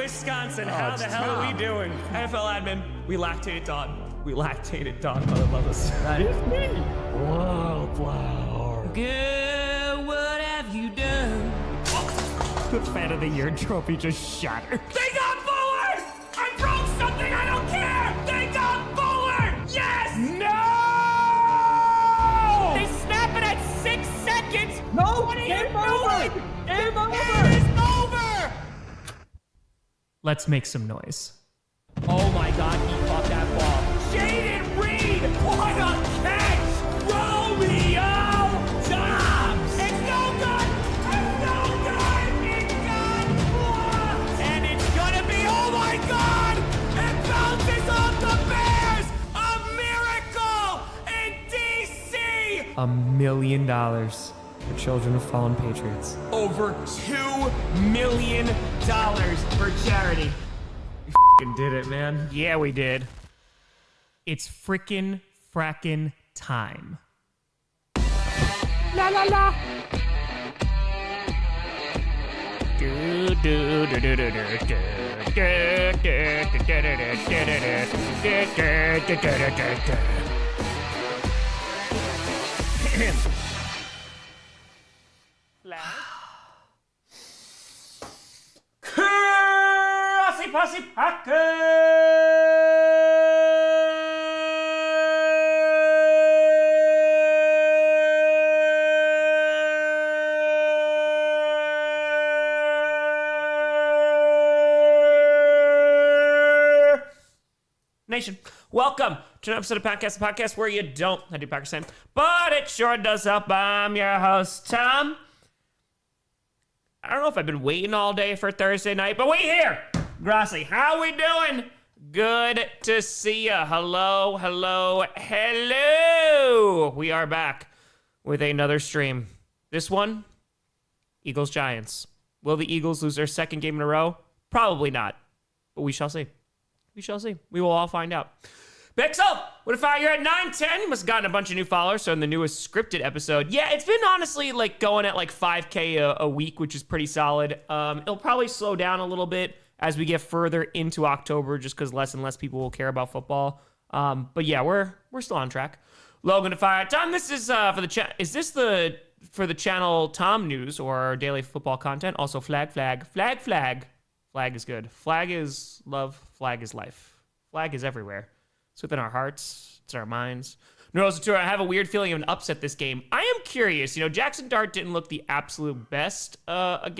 Wisconsin, how the hell are we doing? NFL admin, we lactated dog. We lactated dog, mother lovers. That is me. Wildflower. Girl, what have you done? The Fan of the Year trophy just shattered. They got Fuller! I broke something, I don't care! They got Fuller! Yes! No! They snap it at 6 seconds! No! What are Game you over! doing? Game over! It is over! Let's make some noise. Oh my god, he caught that ball. Jaden Reed! What a catch! Romeo Dobbs! It's no good! It's no good! It's gone! And it's gonna be, oh my god! It bounces off the Bears! A miracle in DC! $1 million for children of fallen patriots. Over $2 million for charity. Did it, man. Yeah, we did. It's frackin' time. La la la. Do do do do do do do. Grossi Posse Nation, welcome to an episode of Podcast, the podcast where you don't, I do Packers time, but it sure does help. I'm your host, Tom. I don't know if I've been waiting all day for Thursday night, but we here. Grossi, how we doing? Good to see ya. Hello, hello, hello. We are back with another stream. This one, Eagles-Giants. Will the Eagles lose their second game in a row? Probably not, but we shall see. We shall see. We will all find out. Pixel, what if you're at 910? You must have gotten a bunch of new followers, so in the newest scripted episode. Yeah, it's been honestly like going at like 5K a week, which is pretty solid. It'll probably slow down a little bit as we get further into October, just because less and less people will care about football. But yeah, we're still on track. Logan to fire. Tom, this is for the is this for the channel Tom News or our daily football content? Also flag. Flag is good. Flag is love. Flag is life. Flag is everywhere. It's within our hearts. It's in our minds. Neurosatura, I have a weird feeling of an upset this game. I am curious. You know, Jaxson Dart didn't look the absolute best on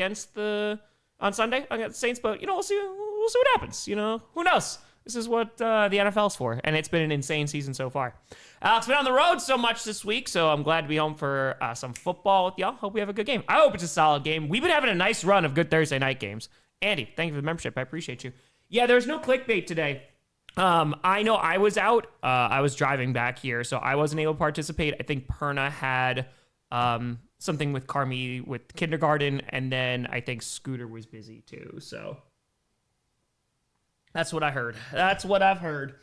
Sunday against the Saints, but, you know, we'll see what happens. You know, who knows? This is what the NFL's for, and it's been an insane season so far. Alex been on the road so much this week, so I'm glad to be home for some football with y'all. Hope we have a good game. I hope it's a solid game. We've been having a nice run of good Thursday night games. Andy, thank you for the membership. I appreciate you. Yeah, there's no clickbait today. I know I was out. I was driving back here, so I wasn't able to participate. I think Perna had something with Carmi with kindergarten, and then I think Scooter was busy too. So that's what I heard. That's what I've heard.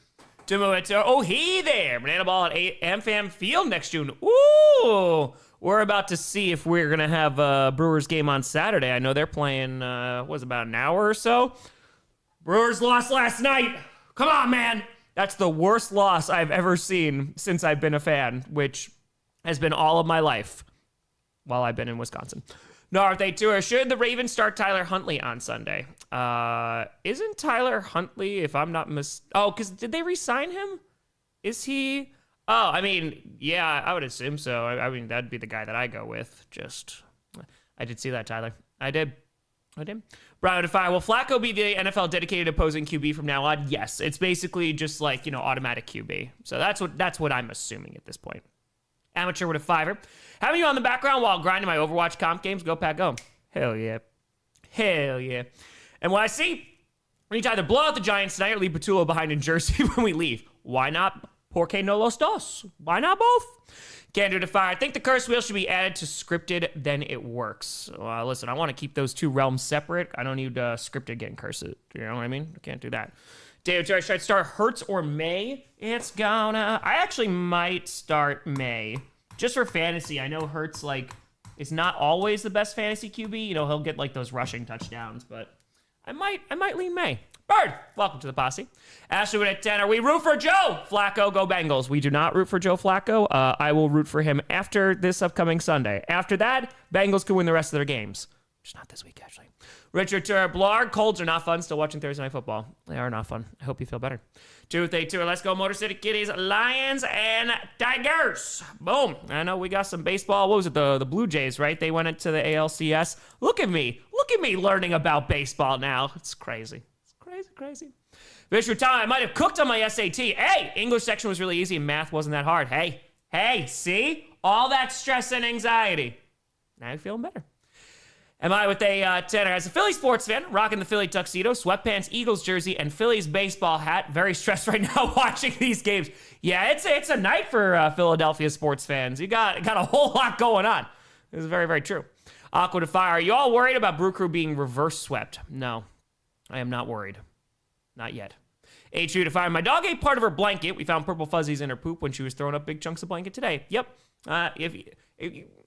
Oh, hey there. Banana Ball at AmFam Field next June. Ooh. We're about to see if we're going to have a Brewers game on Saturday. I know they're playing, about an hour or so? Brewers lost last night. Come on, man. That's the worst loss I've ever seen since I've been a fan, which has been all of my life while I've been in Wisconsin. North Tour. Should the Ravens start Tyler Huntley on Sunday? Isn't Tyler Huntley, if I'm not because did they re-sign him? Is he... Oh, I mean, yeah, I would assume so. I mean, that'd be the guy that I go with. I did see that, Tyler. I did. Brian Defy, will Flacco be the NFL dedicated opposing QB from now on? Yes. It's basically just like, you know, automatic QB. So that's what I'm assuming at this point. Amateur with a fiver. Having you on the background while grinding my Overwatch comp games? Go, Pack, go. Hell yeah. And what I see, we need to either blow out the Giants tonight or leave Patullo behind in Jersey when we leave. Why not? Porque no los dos. Why not both? Candor to fire. I think the curse wheel should be added to scripted, then it works. Listen, I want to keep those two realms separate. I don't need scripted getting cursed. You know what I mean? I can't do that. David, should I start Hurts or May? I actually might start May. Just for fantasy. I know Hurts, is not always the best fantasy QB. You know, he'll get, those rushing touchdowns, but I might lean May. Bird, welcome to the posse. Ashley at 10. Are we root for Joe Flacco? Go Bengals. We do not root for Joe Flacco. I will root for him after this upcoming Sunday. After that, Bengals can win the rest of their games. Just not this week, actually. Richard Blarg, Colts are not fun. Still watching Thursday Night Football. They are not fun. I hope you feel better. 2-8-2. Let's go Motor City Kitties, Lions, and Tigers. Boom. I know we got some baseball. What was it? The Blue Jays, right? They went into the ALCS. Look at me. Look at me learning about baseball now. It's crazy. It's crazy. Vishnu Tom, I might have cooked on my SAT. Hey, English section was really easy and math wasn't that hard. Hey, see? All that stress and anxiety. Now you're feeling better. Am I with a 10? As a Philly sports fan, rocking the Philly tuxedo, sweatpants, Eagles jersey, and Phillies baseball hat. Very stressed right now watching these games. Yeah, it's a night for Philadelphia sports fans. You got a whole lot going on. This is very, very true. Aqua to Fire, are you all worried about Brew Crew being reverse swept? No, I am not worried. Not yet. H2 to Fire, my dog ate part of her blanket. We found purple fuzzies in her poop when she was throwing up big chunks of blanket today. Yep. If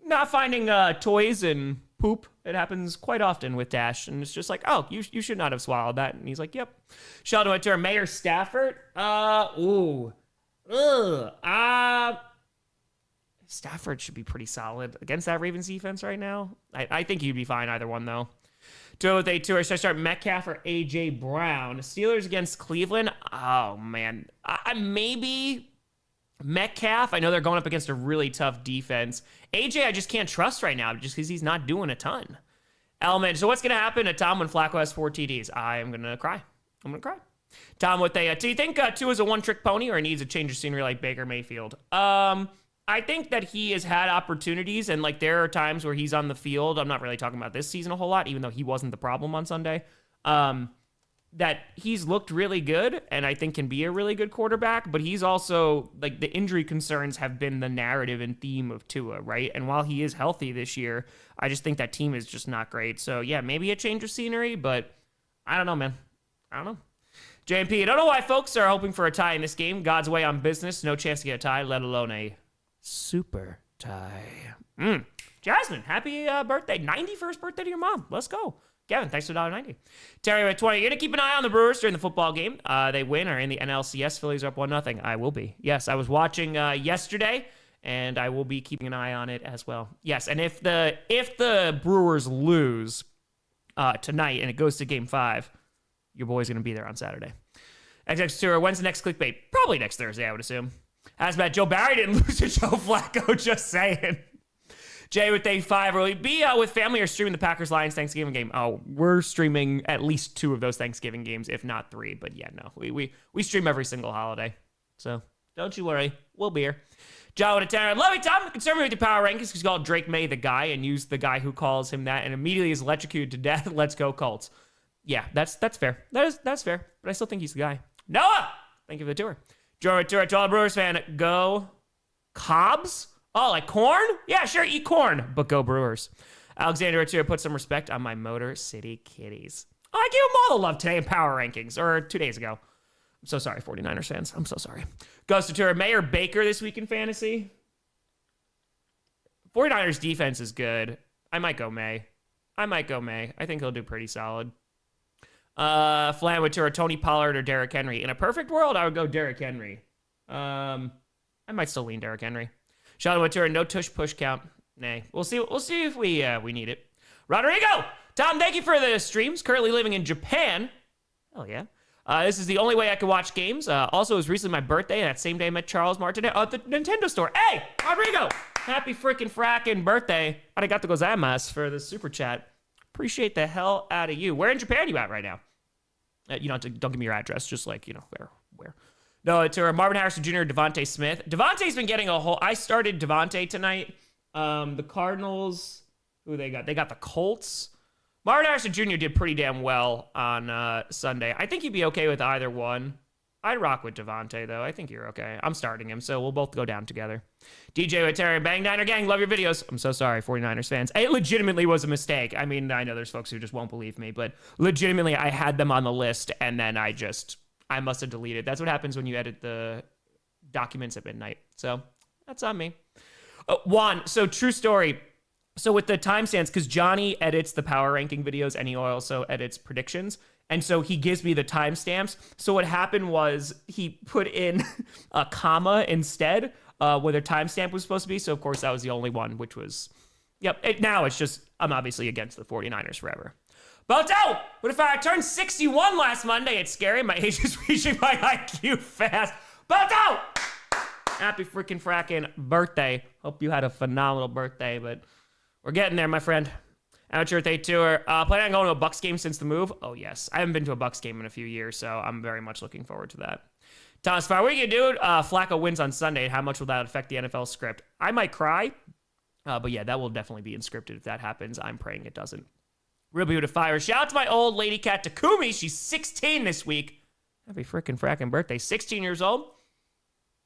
not finding toys and poop, it happens quite often with Dash, and it's just like, oh, you should not have swallowed that, and he's like, yep. Sheldon went to Mayor Stafford. Stafford should be pretty solid against that Ravens defense right now. I think he'd be fine either one though. 2-8-2. Should I start Metcalf or AJ Brown? Steelers against Cleveland. Oh man, maybe Metcalf. I know they're going up against a really tough defense. AJ, I just can't trust right now just because he's not doing a ton. Element. So what's going to happen to Tom when Flacco has 4 TDs? I am going to cry. Tom with a, do you think Tua is a one-trick pony or needs a change of scenery like Baker Mayfield? I think that he has had opportunities, and like there are times where he's on the field. I'm not really talking about this season a whole lot, even though he wasn't the problem on Sunday. That he's looked really good and I think can be a really good quarterback, but he's also, like, the injury concerns have been the narrative and theme of Tua, right? And while he is healthy this year, I just think that team is just not great. So yeah, maybe a change of scenery, but I don't know, man. I don't know. JMP, I don't know why folks are hoping for a tie in this game. God's way on business. No chance to get a tie, let alone a super tie. Jasmine, happy birthday. 91st birthday to your mom. Let's go. Kevin, thanks for $1.90. Terry at 20. You're going to keep an eye on the Brewers during the football game. They win or in the NLCS. Phillies are up 1-0. I will be. Yes, I was watching yesterday, and I will be keeping an eye on it as well. Yes, and if the Brewers lose tonight and it goes to Game 5, your boy's going to be there on Saturday. XX Tour, when's the next clickbait? Probably next Thursday, I would assume. As bad, Joe Barry didn't lose to Joe Flacco, just saying. Jay with day 5, will we be with family or streaming the Packers-Lions Thanksgiving game? Oh, we're streaming at least 2 of those Thanksgiving games, if not 3. But yeah, no, we stream every single holiday. So don't you worry, we'll be here. John with a 10. Love you, Tom. Concern me with your power rankings because you called Drake May the guy and used the guy who calls him that and immediately is electrocuted to death. Let's go, Colts. Yeah, that's fair. That's fair, but I still think he's the guy. Noah, thank you for the tour. Joe to all Brewers fan, go Cobbs? Oh, like corn? Yeah, sure, eat corn, but go Brewers. Alexander Arturo put some respect on my Motor City Kitties. Oh, I gave them all the love today in power rankings, or 2 days ago. I'm so sorry, 49ers fans. I'm so sorry. Goes to tour Mayor Baker this week in fantasy. 49ers defense is good. I might go May. I think he'll do pretty solid. Flan with tour Tony Pollard or Derrick Henry. In a perfect world, I would go Derrick Henry. I might still lean Derrick Henry. Shadow with tour no tush push count. Nay. We'll see if we need it. Rodrigo! Tom, thank you for the streams. Currently living in Japan. Hell yeah. This is the only way I can watch games. Also, it was recently my birthday, and that same day I met Charles Martinet at the Nintendo store. Hey, Rodrigo! Happy freaking fracking birthday. Arigato gozaimasu for the super chat. Appreciate the hell out of you. Where in Japan are you at right now? You don't give me your address, just like, where. No, it's Marvin Harrison Jr., Devontae Smith. Devontae's been getting I started Devontae tonight. The Cardinals, who they got? They got the Colts. Marvin Harrison Jr. did pretty damn well on Sunday. I think he'd be okay with either one. I'd rock with Devontae, though. I think you're okay. I'm starting him, so we'll both go down together. DJ with Terry, Bang Niner Gang, love your videos. I'm so sorry, 49ers fans. It legitimately was a mistake. I mean, I know there's folks who just won't believe me, but legitimately, I had them on the list, and then I must have deleted. That's what happens when you edit the documents at midnight. So that's on me. Juan, so true story. So with the timestamps, because Johnny edits the power ranking videos and he also edits predictions. And so he gives me the timestamps. So what happened was he put in a comma instead where the timestamp was supposed to be. So of course that was the only one, which was, now it's just, I'm obviously against the 49ers forever. But what if I turned 61 last Monday? It's scary. My age is reaching my IQ fast. But happy freaking fracking birthday. Hope you had a phenomenal birthday, but we're getting there, my friend. Amateur Day Tour. Planning on going to a Bucks game since the move? Oh, yes. I haven't been to a Bucks game in a few years, so I'm very much looking forward to that. Thomas Fire, what are you going to do? Flacco wins on Sunday. How much will that affect the NFL script? I might cry, but yeah, that will definitely be inscripted if that happens. I'm praying it doesn't. Real beautiful fire. Shout out to my old lady cat, Takumi. She's 16 this week. Happy freaking fracking birthday. 16 years old.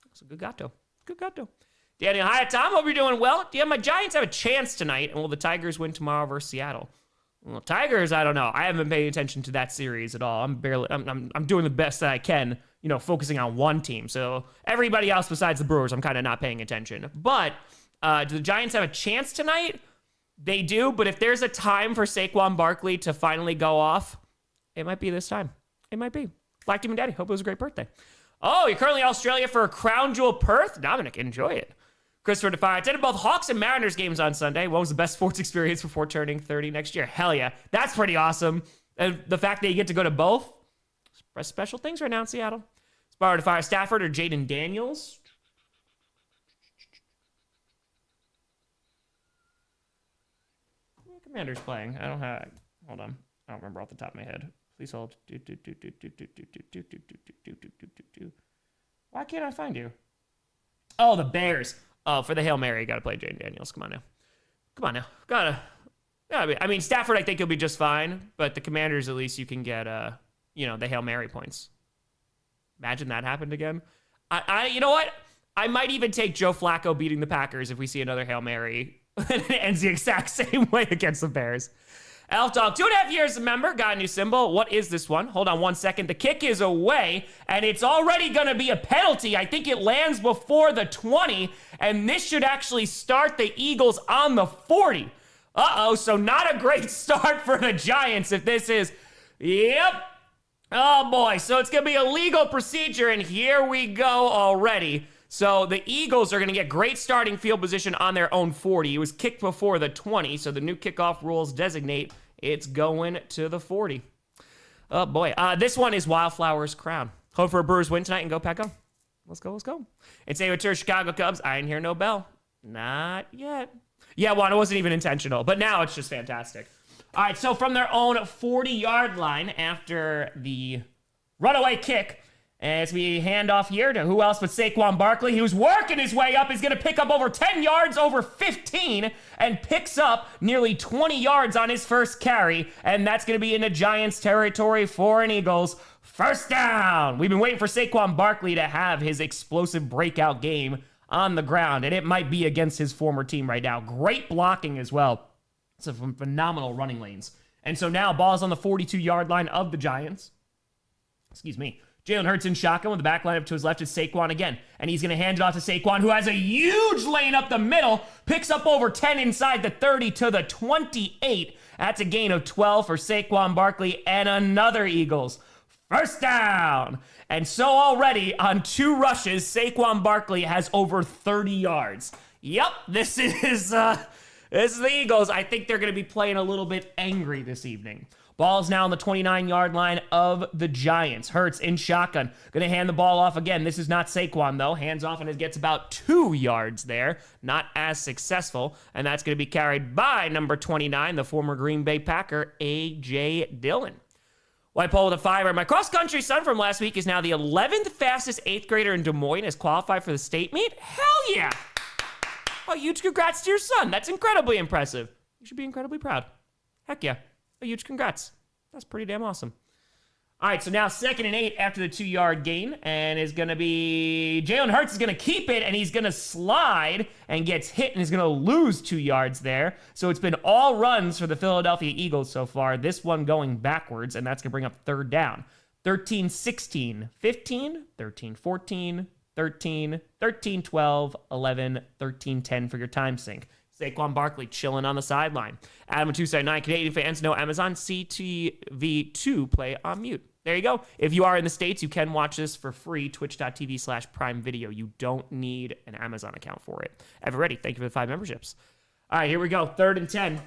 That's a good gato. Good gato. Daniel, hi, Tom. Hope you're doing well. Do you have my Giants have a chance tonight? And will the Tigers win tomorrow versus Seattle? Well, Tigers, I don't know. I haven't been paying attention to that series at all. I'm doing the best that I can, focusing on one team. So everybody else besides the Brewers, I'm kind of not paying attention. But do the Giants have a chance tonight? They do, but if there's a time for Saquon Barkley to finally go off, it might be this time. It might be. Black Demon Daddy, hope it was a great birthday. Oh, you're currently in Australia for a Crown Jewel Perth? Dominic, enjoy it. Christopher Defire, attended both Hawks and Mariners games on Sunday. What was the best sports experience before turning 30 next year? Hell yeah. That's pretty awesome. And the fact that you get to go to both, special things right now in Seattle. Spar Defire, Stafford or Jaden Daniels? What are Commanders playing? Hold on. I don't remember off the top of my head. Please hold. Why can't I find you? Oh, the Bears. Oh, for the Hail Mary, you got to play Jaden Daniels. Come on now. I mean, Stafford, I think he'll be just fine. But the Commanders, at least you can get, the Hail Mary points. Imagine that happened again. You know what? I might even take Joe Flacco beating the Packers if we see another Hail Mary. And it ends the exact same way against the Bears. Elf Dog, 2.5 years a member, got a new symbol. What is this one? Hold on 1 second. The kick is away, and it's already going to be a penalty. I think it lands before the 20, and this should actually start the Eagles on the 40. Uh-oh, so not a great start for the Giants if this is... Yep. Oh, boy. So it's going to be a legal procedure, and here we go already. So the Eagles are going to get great starting field position on their own 40. It was kicked before the 20, so the new kickoff rules designate it's going to the 40. Oh, boy. This one is Wildflower's Crown. Hope for a Brewers win tonight and go Pack 'em. Let's go. It's a return Chicago Cubs. I didn't hear no bell. Not yet. Yeah, well, it wasn't even intentional, but now it's just fantastic. All right, so from their own 40-yard line after the runaway kick, as we hand off here to who else but Saquon Barkley. He was working his way up. He's going to pick up over 10 yards, over 15, and picks up nearly 20 yards on his first carry. And that's going to be into Giants territory for an Eagles. First down. We've been waiting for Saquon Barkley to have his explosive breakout game on the ground. And it might be against his former team right now. Great blocking as well. Some phenomenal running lanes. And so now ball's on the 42-yard line of the Giants. Excuse me. Jalen Hurts in shotgun with the back line up to his left is Saquon again. And he's going to hand it off to Saquon, who has a huge lane up the middle. Picks up over 10 inside the 30 to the 28. That's a gain of 12 for Saquon Barkley and another Eagles. First down. And so already on 2 rushes, Saquon Barkley has over 30 yards. Yep, this is the Eagles. I think they're going to be playing a little bit angry this evening. Ball's now on the 29-yard line of the Giants. Hurts in shotgun. Going to hand the ball off again. This is not Saquon, though. Hands off and it gets about 2 yards there. Not as successful. And that's going to be carried by number 29, the former Green Bay Packer, A.J. Dillon. White pole with a 5. My cross-country son from last week is now the 11th fastest 8th grader in Des Moines, has qualified for the state meet. Hell yeah! Oh, huge congrats to your son. That's incredibly impressive. You should be incredibly proud. Heck yeah. A huge congrats. That's pretty damn awesome. All right, so now 2nd and 8 after the 2-yard gain, and is going to be Jalen Hurts is going to keep it, and he's going to slide and gets hit, and he's going to lose 2 yards there. So it's been all runs for the Philadelphia Eagles so far. This one going backwards, and that's going to bring up 3rd down. 13-16, 15, 13-14, 13, 13-12, 11, 13-10 for your time sync. Saquon Barkley chilling on the sideline. Adam with 279, Canadian fans know Amazon CTV2 play on mute. There you go. If you are in the States, you can watch this for free, twitch.tv/Prime Video. You don't need an Amazon account for it. Ever ready? Thank you for the 5 memberships. All right, here we go. 3rd and 10.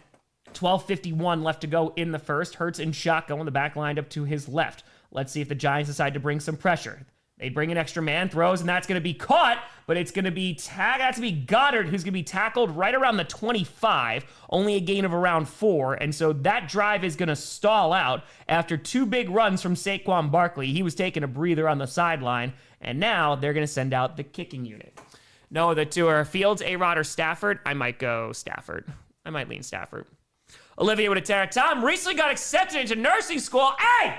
12:51 left to go in the first. Hurts in shotgun, the back lined up to his left. Let's see if the Giants decide to bring some pressure. They bring an extra man, throws, and that's going to be caught, but it's going to be that's going to be Goddard, who's going to be tackled right around the 25, only a gain of around 4, and so that drive is going to stall out after 2 big runs from Saquon Barkley. He was taking a breather on the sideline, and now they're going to send out the kicking unit. No, the two are Fields, A-Rod, or Stafford. I might go Stafford. I might lean Stafford. Olivia with a tear. Tom recently got accepted into nursing school. Hey!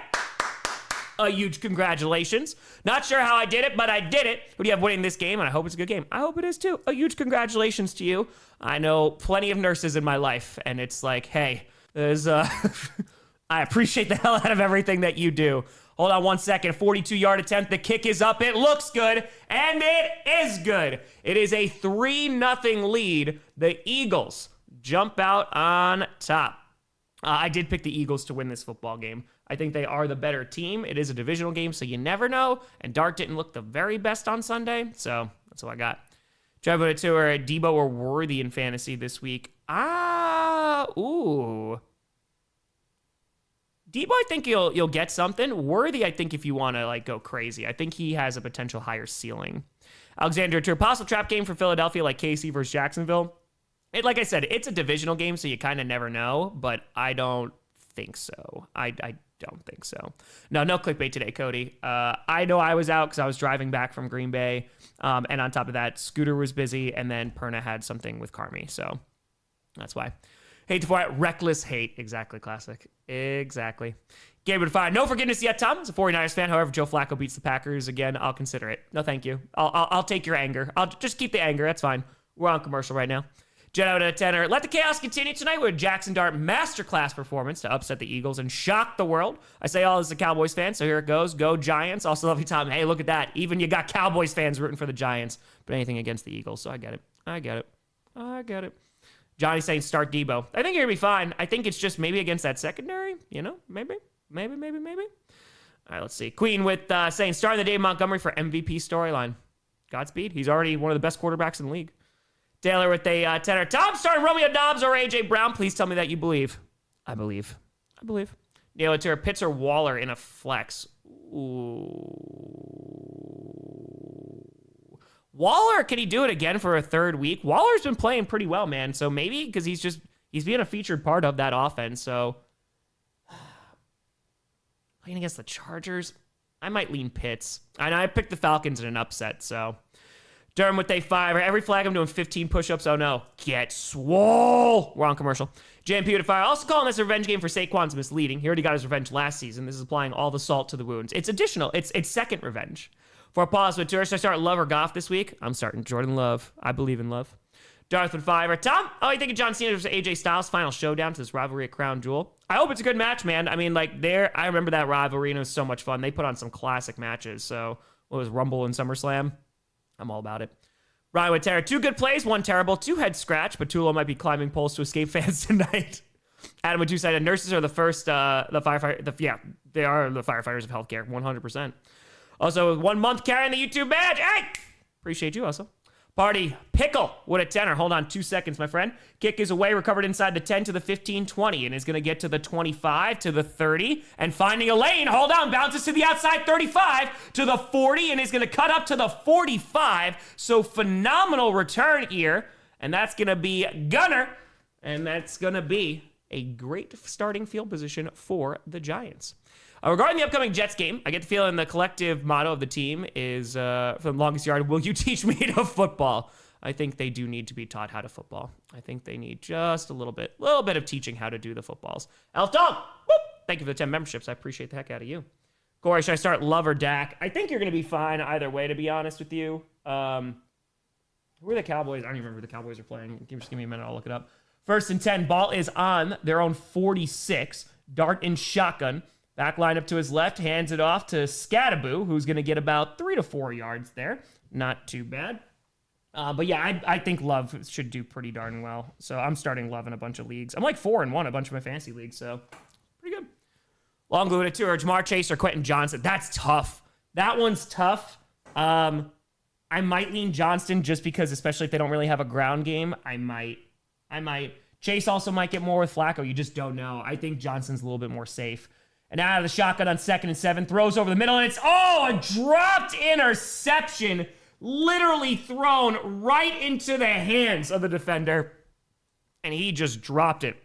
A huge congratulations. Not sure how I did it, but I did it. Who do you have winning this game? And I hope it's a good game. I hope it is too. A huge congratulations to you. I know plenty of nurses in my life, and it's like, hey, there's I appreciate the hell out of everything that you do. Hold on 1 second. 42-yard attempt. The kick is up. It looks good, and it is good. It is a 3-0 lead. The Eagles jump out on top. I did pick the Eagles to win this football game. I think they are the better team. It is a divisional game, so you never know. And Dart didn't look the very best on Sunday, so that's what I got. Trevor to or Debo or Worthy in fantasy this week. Debo, I think you'll get something. Worthy, I think if you want to go crazy, I think he has a potential higher ceiling. Alexander to a possible trap game for Philadelphia, like KC versus Jacksonville. Like I said, it's a divisional game, so you kind of never know, but I don't think so. I don't think so. No clickbait today, Cody. I know I was out because I was driving back from Green Bay, and on top of that, Scooter was busy, and then Perna had something with Carmi, so that's why. Hate to it. Reckless hate. Exactly, classic. Exactly. Gabe would fire. No forgiveness yet, Tom. As a 49ers fan, however, Joe Flacco beats the Packers again, I'll consider it. No, thank you. I'll take your anger. I'll just keep the anger. That's fine. We're on commercial right now. Jet out at 10er. Let the chaos continue tonight with a Jaxson Dart masterclass performance to upset the Eagles and shock the world. I say all as a Cowboys fan, so here it goes. Go Giants. Also love you, Tom. Hey, look at that. Even you got Cowboys fans rooting for the Giants, but anything against the Eagles, so I get it. Johnny saying start Debo. I think you're going to be fine. I think it's just maybe against that secondary, maybe. All right, let's see. Queen with saying starting the Dave Montgomery for MVP storyline. Godspeed. He's already one of the best quarterbacks in the league. Taylor with a tenor. Tom starting Romeo Dobbs or A.J. Brown. Please tell me that you believe. I believe. Neil to Pitts or Waller in a flex. Ooh. Waller, can he do it again for a 3rd week? Waller's been playing pretty well, man. So maybe because he's being a featured part of that offense. So playing against the Chargers, I might lean Pitts. And I picked the Falcons in an upset, so. Durham with a 5. Every flag, I'm doing 15 push-ups. Oh, no. Get swole. We're on commercial. JMP with a fire. Also calling this a revenge game for Saquon's misleading. He already got his revenge last season. This is applying all the salt to the wounds. It's additional. It's second revenge. For a pause with tourists, I start Love or Goff this week. I'm starting Jordan Love. I believe in Love. Darth with 5. Tom, you think of John Cena versus AJ Styles final showdown to this rivalry at Crown Jewel? I hope it's a good match, man. I mean, I remember that rivalry, and it was so much fun. They put on some classic matches. So, what was Rumble and SummerSlam? I'm all about it. Ryan with Terra. 2 good plays, 1 terrible, 2 head scratch, but Tulo might be climbing poles to escape fans tonight. Adam with 2-sided. Nurses are the first, they are the firefighters of healthcare, 100%. Also, 1 month carrying the YouTube badge. Hey! Appreciate you also. Party Pickle with a tenor. Hold on 2 seconds, my friend. Kick is away, recovered inside the 10 to the 15-20, and is going to get to the 25 to the 30, and finding a lane. Hold on, bounces to the outside 35 to the 40, and is going to cut up to the 45. So phenomenal return here, and that's going to be Gunner, and that's going to be a great starting field position for the Giants. Regarding the upcoming Jets game, I get the feeling the collective motto of the team is, for the longest yard, will you teach me to football? I think they do need to be taught how to football. I think they need just a little bit of teaching how to do the footballs. Elf Dog, whoop! Thank you for the 10 memberships. I appreciate the heck out of you. Corey, should I start Love or Dak? I think you're going to be fine either way, to be honest with you. Who are the Cowboys? I don't even remember who the Cowboys are playing. Just give me a minute. I'll look it up. 1st and 10. Ball is on their own 46. Dart in shotgun. Back line up to his left, hands it off to Scattaboo, who's going to get about 3 to 4 yards there. Not too bad. But yeah, I think Love should do pretty darn well. So I'm starting Love in a bunch of leagues. I'm like 4-1 a bunch of my fantasy leagues, so pretty good. Long Glued to Jamar Chase or Quentin Johnson. That's tough. That one's tough. I might lean Johnston just because, especially if they don't really have a ground game, I might. Chase also might get more with Flacco. You just don't know. I think Johnson's a little bit more safe. And out of the shotgun on 2nd and 7, throws over the middle, and it's, a dropped interception. Literally thrown right into the hands of the defender. And he just dropped it.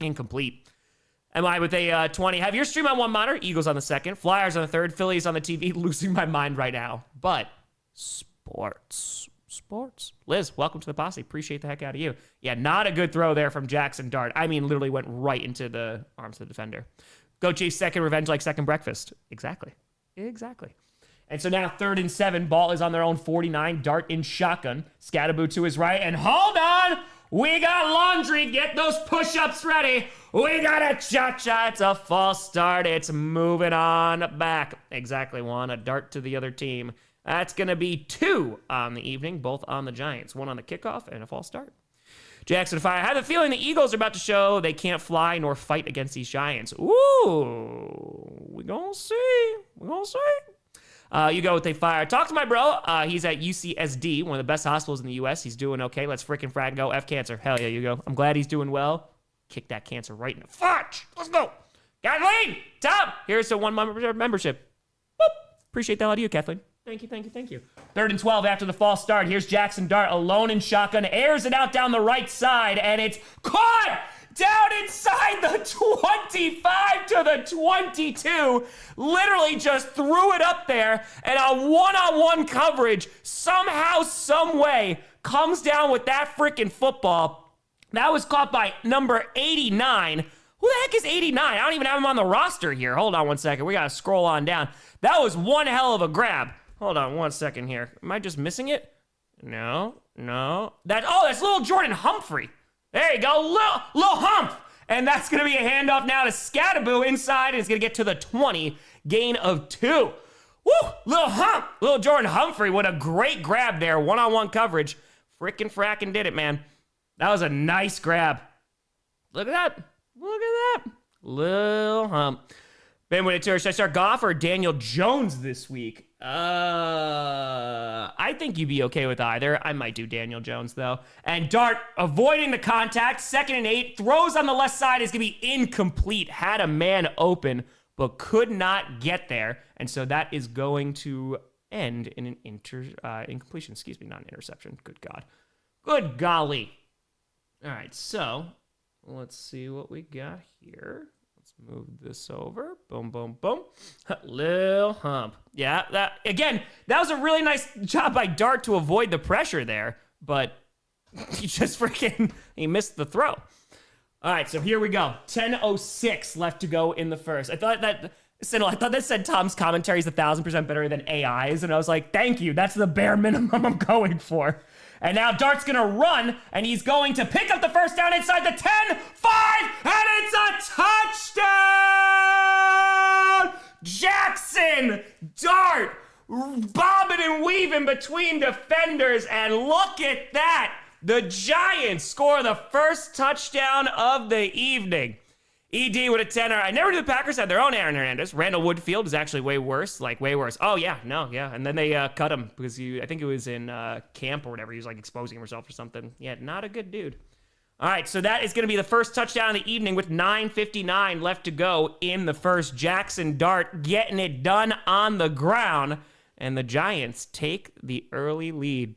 Incomplete. Am I with a 20? Have your stream on one monitor. Eagles on the 2nd. Flyers on the 3rd. Phillies on the TV. Losing my mind right now. But sports. Liz, welcome to the posse. Appreciate the heck out of you. Yeah, not a good throw there from Jaxson Dart. I mean, literally went right into the arms of the defender. Go chase 2nd. Revenge like 2nd breakfast. Exactly. And so now 3rd and 7, ball is on their own 49, Dart in shotgun. Scatterboo to his right, and hold on! We got laundry, get those push-ups ready. We got a cha-cha, it's a false start, it's moving on back. Exactly, one, a dart to the other team. That's gonna be 2 on the evening, both on the Giants. 1 on the kickoff and a false start. Jackson Fire, I have a feeling the Eagles are about to show they can't fly nor fight against these Giants. Ooh, we gonna see. You go with a fire. Talk to my bro. He's at UCSD, one of the best hospitals in the U.S. He's doing okay. Let's frickin' frag go. F cancer. Hell yeah, you go. I'm glad he's doing well. Kick that cancer right in the fudge. Let's go. Kathleen, Tom, here's a 1 month membership. Boop. Appreciate the hell out of you, Kathleen. Thank you. 3rd and 12 after the false start. Here's Jaxson Dart alone in shotgun. Airs it out down the right side, and it's caught down inside the 25 to the 22. Literally just threw it up there, and a one-on-one coverage somehow, some way comes down with that freaking football. That was caught by number 89. Who the heck is 89? I don't even have him on the roster here. Hold on one second. We got to scroll on down. That was one hell of a grab. Hold on one second here. Am I just missing it? No. That's little Jordan Humphrey. There you go, little Hump. And that's going to be a handoff now to Scatterboo inside, and it's going to get to the 20, gain of 2. Woo, little Hump. Little Jordan Humphrey, what a great grab there. One-on-one coverage. Frackin' did it, man. That was a nice grab. Look at that. Lil Hump. Ben with it too. Should I start Goff or Daniel Jones this week? I think you'd be okay with either. I might do Daniel Jones, though. And Dart avoiding the contact. 2nd and 8. Throws on the left side is going to be incomplete. Had a man open, but could not get there. And so that is going to end in an incompletion. Excuse me, not an interception. Good God. Good golly. All right, so let's see what we got here. Let's move this over. Boom. Lil Hump. Yeah, that was a really nice job by Dart to avoid the pressure there, but he missed the throw. All right, so here we go. 10:06 left to go in the first. I thought that said Tom's commentary is 1,000% better than AI's, and I was like, thank you. That's the bare minimum I'm going for. And now Dart's going to run, and he's going to pick up the first down inside the 10, 5, and it's a touchdown! Jaxson Dart bobbing and weaving between defenders, and look at that! The Giants score the first touchdown of the evening. ED with a 10er. I never knew the Packers had their own Aaron Hernandez. Randall Woodfield is actually way worse. Oh, yeah. And then they cut him because I think it was in camp or whatever. He was like exposing himself or something. Yeah, not a good dude. All right, so that is going to be the first touchdown of the evening with 9:59 left to go in the first. Jaxson Dart getting it done on the ground. And the Giants take the early lead.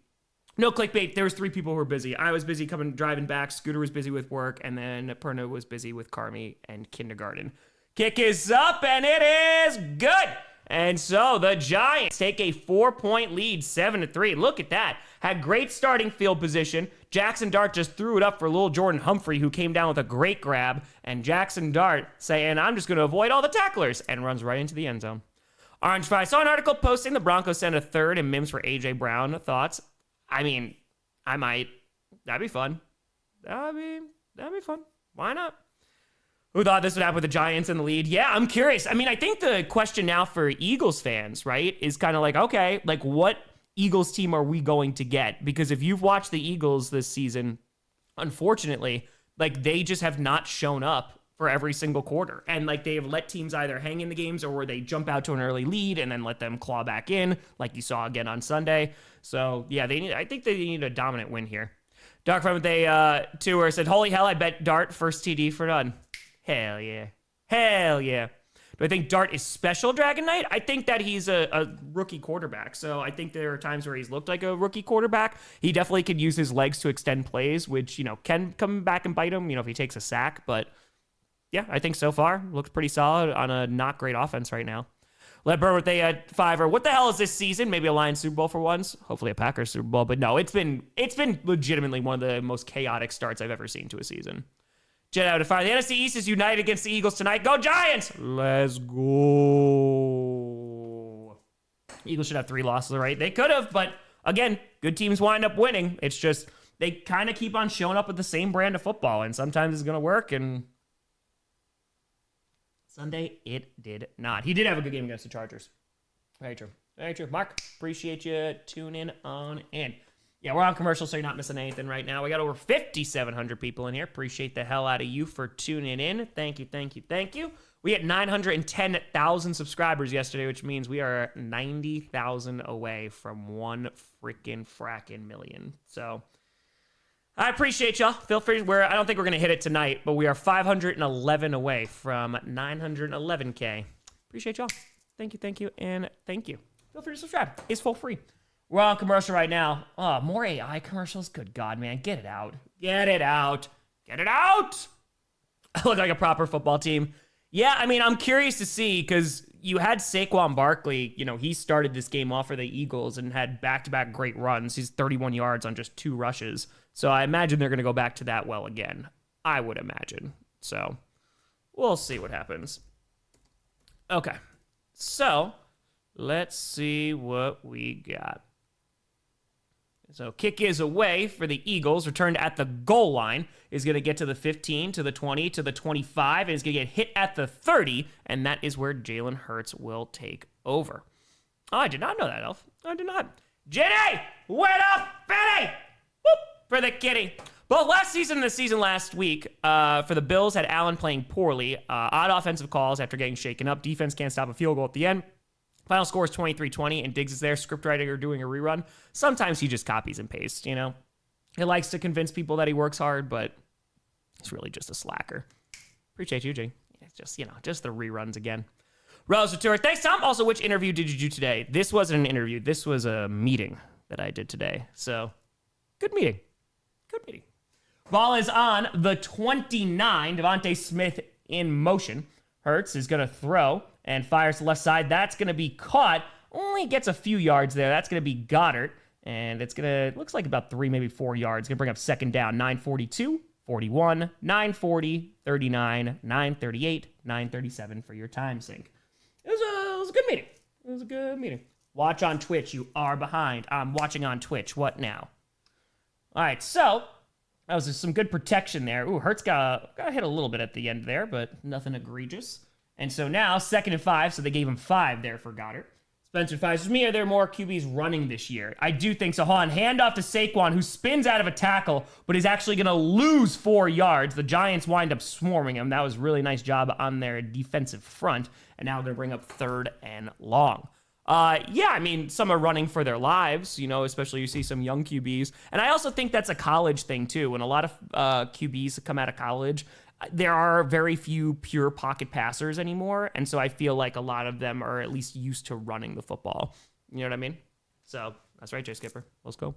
No clickbait. There was 3 people who were busy. I was busy driving back. Scooter was busy with work. And then Perna was busy with Carmi and kindergarten. Kick is up, and it is good. And so the Giants take a 4-point lead, 7-3. Look at that. Had great starting field position. Jaxson Dart just threw it up for little Jordan Humphrey, who came down with a great grab. And Jaxson Dart saying, I'm just going to avoid all the tacklers, and runs right into the end zone. Orange Fry. Saw an article posting the Broncos sent a 3rd and Mims for A.J. Brown. Thoughts? I mean, I might. That'd be fun. That'd be fun. Why not? Who thought this would happen with the Giants in the lead? Yeah, I'm curious. I mean, I think the question now for Eagles fans, right, is kind of like, okay, like what Eagles team are we going to get? Because if you've watched the Eagles this season, unfortunately, like they just have not shown up for every single quarter. And like they have let teams either hang in the games or where they jump out to an early lead and then let them claw back in, like you saw again on Sunday. So yeah, I think they need a dominant win here. Dark Friend with a tour said, holy hell, I bet Dart first TD for none. Hell yeah. Hell yeah. Do I think Dart is special Dragon Knight? I think that he's a rookie quarterback. So I think there are times where he's looked like a rookie quarterback. He definitely could use his legs to extend plays, which, you know, can come back and bite him, you know, if he takes a sack. But yeah, I think so far looks pretty solid on a not great offense right now. Let Burn with a fiver. What the hell is this season? Maybe a Lions Super Bowl for once. Hopefully a Packers Super Bowl. But no, it's been legitimately one of the most chaotic starts I've ever seen to a season. Jet out of fire. The NFC East is united against the Eagles tonight. Go Giants! Let's go. Eagles should have 3 losses, right? They could have, but again, good teams wind up winning. It's just they kind of keep on showing up with the same brand of football, and sometimes it's going to work, and Sunday, it did not. He did have a good game against the Chargers. Very true. Very true. Mark, appreciate you tuning on in. Yeah, we're on commercial, so you're not missing anything right now. We got over 5,700 people in here. Appreciate the hell out of you for tuning in. Thank you, thank you, thank you. We had 910,000 subscribers yesterday, which means we are 90,000 away from 1 freaking fracking million. So I appreciate y'all. Feel free. I don't think we're going to hit it tonight, but we are 511 away from 911K. Appreciate y'all. Thank you, and thank you. Feel free to subscribe. It's full free. We're on commercial right now. Oh, more AI commercials? Good God, man. Get it out. Get it out. Get it out. I look like a proper football team. Yeah, I mean, I'm curious to see because you had Saquon Barkley. You know, he started this game off for the Eagles and had back-to-back great runs. He's 31 yards on just 2 rushes. So I imagine they're going to go back to that well again. I would imagine. So we'll see what happens. Okay. So let's see what we got. So kick is away for the Eagles, returned at the goal line, is going to get to the 15, to the 20, to the 25, and is going to get hit at the 30, and that is where Jalen Hurts will take over. Oh, I did not know that, Elf. I did not. Jenny, wait up, Benny! Whoop, for the kitty. Both last season and the season last week, for the Bills, had Allen playing poorly. Odd offensive calls after getting shaken up. Defense can't stop a field goal at the end. Final score is 23-20, and Diggs is there, scriptwriting or doing a rerun. Sometimes he just copies and pastes, you know? He likes to convince people that he works hard, but he's really just a slacker. Appreciate you, Jay. It's just, you know, just the reruns again. Rose Tour. Thanks, Tom. Also, which interview did you do today? This wasn't an interview. This was a meeting that I did today. So, good meeting. Good meeting. Ball is on the 29. Devontae Smith in motion. Hurts is going to throw and fires to the left side. That's going to be caught. Only gets a few yards there. That's going to be Goddard. And it's going to, looks like about 3, maybe 4 yards. Going to bring up second down. 9:42, 41, 9:40, 39, 9:38, 9:37 for your time sync. It was a good meeting. It was a good meeting. Watch on Twitch. You are behind. I'm watching on Twitch. What now? All right, so that was just some good protection there. Ooh, Hurts got hit a little bit at the end there, but nothing egregious. And so now, 2nd and 5, so they gave him 5 there for Goddard. Spencer advises me, are there more QBs running this year? I do think so. Hold on, handoff to Saquon, who spins out of a tackle, but is actually going to lose 4 yards. The Giants wind up swarming him. That was a really nice job on their defensive front. And now going to bring up 3rd and long. Yeah, I mean, some are running for their lives, you know, especially you see some young QBs. And I also think that's a college thing, too. When a lot of QBs come out of college, there are very few pure pocket passers anymore. And so I feel like a lot of them are at least used to running the football. You know what I mean? So that's right, Jay Skipper. Let's go.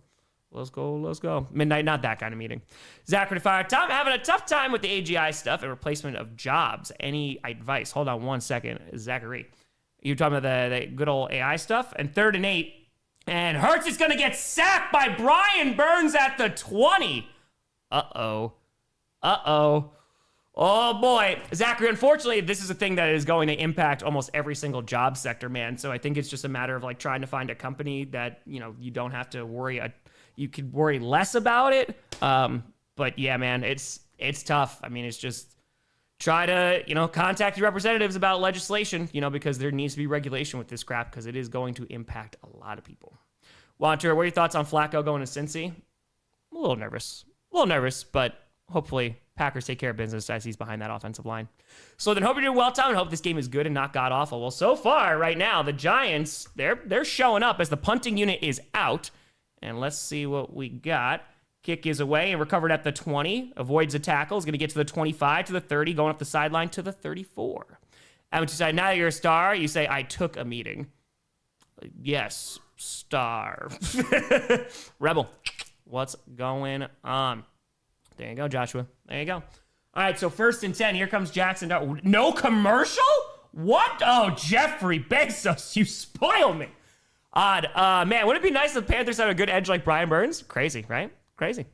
Let's go. Let's go. Midnight, not that kind of meeting. Zachary Fire. Tom, having a tough time with the AGI stuff and replacement of jobs. Any advice? Hold on one second, Zachary. You're talking about the good old AI stuff? And 3rd and 8. And Hurts is going to get sacked by Brian Burns at the 20. Uh-oh. Uh-oh. Oh, boy. Zachary, unfortunately, this is a thing that is going to impact almost every single job sector, man. So I think it's just a matter of, like, trying to find a company that, you know, you don't have to worry. You could worry less about it. But, yeah, man, it's tough. I mean, it's just try to, you know, contact your representatives about legislation, you know, because there needs to be regulation with this crap because it is going to impact a lot of people. Wanter, what are your thoughts on Flacco going to Cincy? I'm a little nervous, but hopefully Packers take care of business as he's behind that offensive line. So then hope you're doing well, Tom, and hope this game is good and not god-awful. Well, so far, right now, the Giants, they're showing up as the punting unit is out. And let's see what we got. Kick is away and recovered at the 20. Avoids a tackle. Is going to get to the 25, to the 30, going up the sideline to the 34. And when you say, now you're a star, you say, I took a meeting. Yes, star. Rebel, what's going on? There you go, Joshua. There you go. All right, so 1st and 10. Here comes Jaxson. No commercial? What? Oh, Jeffrey Bezos, you spoil me. Odd. Man, would it be nice if the Panthers had a good edge like Brian Burns? Crazy, right? Crazy.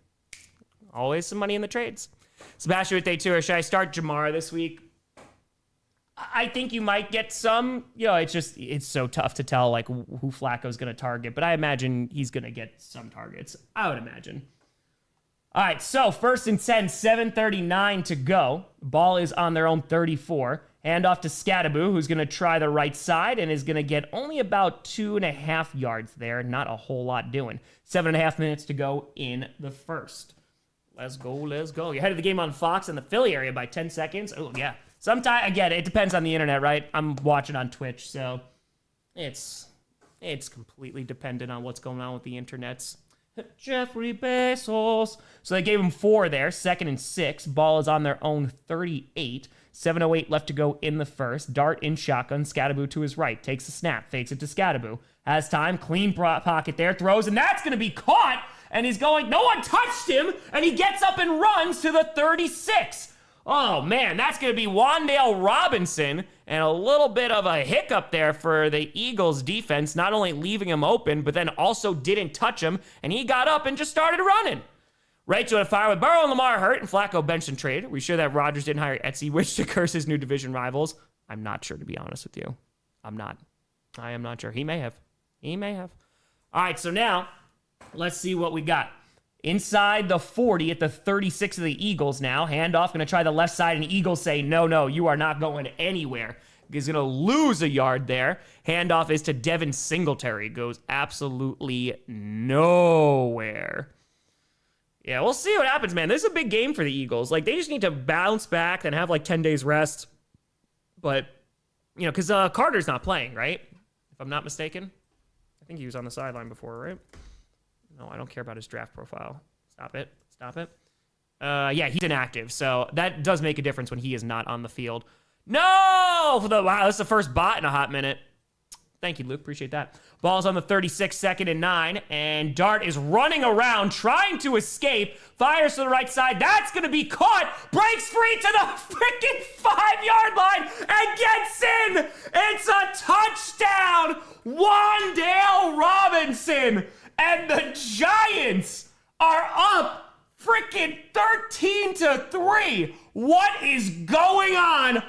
Always some money in the trades. Sebastian with day 2. Or should I start Jamar this week? I think you might get some. It's so tough to tell like who Flacco's going to target, but I imagine he's going to get some targets. I would imagine. All right, so 1st and 10, 7:39 to go. Ball is on their own 34. Hand off to Scadaboo, who's going to try the right side and is going to get only about 2.5 yards there. Not a whole lot doing. 7.5 minutes to go in the first. Let's go. You're ahead of the game on Fox in the Philly area by 10 seconds. Oh, yeah. Sometimes, again, it depends on the internet, right? I'm watching on Twitch, so it's completely dependent on what's going on with the internets. Jeffrey Bezos. So they gave him 4 there. 2nd and 6. Ball is on their own 38. 7:08 left to go in the first. Dart in shotgun. Scadaboo to his right. Takes the snap. Fakes it to Scadaboo. Has time. Clean pocket there. Throws, and that's going to be caught. And he's going, no one touched him. And he gets up and runs to the 36. Oh, man, that's going to be Wan'Dale Robinson. And a little bit of a hiccup there for the Eagles defense, not only leaving him open, but then also didn't touch him. And he got up and just started running. Right to a fire with Burrow and Lamar hurt and Flacco benched and traded. We sure that Rodgers didn't hire Etsy, which to curse his new division rivals? I'm not sure, to be honest with you. I am not sure. He may have. All right, so now let's see what we got. Inside the 40 at the 36 of the Eagles now. Handoff, going to try the left side, and Eagles say, no, you are not going anywhere. He's going to lose a yard there. Handoff is to Devin Singletary. Goes absolutely nowhere. Yeah, we'll see what happens, man. This is a big game for the Eagles. Like, they just need to bounce back and have, 10 days rest. But, because Carter's not playing, right? If I'm not mistaken. I think he was on the sideline before, right? No, I don't care about his draft profile. Stop it. Yeah, he's inactive, so that does make a difference when he is not on the field. No! Wow, this is the first bot in a hot minute. Thank you, Luke. Appreciate that. Ball's on the 36, 2nd and 9, and Dart is running around, trying to escape. Fires to the right side. That's going to be caught. Breaks free to the freaking 5-yard line and gets in. It's a touchdown. Wan'Dale Robinson. And the Giants are up freaking 13-3. What is going on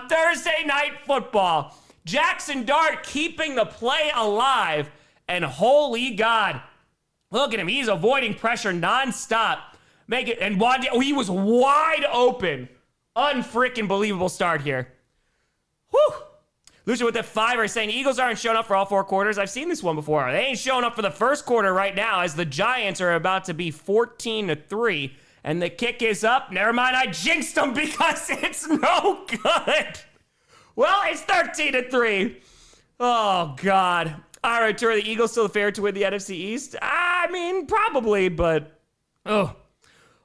Thursday Night Football? Jaxson Dart keeping the play alive. And holy God, look at him. He's avoiding pressure nonstop. And he was wide open. Unfreaking believable start here. Whew. Lucia with the 5 are saying Eagles aren't showing up for all 4 quarters. I've seen this one before. They ain't showing up for the first quarter right now as the Giants are about to be 14-3. And the kick is up. Never mind, I jinxed them because it's no good. Well, it's 13-3. Oh, God. All right, Tura, the Eagles still the favorite to win the NFC East? I mean, probably, but... Oh.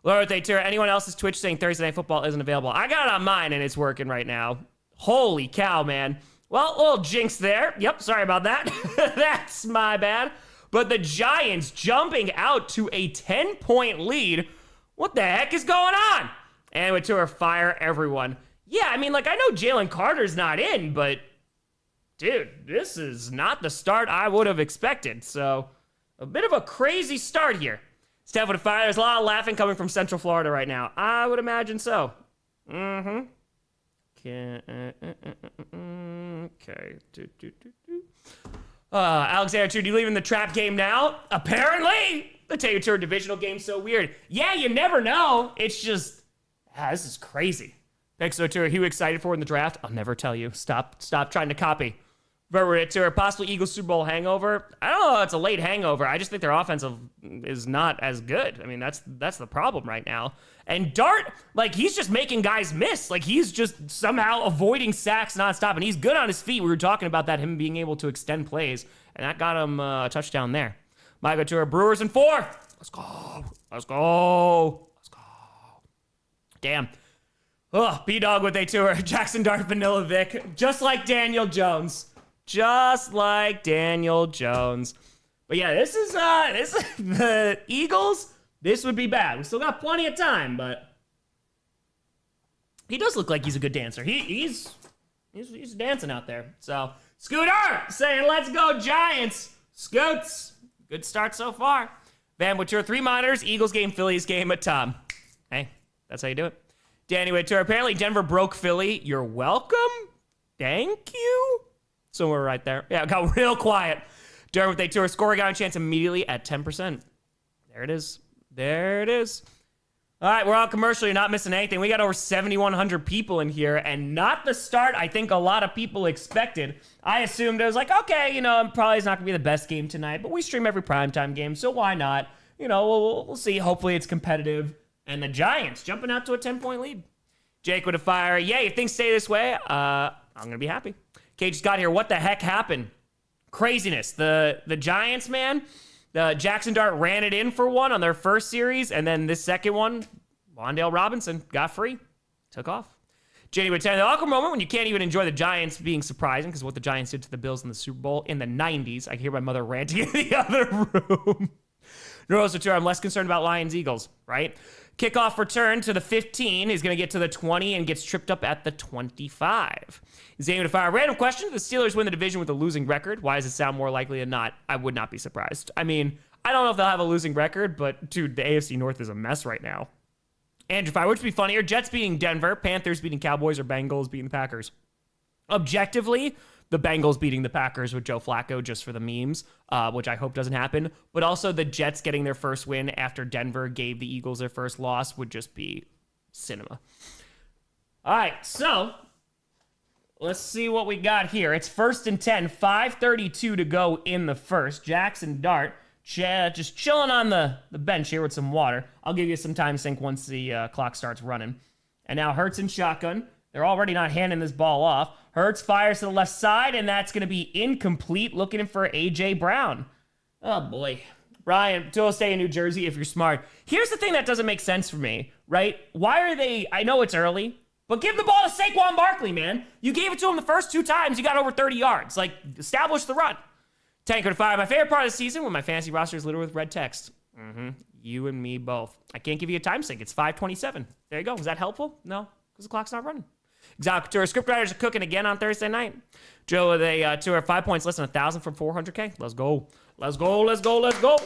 Lord, Tura, anyone else's Twitch saying Thursday Night Football isn't available? I got it on mine, and it's working right now. Holy cow, man. Well, a little jinx there. Yep, sorry about that. That's my bad. But the Giants jumping out to a 10-point lead. What the heck is going on? And with Tura, fire everyone. Yeah, I mean, I know Jalen Carter's not in, but, dude, this is not the start I would have expected. So, a bit of a crazy start here. Steph with a fire. There's a lot of laughing coming from Central Florida right now. I would imagine so. Mm-hmm. Okay. Alexander 2, do you leave in the trap game now? Apparently! The Taylor Tour divisional game's so weird. Yeah, you never know. It's just, this is crazy. Thanks, Tour. Who you excited for in the draft? I'll never tell you. Stop trying to copy. Verwit to a possible Eagles Super Bowl hangover. I don't know. It's a late hangover. I just think their offensive is not as good. I mean, that's the problem right now. And Dart, like, he's just making guys miss. Like, he's just somehow avoiding sacks nonstop, and he's good on his feet. We were talking about that, him being able to extend plays, and that got him a touchdown there. Michael to our Brewers in 4. Let's go. Let's go. Let's go. Damn. Oh, B-Dog with a tour. Jaxson, Dart, Vanilla Vic. Just like Daniel Jones. Just like Daniel Jones. But yeah, this is the Eagles. This would be bad. We still got plenty of time, but he does look like he's a good dancer. He's dancing out there. So Scooter saying, "Let's go Giants." Scoots, good start so far. Van Witcher, 3 monitors. Eagles game, Phillies game at Tom. Hey, that's how you do it. Danny Witcher, apparently Denver broke Philly. You're welcome. Thank you. Somewhere right there. Yeah, it got real quiet. Dermot with a tour. Score got a chance immediately at 10%. There it is. There it is. All right, we're on commercial. You're not missing anything. We got over 7,100 people in here, and not the start I think a lot of people expected. I assumed it was like, okay, you know, probably it's not going to be the best game tonight, but we stream every primetime game, so why not? You know, we'll see. Hopefully it's competitive. And the Giants jumping out to a 10-point lead. Jake with a fire. Yeah, if things stay this way, I'm going to be happy. Cage just got here. What the heck happened? Craziness. The Giants, man, the Jaxson Dart ran it in for one on their first series, and then this second one, Wan'Dale Robinson got free. Took off. Jenny would tell the awkward moment when you can't even enjoy the Giants being surprising, because what the Giants did to the Bills in the Super Bowl in the 90s. I can hear my mother ranting in the other room. Neurosatura, I'm less concerned about Lions-Eagles, right? Kickoff return to the 15. He's going to get to the 20 and gets tripped up at the 25. He's aiming to fire a random question. The Steelers win the division with a losing record. Why does it sound more likely than not? I would not be surprised. I mean, I don't know if they'll have a losing record, but dude, the AFC North is a mess right now. Andrew Fire, which would be funnier? Jets beating Denver, Panthers beating Cowboys, or Bengals beating the Packers? Objectively, the Bengals beating the Packers with Joe Flacco just for the memes, which I hope doesn't happen. But also the Jets getting their first win after Denver gave the Eagles their first loss would just be cinema. All right, so let's see what we got here. It's 1st and 10, 5:32 to go in the first. Jaxson Dart just chilling on the bench here with some water. I'll give you some time sync once the clock starts running. And now Hurts and shotgun. They're already not handing this ball off. Hurts fires to the left side, and that's going to be incomplete. Looking for A.J. Brown. Oh, boy. Brian, still stay in New Jersey if you're smart. Here's the thing that doesn't make sense for me, right? Why are they... I know it's early, but give the ball to Saquon Barkley, man. You gave it to him the first 2 times. You got over 30 yards. Like, establish the run. Tanker to fire. My favorite part of the season when my fantasy roster is littered with red text. You and me both. I can't give you a time sync. It's 5:27. There you go. Was that helpful? No, because the clock's not running. Exotic Tour. Scriptwriters are cooking again on Thursday night. Joe, they tour 5 points less than 1,000 from 400K. Let's go. Let's go. Let's go. Let's go.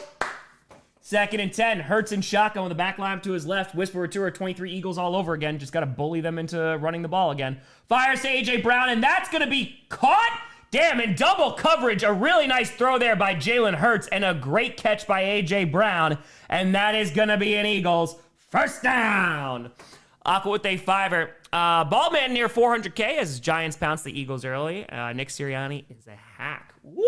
2nd and 10. Hurts and shotgun with the back line to his left. Whisperer Tour 23 Eagles all over again. Just got to bully them into running the ball again. Fires to A.J. Brown, and that's going to be caught. Damn, in double coverage. A really nice throw there by Jalen Hurts and a great catch by A.J. Brown. And that is going to be an Eagles first down. Aqua with a fiver. Ballman near 400K as Giants pounce the Eagles early. Nick Sirianni is a hack. Woo!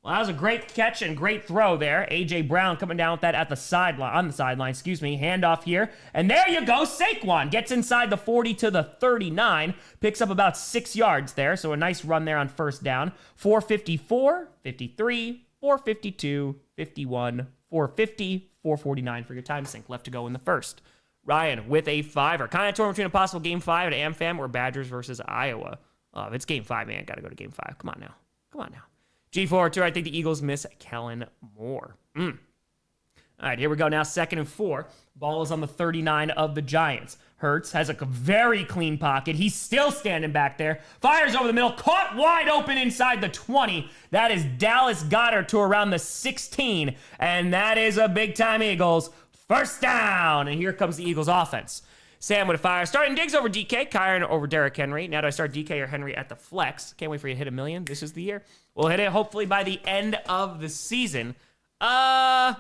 Well, that was a great catch and great throw there. A.J. Brown coming down with that at the sideline, on the sideline, excuse me. Handoff here. And there you go. Saquon gets inside the 40 to the 39. Picks up about 6 yards there. So a nice run there on first down. 454, 53, 452, 51, 450, 449 for your time sync left to go in the first. Ryan with a fiver. Kind of torn between a possible game 5 at AmFam or Badgers versus Iowa. If it's game 5, man, got to go to game 5. Come on now. Come on now. G4 2, I think the Eagles miss Kellen Moore. All right, here we go now. 2nd and 4. Ball is on the 39 of the Giants. Hurts has a very clean pocket. He's still standing back there. Fires over the middle. Caught wide open inside the 20. That is Dallas Goedert to around the 16. And that is a big-time Eagles first down. And here comes the Eagles offense. Sam with a fire. Starting Diggs over DK. Kyron over Derrick Henry. Now do I start DK or Henry at the flex? Can't wait for you to hit 1 million. This is the year. We'll hit it hopefully by the end of the season. I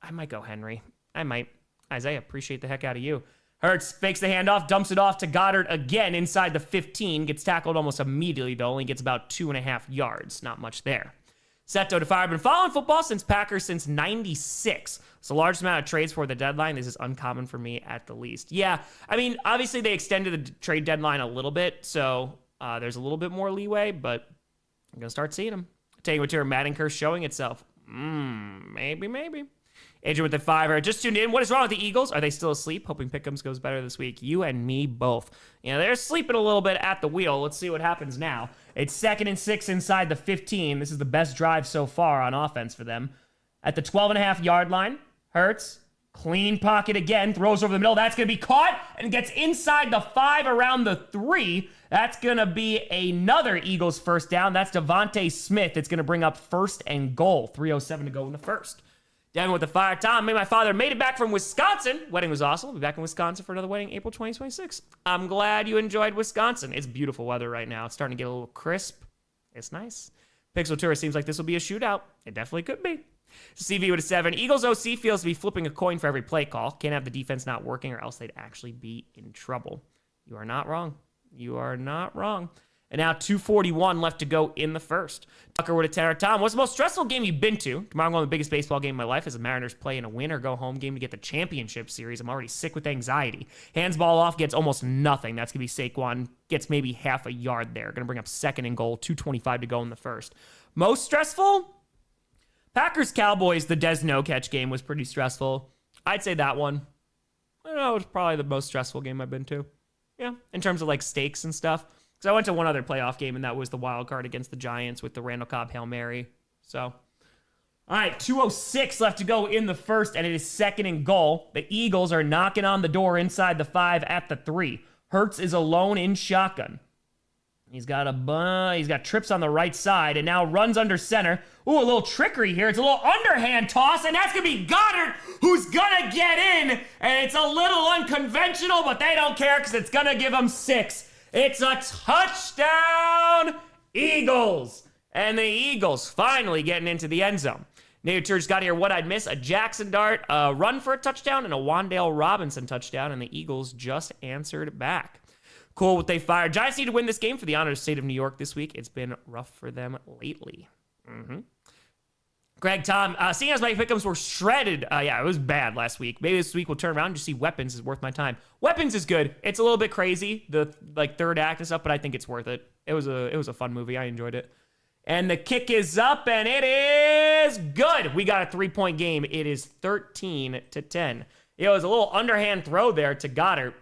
might go Henry. I might. Isaiah, appreciate the heck out of you. Hurts fakes the handoff, dumps it off to Goddard again inside the 15. Gets tackled almost immediately, though. Only gets about 2.5 yards. Not much there. Seto to fire. Been following football Packers since 96. It's the largest amount of trades for the deadline. This is uncommon for me at the least. Yeah, I mean, obviously they extended the trade deadline a little bit, so there's a little bit more leeway, but I'm going to start seeing them. Taking with your Madden curse showing itself. Maybe. Adrian with the 5. Just tuned in. What is wrong with the Eagles? Are they still asleep? Hoping Pick'ems goes better this week. You and me both. They're sleeping a little bit at the wheel. Let's see what happens now. It's 2nd and 6 inside the 15. This is the best drive so far on offense for them. At the 12.5-yard line, Hurts, clean pocket again, throws over the middle. That's going to be caught and gets inside the 5 around the 3. That's going to be another Eagles first down. That's Devontae Smith. It's going to bring up 1st and goal. 3:07 to go in the first. Devin with the fire. Tom, my father made it back from Wisconsin. Wedding was awesome. We'll be back in Wisconsin for another wedding, April 2026. I'm glad you enjoyed Wisconsin. It's beautiful weather right now. It's starting to get a little crisp. It's nice. Pixel Tour seems like this will be a shootout. It definitely could be. CV with a 7. Eagles OC feels to be flipping a coin for every play call. Can't have the defense not working or else they'd actually be in trouble. You are not wrong. You are not wrong. And now 2:41 left to go in the first. Tucker with a 10. Tom, what's the most stressful game you've been to? Tomorrow I'm going to the biggest baseball game of my life as the Mariners play in a win or go home game to get the championship series. I'm already sick with anxiety. Hands ball off, gets almost nothing. That's going to be Saquon. Gets maybe half a yard there. Going to bring up 2nd and goal. 2:25 to go in the first. Most stressful? Packers-Cowboys, the Des No-catch game was pretty stressful. I'd say that one. I don't know, it was probably the most stressful game I've been to. Yeah, in terms of like stakes and stuff. Because I went to one other playoff game, and that was the wild card against the Giants with the Randall Cobb Hail Mary. So, all right, 2:06 left to go in the first, and it is 2nd and goal. The Eagles are knocking on the door inside the 5 at the 3. Hurts is alone in shotgun. He's got trips on the right side, and now runs under center. Ooh, a little trickery here. It's a little underhand toss, and that's going to be Goddard, who's going to get in. And it's a little unconventional, but they don't care because it's going to give them 6. It's a touchdown, Eagles. And the Eagles finally getting into the end zone. Native Church got here what I'd miss, a Jaxson dart, a run for a touchdown, and a Wan'Dale Robinson touchdown, and the Eagles just answered back. Cool what they fired. Giants need to win this game for the honor of the state of New York this week. It's been rough for them lately. Greg, Tom, seeing as my pick'ems were shredded, it was bad last week. Maybe this week we'll turn around and just see Weapons is worth my time. Weapons is good. It's a little bit crazy, the third act and stuff, but I think it's worth it. It was a fun movie. I enjoyed it. And the kick is up, and it is good. We got a 3-point game. It is 13-10. It was a little underhand throw there to Goddard,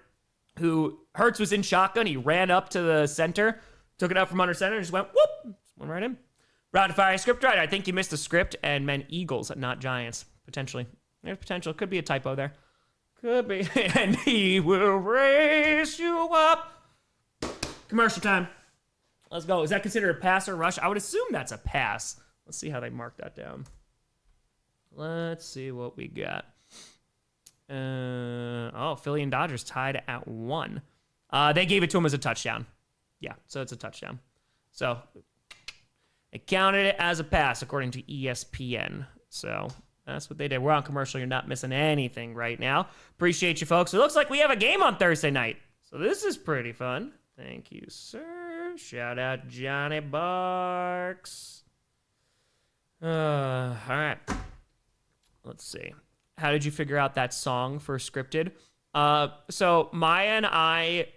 who Hurts was in shotgun. He ran up to the center, took it out from under center, and just went, whoop, just went right in. Brown to fire script right. I think you missed the script and meant Eagles, not Giants, potentially. There's potential. Could be a typo there. Could be. And he will raise you up. Commercial time. Let's go. Is that considered a pass or rush? I would assume that's a pass. Let's see how they mark that down. Let's see what we got. Philly and Dodgers tied at 1. They gave it to him as a touchdown. Yeah, so it's a touchdown. So it counted it as a pass according to ESPN. So that's what they did. We're on commercial. You're not missing anything right now. Appreciate you, folks. It looks like we have a game on Thursday night. So this is pretty fun. Thank you, sir. Shout out Johnny Barks. All right. Let's see. How did you figure out that song for scripted? So Maya and I,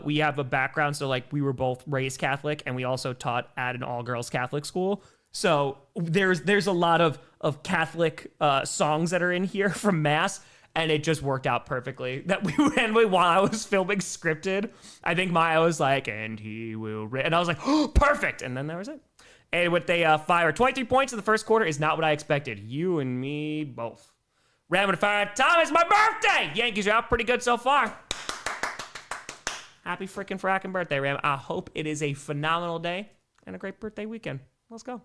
we have a background. So like we were both raised Catholic, and we also taught at an all-girls Catholic school. So there's a lot of Catholic songs that are in here from Mass, and it just worked out perfectly. That while I was filming scripted, I think Maya was like, and he will, and I was like, oh, perfect. And then that was it. And with the fire, 23 points in the first quarter is not what I expected. You and me both. Ram and fire. Tom, it's my birthday. Yankees are out pretty good so far. Happy freaking fracking birthday, Ram. I hope it is a phenomenal day and a great birthday weekend. Let's go.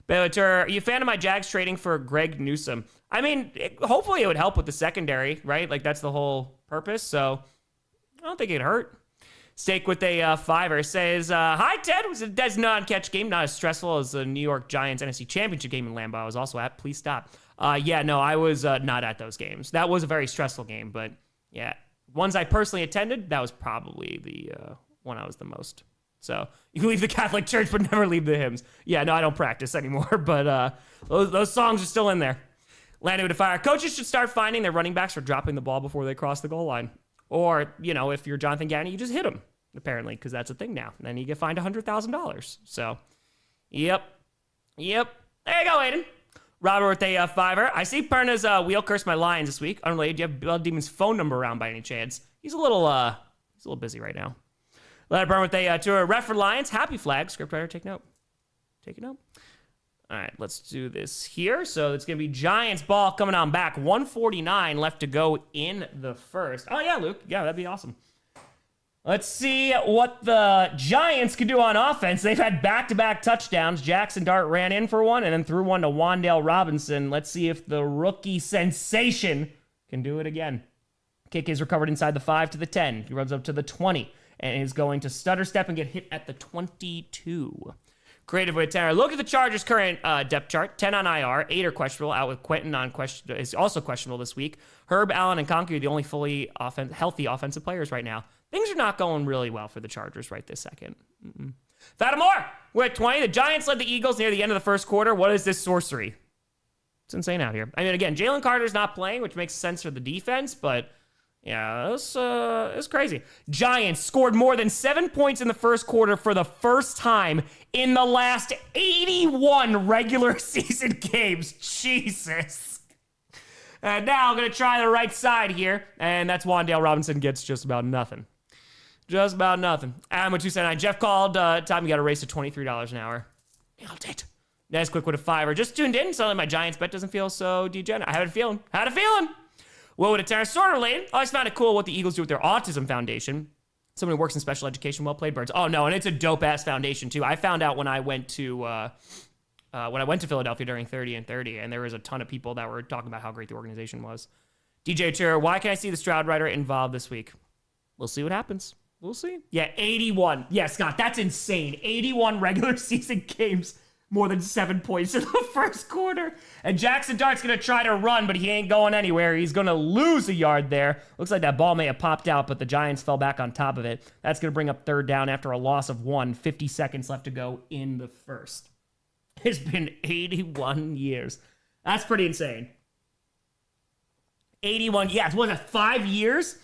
Bellator, are you a fan of my Jags trading for Greg Newsome? I mean, hopefully it would help with the secondary, right? Like that's the whole purpose. So I don't think it'd hurt. Steak with a 5 says, hi, Ted. It was a Des non-catch game, not as stressful as the New York Giants NFC Championship game in Lambeau I was also at. Please stop. I was not at those games. That was a very stressful game, but yeah, ones I personally attended, that was probably the one I was the most. So you can leave the Catholic Church, but never leave the hymns. Yeah, no, I don't practice anymore, but those songs are still in there. Landed with a fire. Coaches should start finding their running backs for dropping the ball before they cross the goal line. Or, if you're Jonathan Gannon, you just hit him, apparently, because that's a thing now. And then you get fined $100,000. So, yep. There you go, Aiden. Robert with a fiver. I see Perna's wheel cursed my Lions this week. Unrelated, do you have Blood Demon's phone number around by any chance? He's a little busy right now. Let it burn with a to a ref for Lions. Happy flag. Scriptwriter, take note. Take a note. All right, let's do this here. So it's going to be Giants ball coming on back. 1:49 left to go in the first. Oh, yeah, Luke. Yeah, that'd be awesome. Let's see what the Giants can do on offense. They've had back-to-back touchdowns. Jaxson Dart ran in for one and then threw one to Wan'Dale Robinson. Let's see if the rookie sensation can do it again. Kick is recovered inside the 5 to the 10. He runs up to the 20 and is going to stutter step and get hit at the 22. Creative with Tanner. Look at the Chargers' current depth chart. 10 on IR, 8 are questionable. Out with Quentin is also questionable this week. Herb, Allen, and Conky are the only fully healthy offensive players right now. Things are not going really well for the Chargers right this second. Fatamore, we're at 20. The Giants led the Eagles near the end of the first quarter. What is this sorcery? It's insane out here. I mean, again, Jalen Carter's not playing, which makes sense for the defense, but yeah, it's crazy. Giants scored more than 7 points in the first quarter for the first time in the last 81 regular season games. Jesus. And now I'm going to try the right side here, and that's Wan'Dale Robinson gets just about nothing. Just about nothing. I'm with 279. Jeff called. Time you got a raise to $23 an hour. Nailed it. Nice quick with a fiver. Just tuned in. Suddenly my Giants bet doesn't feel so degenerate. I had a feeling. What would a terror sort of related? I always found it cool what the Eagles do with their autism foundation. Somebody who works in special education. Well played, Birds. Oh no, and it's a dope ass foundation too. I found out when I went to Philadelphia during 30 and 30, and there was a ton of people that were talking about how great the organization was. DJ Tour, why can I see the Stroud Rider involved this week? We'll see what happens. We'll see. Yeah, 81. Yeah, Scott, that's insane. 81 regular season games. More than 7 points in the first quarter. And Jaxson Dart's going to try to run, but he ain't going anywhere. He's going to lose a yard there. Looks like that ball may have popped out, but the Giants fell back on top of it. That's going to bring up third down after a loss of 1. 50 seconds left to go in the first. It's been 81 years. That's pretty insane. 81, yeah, what was it, 5 years?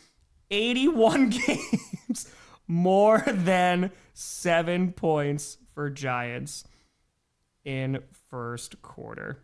81 games. More than 7 points for Giants in first quarter.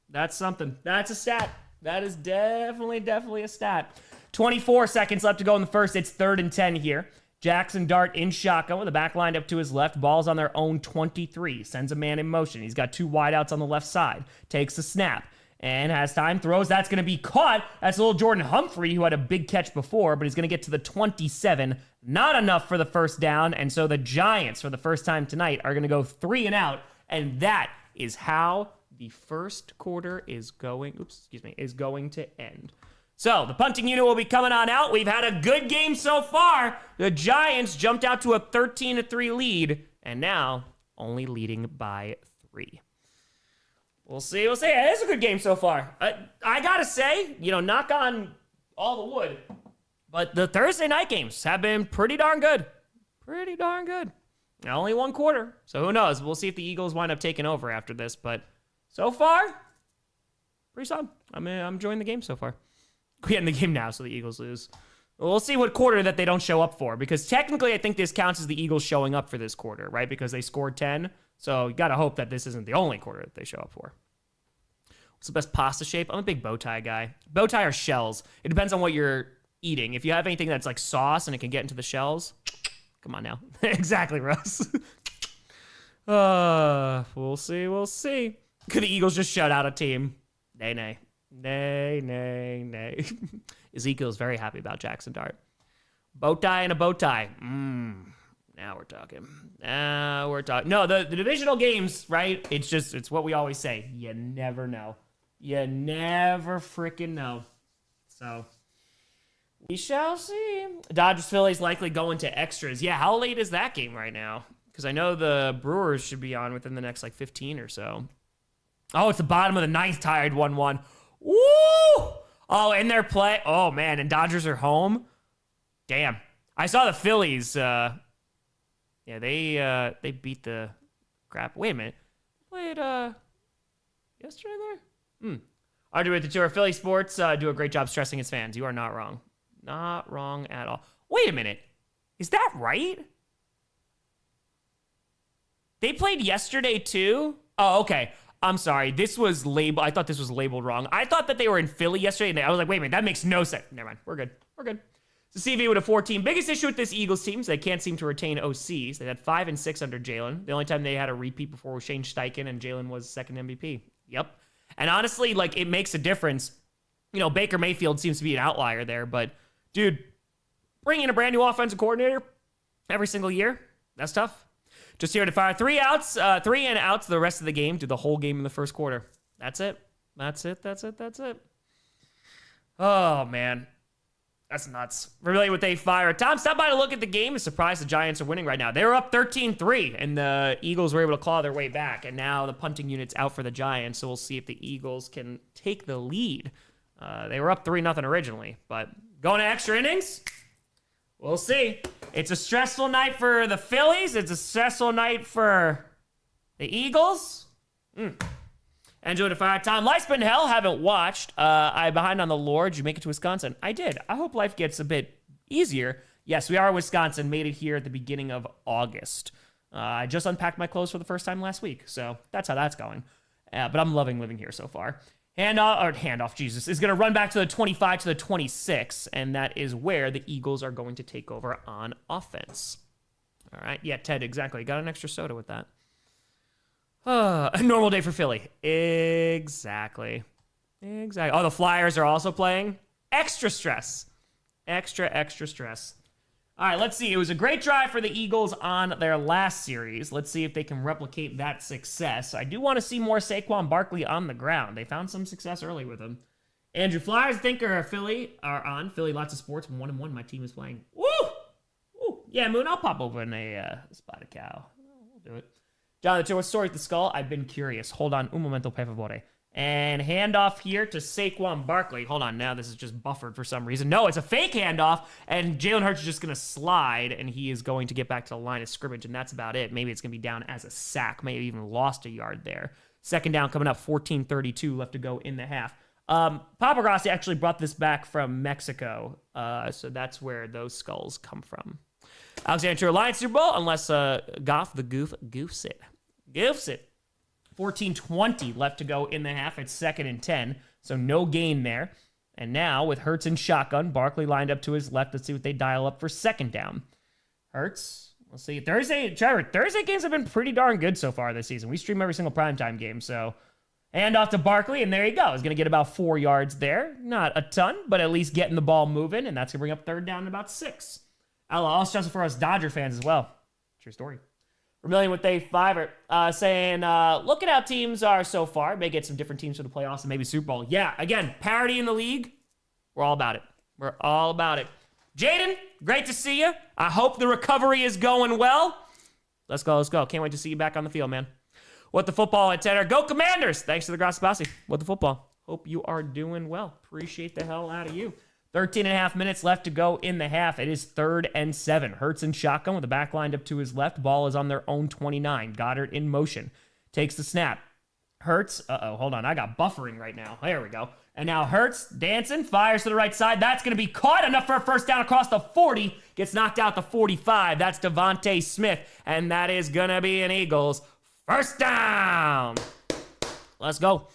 That's something. That's a stat. That is definitely a stat. 24 seconds left to go in the first. It's 3rd and 10 here. Jaxson Dart in shotgun with the back lined up to his left. Ball's on their own 23. Sends a man in motion. He's got 2 wideouts on the left side. Takes the snap and has time. Throws. That's going to be caught. That's little Jordan Humphrey, who had a big catch before, but he's going to get to the 27. Not enough for the first down. And so the Giants, for the first time tonight, are going to go 3 and out. And that is how the first quarter is going to end. So the punting unit will be coming on out. We've had a good game so far. The Giants jumped out to a 13-3 lead, and now only leading by 3. We'll see. It is a good game so far. I gotta say, knock on all the wood, but the Thursday night games have been pretty darn good. Only 1 quarter, so who knows? We'll see if the Eagles wind up taking over after this, but so far, pretty solid. I'm enjoying the game so far. We end the game now, so the Eagles lose. We'll see what quarter that they don't show up for, because technically I think this counts as the Eagles showing up for this quarter, right? Because they scored 10, so you gotta hope that this isn't the only quarter that they show up for. What's the best pasta shape? I'm a big bow tie guy. Bow tie or shells. It depends on what you're eating. If you have anything that's like sauce and it can get into the shells, come on now. Exactly, Russ. We'll see. Could the Eagles just shut out a team? Nay. Ezekiel's very happy about Jaxson Dart. Bow tie and a bow tie. Now we're talking. No, the divisional games, right? It's what we always say. You never know. You never freaking know. So we shall see. Dodgers Phillies likely going to extras. Yeah, how late is that game right now? Because I know the Brewers should be on within the next 15 or so. Oh, it's the bottom of the 9th, tied 1-1. Woo! Oh, and their play. Oh, man. And Dodgers are home. Damn. I saw the Phillies. Yeah, they beat the crap. Wait a minute. Played yesterday there? Argue with the tour. Philly Sports do a great job stressing its fans. You are not wrong. Not wrong at all. Wait a minute. Is that right? They played yesterday too? Oh, okay. I'm sorry. This was labeled. I thought this was labeled wrong. I thought that they were in Philly yesterday, and I was like, wait a minute, that makes no sense. Never mind. We're good. We're good. So CV with a 14. Biggest issue with this Eagles team is they can't seem to retain OCs. They had 5 and 6 under Jalen. The only time they had a repeat before was Shane Steichen, and Jalen was second MVP. Yep. And honestly, like, it makes a difference. You know, Baker Mayfield seems to be an outlier there, but dude, bringing in a brand new offensive coordinator every single year, that's tough. Just here to fire 3 outs, 3 and outs the rest of the game, do the whole game in the first quarter. That's it. That's it. That's it. That's it. Oh, man. That's nuts. Really, what they fire. Tom, stop by to look at the game. I'm surprised the Giants are winning right now. They were up 13-3, and the Eagles were able to claw their way back, and now the punting unit's out for the Giants, so we'll see if the Eagles can take the lead. They were up 3-0 originally, but going to extra innings? We'll see. It's a stressful night for the Phillies. It's a stressful night for the Eagles. Enjoy the fire. Tom, life's been hell. Haven't watched. I'm behind on the lore. Did you make it to Wisconsin? I did. I hope life gets a bit easier. Yes, we are Wisconsin. Made it here at the beginning of August. I just unpacked my clothes for the first time last week, so that's how that's going. But I'm loving living here so far. Handoff, Jesus, is going to run back to the 25 to the 26, and that is where the Eagles are going to take over on offense. All right. Yeah, Ted, exactly. Got an extra soda with that. A normal day for Philly. Exactly. Oh, the Flyers are also playing. Extra stress. Extra stress. All right, let's see. It was a great drive for the Eagles on their last series. Let's see if they can replicate that success. I do want to see more Saquon Barkley on the ground. They found some success early with him. Andrew Flyers, I think, are on. Philly, lots of sports. 1-1, my team is playing. Woo! Woo! Yeah, Moon, I'll pop open a spotted cow. We'll do it. Jonathan, what's the story with the skull? I've been curious. Hold on. Un momento, per favore. And handoff here to Saquon Barkley. Hold on, now this is just buffered for some reason. No, it's a fake handoff, and Jalen Hurts is just going to slide, and he is going to get back to the line of scrimmage, and that's about it. Maybe it's going to be down as a sack. Maybe even lost a yard there. Second down coming up, 14:32 left to go in the half. Papa Grossi actually brought this back from Mexico, so that's where those skulls come from. Alexander Alliance Super Bowl, unless Goff the goofs it. Goofs it. 14:20 left to go in the half. It's 2nd and 10, so no gain there. And now with Hurts in shotgun, Barkley lined up to his left. Let's see what they dial up for second down. Hurts, we'll see. Thursday games have been pretty darn good so far this season. We stream every single primetime game, so hand off to Barkley, and there you go. He's going to get about 4 yards there. Not a ton, but at least getting the ball moving, and that's going to bring up third down and about 6. All stressful for us Dodger fans as well. True story. Vermillion with a 5er saying, look at how teams are so far. May get some different teams for the playoffs and maybe Super Bowl. Yeah, again, parity in the league. We're all about it. We're all about it. Jaden, great to see you. I hope the recovery is going well. Let's go. Can't wait to see you back on the field, man. What the football at Tenor. Go Commanders. Thanks to the Grossi Posse. What the football. Hope you are doing well. Appreciate the hell out of you. 13.5 minutes left to go in the half. It is 3rd and 7. Hurts in shotgun with the back lined up to his left. Ball is on their own 29. Goddard in motion. Takes the snap. Hurts. Hold on. I got buffering right now. There we go. And now Hurts dancing. Fires to the right side. That's going to be caught. Enough for a first down across the 40. Gets knocked out the 45. That's Devontae Smith. And that is going to be an Eagles first down. Let's go.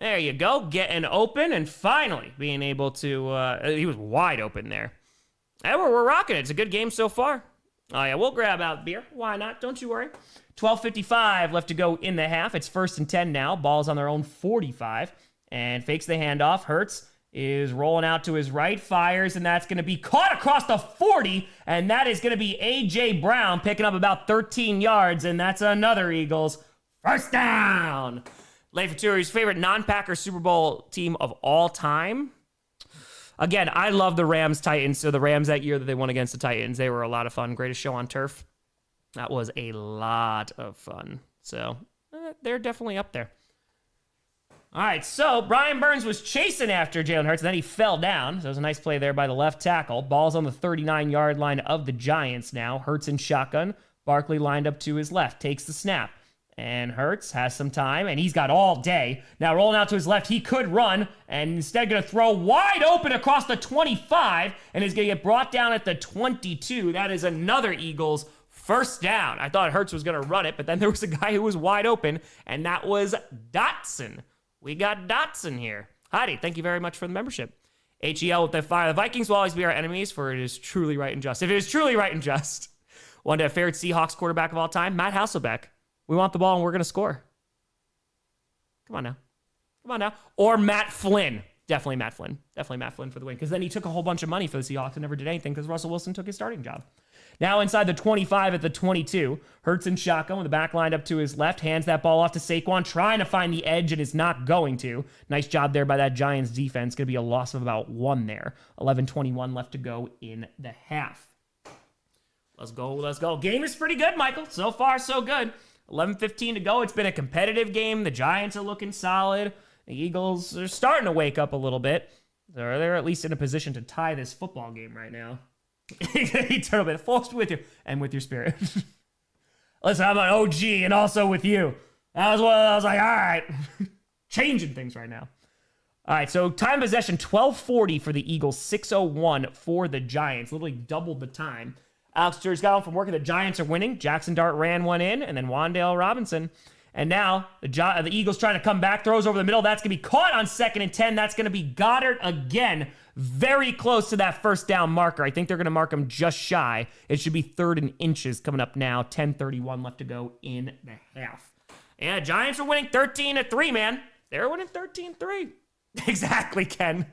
There you go, getting open and finally being able to, he was wide open there. And we're rocking it. It's a good game so far. Oh, yeah, we'll grab out beer. Why not? Don't you worry. 12:55 left to go in the half. It's 1st and 10 now. Ball's on their own 45 and fakes the handoff. Hurts is rolling out to his right, fires, and that's going to be caught across the 40, and that is going to be A.J. Brown picking up about 13 yards, and that's another Eagles first down. Late for Tour's favorite non-Packer Super Bowl team of all time. Again, I love the Rams-Titans. So the Rams that year that they won against the Titans, they were a lot of fun. Greatest show on turf. That was a lot of fun. So they're definitely up there. All right, so Brian Burns was chasing after Jalen Hurts, and then he fell down. So it was a nice play there by the left tackle. Ball's on the 39-yard line of the Giants now. Hurts in shotgun. Barkley lined up to his left, takes the snap. And Hurts has some time, and he's got all day. Now rolling out to his left, he could run, and instead going to throw wide open across the 25, and is going to get brought down at the 22. That is another Eagles first down. I thought Hurts was going to run it, but then there was a guy who was wide open, and that was Dotson. We got Dotson here. Heidi, thank you very much for the membership. HEL with the fire. The Vikings will always be our enemies, for it is truly right and just. If it is truly right and just. One of the favorite Seahawks quarterback of all time, Matt Hasselbeck. We want the ball and we're going to score. Come on now. Or Matt Flynn. Definitely Matt Flynn for the win. Because then he took a whole bunch of money for the Seahawks and never did anything because Russell Wilson took his starting job. Now inside the 25 at the 22. Hurts in shotgun with the back lined up to his left. Hands that ball off to Saquon. Trying to find the edge and is not going to. Nice job there by that Giants defense. Going to be a loss of about 1 there. 11:21 left to go in the half. Let's go. Game is pretty good, Michael. So far, so good. 11:15 to go. It's been a competitive game. The Giants are looking solid. The Eagles are starting to wake up a little bit. They're at least in a position to tie this football game right now. Eternal bit forced with you and with your spirit. Listen, I'm an OG and also with you. That was what I was like, all right. Changing things right now. All right, so time possession, 12:40 for the Eagles, 6:01 for the Giants. Literally doubled the time. Alex Sturz got home from work, and the Giants are winning. Jaxson Dart ran one in, and then Wan'Dale Robinson. And now the Eagles trying to come back, throws over the middle. That's going to be caught on 2nd and 10. That's going to be Goddard again. Very close to that first down marker. I think they're going to mark him just shy. It should be 3rd and inches coming up now. 10:31 left to go in the half. Yeah, Giants are winning 13-3, man. They're winning 13-3. Exactly, Ken.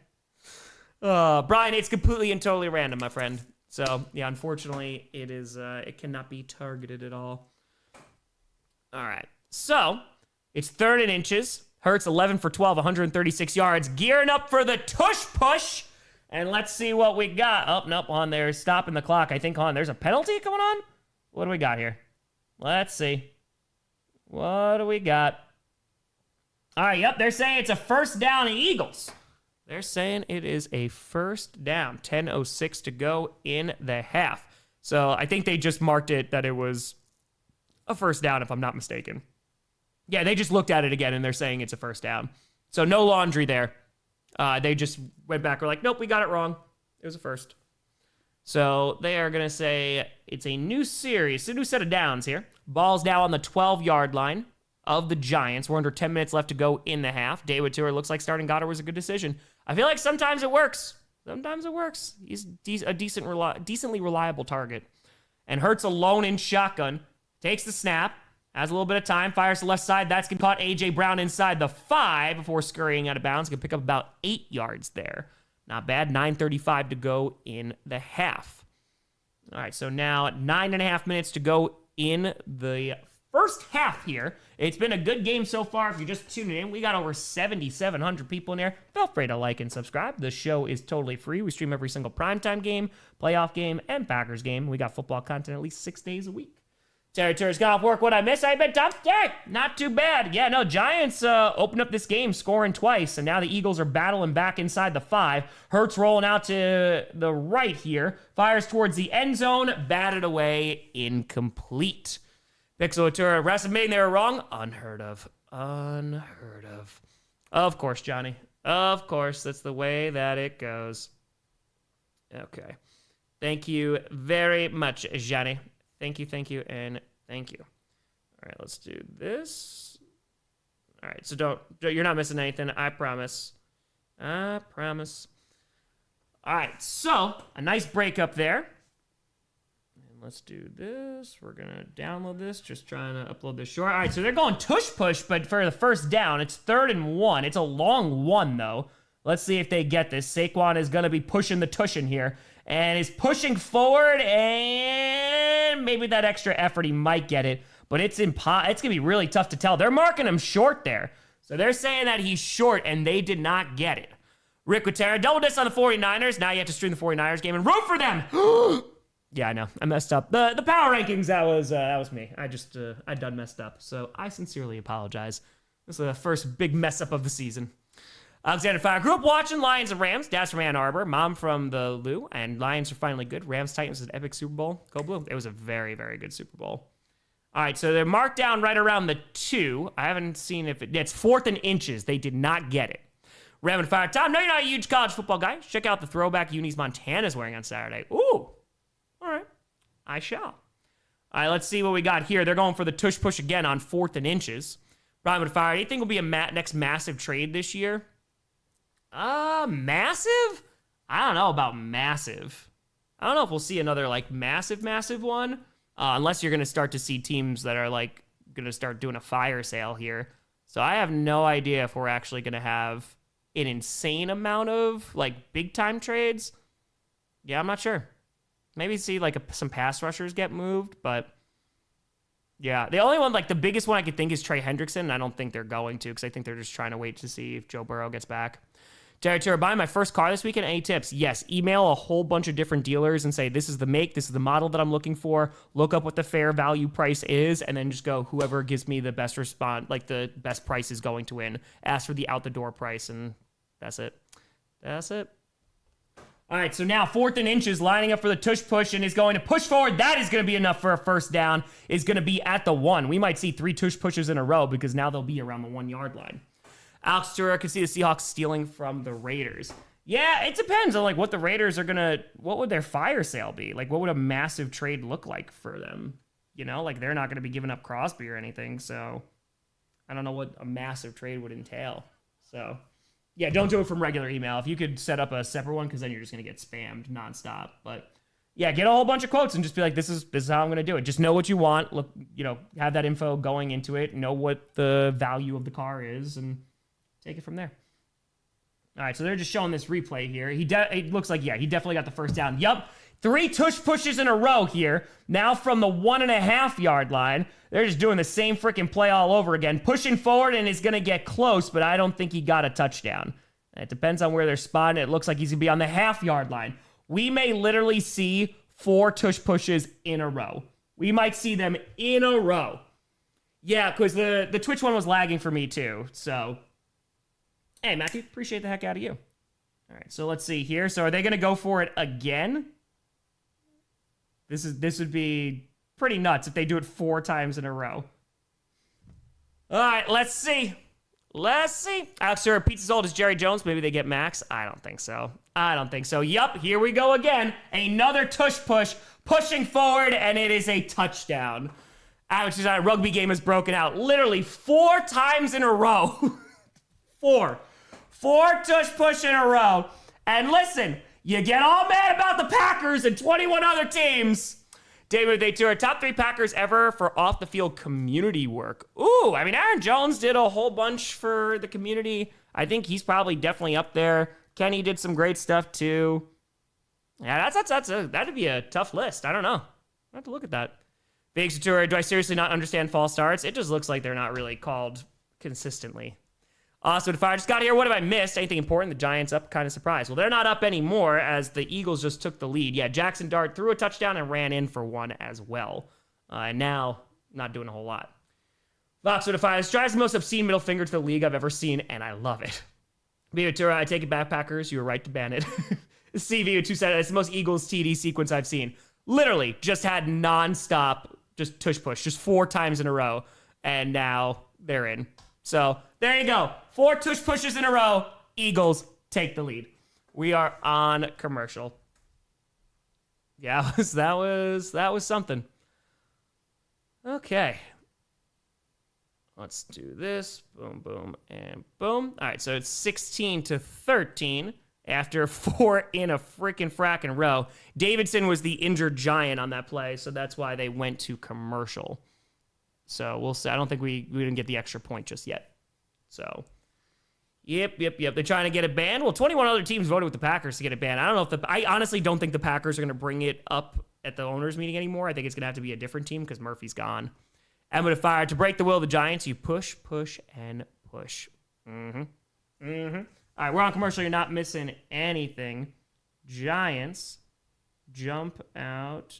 Brian, it's completely and totally random, my friend. So, yeah, unfortunately, it cannot be targeted at all. All right. So, it's 3rd and inches. Hurts 11 for 12, 136 yards. Gearing up for the tush push. And let's see what we got. Oh, nope, on there. Stopping the clock. I think there's a penalty going on. What do we got here? Let's see. What do we got? All right, yep, they're saying it's a first down, Eagles. They're saying it is a first down. 10:06 to go in the half. So I think they just marked it that it was a first down, if I'm not mistaken. Yeah, they just looked at it again, and they're saying it's a first down. So no laundry there. They just went back. We're like, nope, we got it wrong. It was a first. So they are going to say it's a new series, a new set of downs here. Ball's now on the 12-yard line of the Giants. We're under 10 minutes left to go in the half. David Tour looks like starting Goddard was a good decision. I feel like sometimes it works. He's a decently reliable target. And Hurts alone in shotgun. Takes the snap. Has a little bit of time. Fires to the left side. That's going to caught A.J. Brown inside the 5 before scurrying out of bounds. Going to pick up about 8 yards there. Not bad. 9:35 to go in the half. All right, so now 9.5 minutes to go in the first half here. It's been a good game so far. If you're just tuning in, we got over 7,700 people in there. Feel free to like and subscribe. The show is totally free. We stream every single primetime game, playoff game, and Packers game. We got football content at least 6 days a week. Terry Turner's got off work. What I miss? I've been tough. Hey, not too bad. Yeah, no, Giants opened up this game scoring twice, and now the Eagles are battling back inside the 5. Hurts rolling out to the right here. Fires towards the end zone. Batted away. Incomplete. Pixel Atura, refs admitting they were wrong. Unheard of. Of course, Johnny. Of course, that's the way that it goes. Okay. Thank you very much, Johnny. Thank you, and thank you. All right, let's do this. All right, so you're not missing anything. I promise. All right, so a nice break up there. Let's do this. We're going to download this. Just trying to upload this short. All right, so they're going tush push, but for the first down, it's 3rd and 1. It's a long one, though. Let's see if they get this. Saquon is going to be pushing the tushin here. And is pushing forward, and maybe that extra effort, he might get it. But it's going to be really tough to tell. They're marking him short there. So they're saying that he's short, and they did not get it. Rick Quintero, double disc on the 49ers. Now you have to stream the 49ers game and root for them. Yeah, I know. I messed up. The power rankings, that was me. I done messed up. So I sincerely apologize. This is the first big mess up of the season. Alexander Fire grew up watching Lions and Rams. Dad's from Ann Arbor, mom from the Lou, and Lions are finally good. Rams Titans is an epic Super Bowl. Go Blue. It was a very, very good Super Bowl. All right, so they're marked down right around the 2. I haven't seen if it's 4th and inches. They did not get it. Rapid Fire. Tom, no, you're not a huge college football guy. Check out the throwback unis Montana's wearing on Saturday. Ooh. All right. I shall. All right, let's see what we got here. They're going for the tush push again on 4th and inches. Rapid Fire. Do you think will be a next massive trade this year? Massive? I don't know about massive. I don't know if we'll see another, like, massive one. Unless you're going to start to see teams that are, like, going to start doing a fire sale here. So I have no idea if we're actually going to have an insane amount of, like, big-time trades. Yeah, I'm not sure. Maybe see, like, some pass rushers get moved, but... yeah, the only one, like, the biggest one I could think is Trey Hendrickson, and I don't think they're going to, because I think they're just trying to wait to see if Joe Burrow gets back. Jerry Tura, buying my first car this weekend. Any tips? Yes. Email a whole bunch of different dealers and say, this is the make, this is the model that I'm looking for. Look up what the fair value price is, and then just go, whoever gives me the best response, like the best price is going to win. Ask for the out-the-door price, and that's it. That's it. All right, so now 4th and inches, lining up for the tush push, and is going to push forward. That is going to be enough for a first down. Is going to be at the 1. We might see 3 tush pushes in a row because now they'll be around the 1-yard line. Alex Tura can see the Seahawks stealing from the Raiders. Yeah, it depends on, like, what the Raiders are going to... what would their fire sale be? Like, what would a massive trade look like for them? You know, like, they're not going to be giving up Crosby or anything, so... I don't know what a massive trade would entail. So, yeah, don't do it from regular email. If you could set up a separate one, because then you're just going to get spammed nonstop. But, yeah, get a whole bunch of quotes and just be like, this is how I'm going to do it. Just know what you want. Look, you know, have that info going into it. Know what the value of the car is, and... take it from there. All right, so they're just showing this replay here. It looks like, yeah, he definitely got the first down. Yup, 3 tush pushes in a row here. Now from the 1.5-yard line. They're just doing the same freaking play all over again. Pushing forward and is going to get close, but I don't think he got a touchdown. It depends on where they're spotting. It looks like he's going to be on the half-yard line. We may literally see 4 tush pushes in a row. We might see them in a row. Yeah, because the Twitch one was lagging for me too, so... hey, Matthew, appreciate the heck out of you. All right, so let's see here. So are they going to go for it again? This would be pretty nuts if they do it 4 times in a row. All right, let's see. Let's see. Alex Sir, pizza's old as Jerry Jones. Maybe they get Max. I don't think so. I don't think so. Yup, here we go again. Another tush push, pushing forward, and it is a touchdown. Alex, our rugby game is broken out literally 4 times in a row. 4 tush push in a row. And listen, you get all mad about the Packers and 21 other teams. David, they two are top 3 Packers ever for off-the-field community work. Ooh, I mean, Aaron Jones did a whole bunch for the community. I think he's probably definitely up there. Kenny did some great stuff, too. Yeah, that'd be a tough list. I don't know. I have to look at that. Big Satura, do I seriously not understand false starts? It just looks like they're not really called consistently. Awesome. If I just got here, what have I missed? Anything important? The Giants up, kind of surprised. Well, they're not up anymore as the Eagles just took the lead. Yeah, Jaxson Dart threw a touchdown and ran in for 1 as well. And now, not doing a whole lot. Vox Defies drives the most obscene middle finger to the league I've ever seen, and I love it. Viatura, I take it back, Packers. You were right to ban it. CV2 said it's the most Eagles TD sequence I've seen. Literally, just had nonstop, just tush push, just 4 times in a row, and now they're in. So, there you go. 4 tush pushes in a row. Eagles take the lead. We are on commercial. Yeah, that was something. Okay. Let's do this. Boom, boom, and boom. All right, so it's 16-13 after 4 in a freaking frackin' row. Davidson was the injured giant on that play, so that's why they went to commercial. So we'll see. I don't think we didn't get the extra point just yet. So, yep. They're trying to get it banned. Well, 21 other teams voted with the Packers to get it banned. I don't know I honestly don't think the Packers are going to bring it up at the owners' meeting anymore. I think it's going to have to be a different team because Murphy's gone. And with a fire to break the will of the Giants, you push, and push. All right, we're on commercial. You're not missing anything. Giants jump out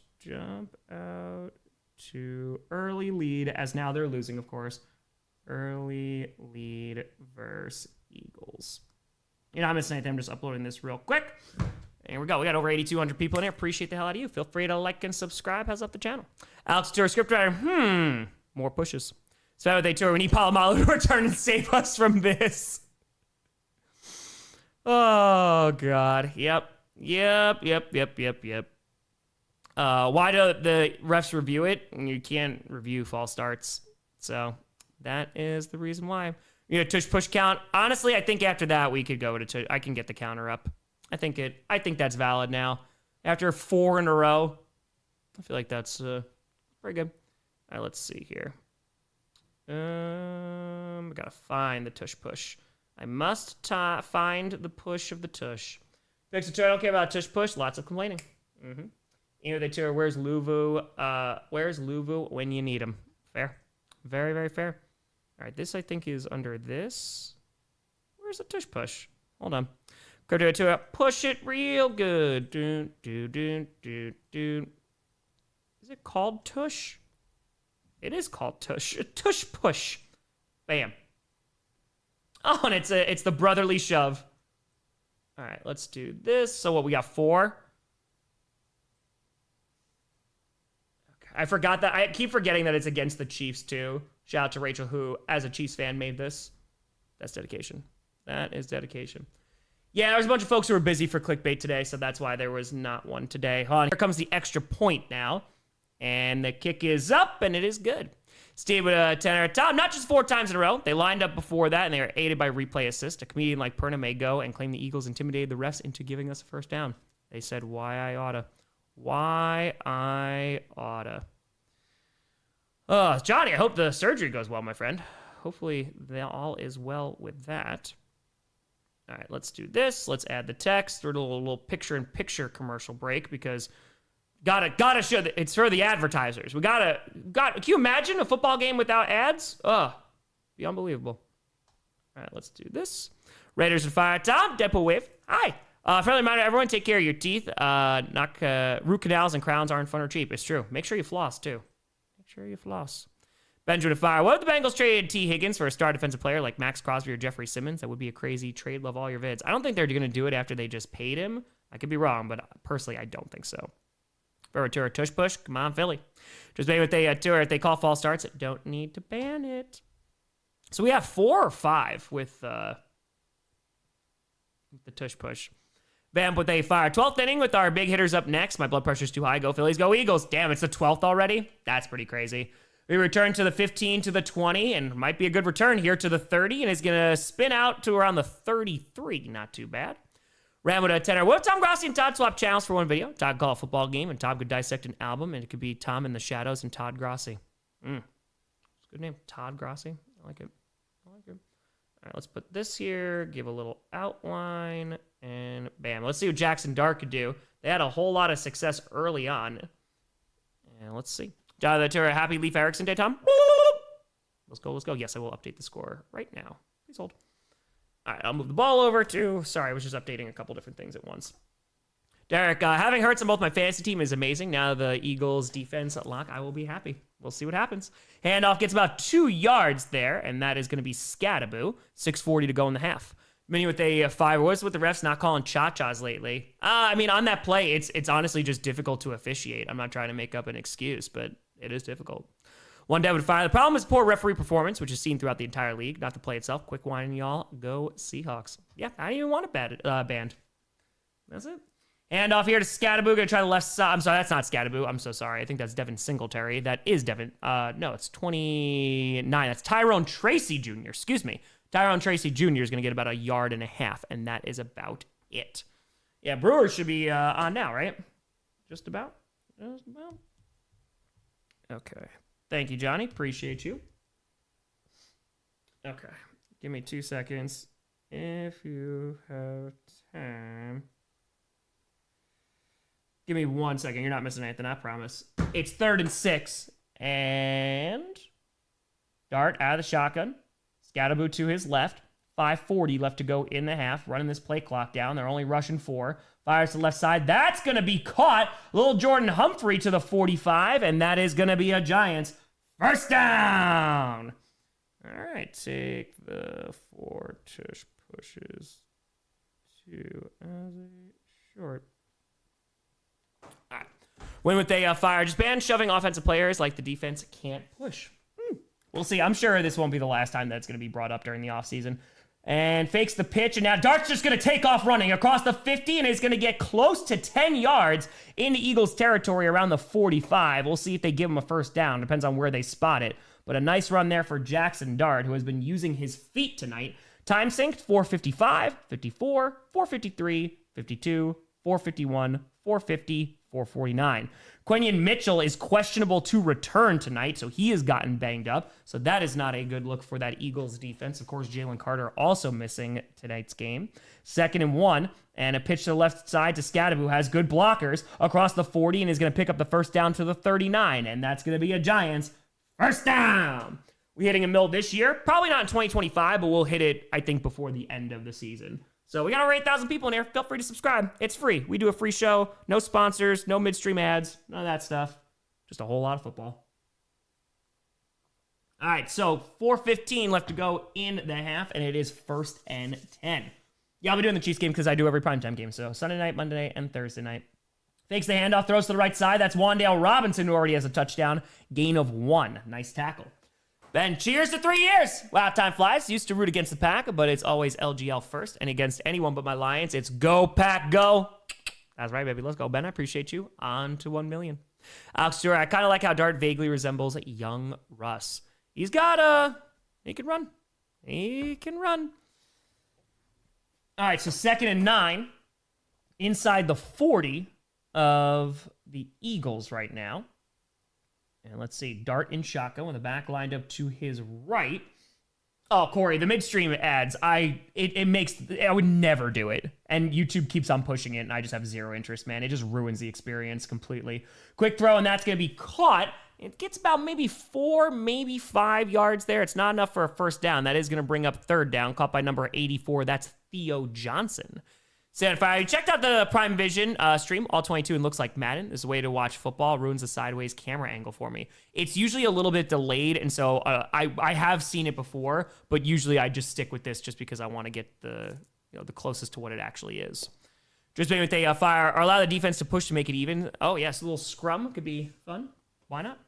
to early lead as now they're losing, of course. Early lead versus Eagles. You're not missing anything. I'm just uploading this real quick. Here we go. We got over 8,200 people in here. Appreciate the hell out of you. Feel free to like and subscribe. How's up the channel? Alex Tour, scriptwriter. More pushes. So how they tour? We need Palomalu to return and save us from this. Oh, God. Yep. Why do the refs review it? You can't review false starts. So that is the reason why. You know, tush push count. Honestly, I think after that we could go to tush. I can get the counter up. I think that's valid now. After 4 in a row, I feel like that's pretty good. All right, let's see here. I gotta find the tush push. I must find the push of the tush. Fix the tour. I don't care about tush push. Lots of complaining. You know, the tour. Where's Luvu? Where's Luvu when you need him? Fair. Very, very fair. All right, this I think is under this. Where's the tush push? Hold on. Go to it to it. Push it real good. Is it called tush? It is called tush. Tush push. Bam. Oh, and it's the brotherly shove. All right, let's do this. So what, we got 4? Okay, I forgot that. I keep forgetting that it's against the Chiefs too. Shout out to Rachel who, as a Chiefs fan, made this. That's dedication. That is dedication. Yeah, there was a bunch of folks who were busy for clickbait today, so that's why there was not one today. Hold on, here comes the extra point now. And the kick is up, and it is good. Steve with a 10 at top. Not just 4 times in a row. They lined up before that, and they were aided by replay assist. A comedian like Perna may go and claim the Eagles intimidated the refs into giving us a first down. They said, why I oughta. Why I oughta. Johnny, I hope the surgery goes well, my friend. Hopefully, all is well with that. All right, let's do this. Let's add the text. Throw a little picture-in-picture commercial break because gotta show that it's for the advertisers. Can you imagine a football game without ads? Be unbelievable. All right, let's do this. Raiders and Fire. Tom, Deadpool Wave. Hi. Friendly reminder, everyone, take care of your teeth. Root canals and crowns aren't fun or cheap. It's true. Make sure you floss, too. Make sure you floss. Benjamin and Fire. What if the Bengals traded T. Higgins for a star defensive player like Max Crosby or Jeffrey Simmons? That would be a crazy trade. Love all your vids. I don't think they're going to do it after they just paid him. I could be wrong, but personally, I don't think so. For a tush push. Come on, Philly. Just maybe if they call false starts, don't need to ban it. So we have 4 or 5 with the tush push. Vamp with a Fire. 12th inning with our big hitters up next. My blood pressure's too high. Go Phillies. Go Eagles. Damn, it's the 12th already? That's pretty crazy. We return to the 15 to the 20, and might be a good return here to the 30, and is going to spin out to around the 33. Not too bad. Ram with a 10er. What if Tom Grossi and Todd swap channels for one video? Todd call a football game, and Todd could dissect an album, and it could be Tom in the Shadows and Todd Grossi. It's a good name. Todd Grossi. I like it. All right, let's put this here, give a little outline, and bam. Let's see what Jaxson Dart could do. They had a whole lot of success early on. And let's see. Jonathan Turner, Happy Leaf Erickson Day, Tom. Let's go. Yes, I will update the score right now. Please hold. All right, I'll move the ball over to... Sorry, I was just updating a couple different things at once. Derek, having Hurts on both my fantasy team is amazing. Now the Eagles defense at lock, I will be happy. We'll see what happens. Handoff gets about 2 yards there, and that is going to be Scattaboo. 6:40 to go in the half. Mini with a 5. What's with the refs not calling cha-chas lately? I mean, on that play, it's honestly just difficult to officiate. I'm not trying to make up an excuse, but it is difficult. One down with 5. The problem is poor referee performance, which is seen throughout the entire league, not the play itself. Quick whining, y'all. Go Seahawks. Yeah, I don't even want it banned. That's it. Hand off here to Scattaboo. Gonna try the left side. I'm sorry, that's not Scattaboo. I'm so sorry. I think that's Devin Singletary. That is Devin. No, it's 29. That's Tyrone Tracy Jr. Excuse me. Tyrone Tracy Jr. is gonna get about 1.5 yards, and that is about it. Yeah, Brewers should be on now, right? Just about. Okay. Thank you, Johnny. Appreciate you. Okay. Give me 2 seconds. If you have time. Give me 1 second. You're not missing anything, I promise. It's 3rd and 6. And Dart out of the shotgun. Scattaboo to his left. 5:40 left to go in the half. Running this play clock down. They're only rushing 4. Fires to the left side. That's going to be caught. Little Jordan Humphrey to the 45. And that is going to be a Giants first down. All right, take the 4 tush pushes 2 as a short. All right. Win with a fire. Just ban shoving offensive players like the defense can't push. We'll see. I'm sure this won't be the last time that's going to be brought up during the offseason. And fakes the pitch, and now Dart's just going to take off running across the 50 and is going to get close to 10 yards into Eagles territory around the 45. We'll see if they give him a first down. Depends on where they spot it. But a nice run there for Jaxson Dart, who has been using his feet tonight. Time synced 455, 54, 453, 52, 451, 450, 449. Quentin Mitchell is questionable to return tonight, so he has gotten banged up. So that is not a good look for that Eagles defense. Of course, Jalen Carter also missing tonight's game. 2nd and 1, and a pitch to the left side to Scadab, who has good blockers across the 40 and is going to pick up the first down to the 39, and that's going to be a Giants first down. We're hitting a mill this year. Probably not in 2025, but we'll hit it, I think, before the end of the season. So we got over 8,000 people in here. Feel free to subscribe. It's free. We do a free show. No sponsors, no midstream ads, none of that stuff. Just a whole lot of football. All right, so 4:15 left to go in the half, and it is 1st and 10. Yeah, I'll be doing the Chiefs game because I do every primetime game. So Sunday night, Monday night, and Thursday night. Fakes the handoff, throws to the right side. That's Wandale Robinson, who already has a touchdown. Gain of 1. Nice tackle. Ben, cheers to 3 years. Wow, time flies. Used to root against the Pack, but it's always LGL first. And against anyone but my Lions, it's go, Pack, go. That's right, baby. Let's go. Ben, I appreciate you. On to 1 million. Alex Stewart, I kind of like how Dart vaguely resembles young Russ. He's got he can run. He can run. All right, so 2nd and 9. Inside the 40 of the Eagles right now. And let's see, Dart in shotgun with the back lined up to his right. Oh, Corey, the midstream ads, I would never do it. And YouTube keeps on pushing it, and I just have zero interest, man. It just ruins the experience completely. Quick throw, and that's going to be caught. It gets about maybe 4, maybe 5 yards there. It's not enough for a first down. That is going to bring up 3rd down, caught by number 84. That's Theo Johnson. So if I checked out the Prime Vision stream, all 22, and looks like Madden is a way to watch football. Ruins the sideways camera angle for me. It's usually a little bit delayed, and so I have seen it before, but usually I just stick with this just because I want to get the closest to what it actually is. Just maybe with a fire or allow the defense to push to make it even. Oh yes, a little scrum could be fun. Why not?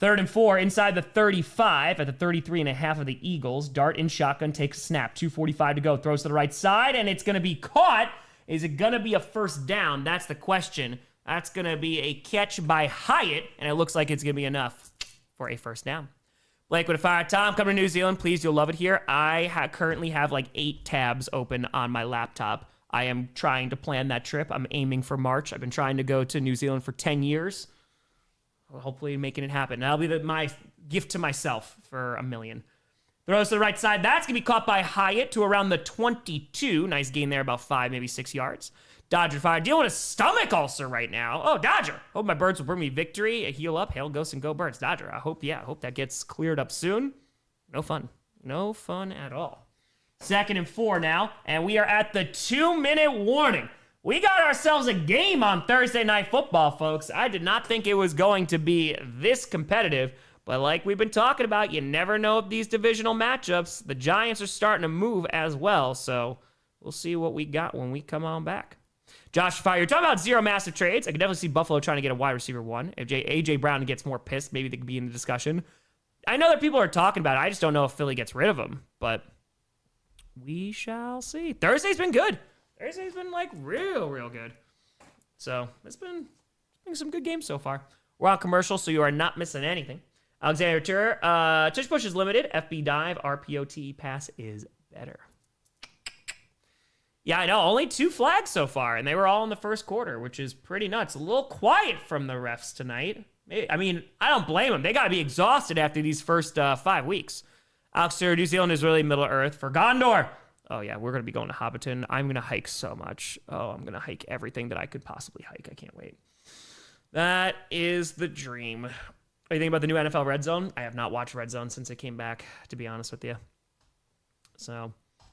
3rd and 4 inside the 35 at the 33.5 of the Eagles. Dart in shotgun takes a snap. 2:45 to go. Throws to the right side, and it's going to be caught. Is it going to be a first down? That's the question. That's going to be a catch by Hyatt, and it looks like it's going to be enough for a first down. Blake with a fire. Tom, come to New Zealand. Please, you'll love it here. I currently have like 8 tabs open on my laptop. I am trying to plan that trip. I'm aiming for March. I've been trying to go to New Zealand for 10 years. Hopefully making it happen. That'll be my gift to myself for $1 million. Throws to the right side. That's going to be caught by Hyatt to around the 22. Nice gain there, about 5, maybe 6 yards. Dodger fire. Dealing with a stomach ulcer right now. Oh, Dodger. Hope my Birds will bring me victory. A heal up. Hail, Ghost, and go Birds. Dodger. I hope that gets cleared up soon. No fun. No fun at all. 2nd and 4 now. And we are at the 2-minute warning. We got ourselves a game on Thursday Night Football, folks. I did not think it was going to be this competitive. But like we've been talking about, you never know if these divisional matchups, the Giants are starting to move as well. So we'll see what we got when we come on back. Josh Fire, you're talking about 0 massive trades. I can definitely see Buffalo trying to get a wide receiver 1. If A.J. Brown gets more pissed, maybe they could be in the discussion. I know that people are talking about it. I just don't know if Philly gets rid of him. But we shall see. Thursday's been good. Thursday's been like real good. So it's been some good games so far. We're on commercial, so you are not missing anything. Alexander Turer, tush push is limited. FB dive, RPOT pass is better. Yeah, I know. Only 2 flags so far, and they were all in the first quarter, which is pretty nuts. A little quiet from the refs tonight. I mean, I don't blame them. They got to be exhausted after these first 5 weeks. Alex Turer, New Zealand is really Middle Earth for Gondor. Oh, yeah, we're going to be going to Hobbiton. I'm going to hike so much. Oh, I'm going to hike everything that I could possibly hike. I can't wait. That is the dream. What do you think about the new NFL Red Zone? I have not watched Red Zone since it came back, to be honest with you. So,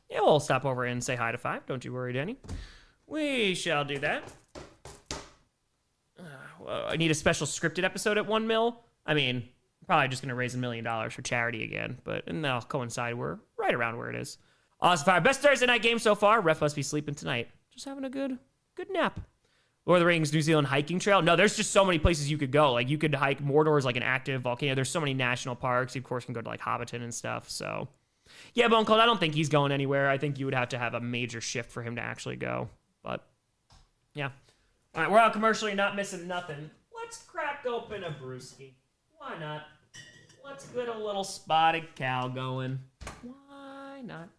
yeah, we'll stop over and say hi to 5. Don't you worry, Danny. We shall do that. Well, I need a special scripted episode at 1 mil. I mean, Probably just going to raise $1 million for charity again, and they'll coincide. We're right around where it is. Awesome Fire. Best Thursday night game so far. Ref must be sleeping tonight. Just having a good nap. Lord of the Rings New Zealand hiking trail. No, there's just so many places you could go. Like, you could hike. Mordor is like an active volcano. There's so many national parks. You, of course, can go to like Hobbiton and stuff. So, yeah, Bone Cold, I don't think he's going anywhere. I think you would have to have a major shift for him to actually go. But, yeah. All right, we're on commercial. You're not missing nothing. Let's crack open a brewski. Why not? Let's get a little spotted cow going. Why not?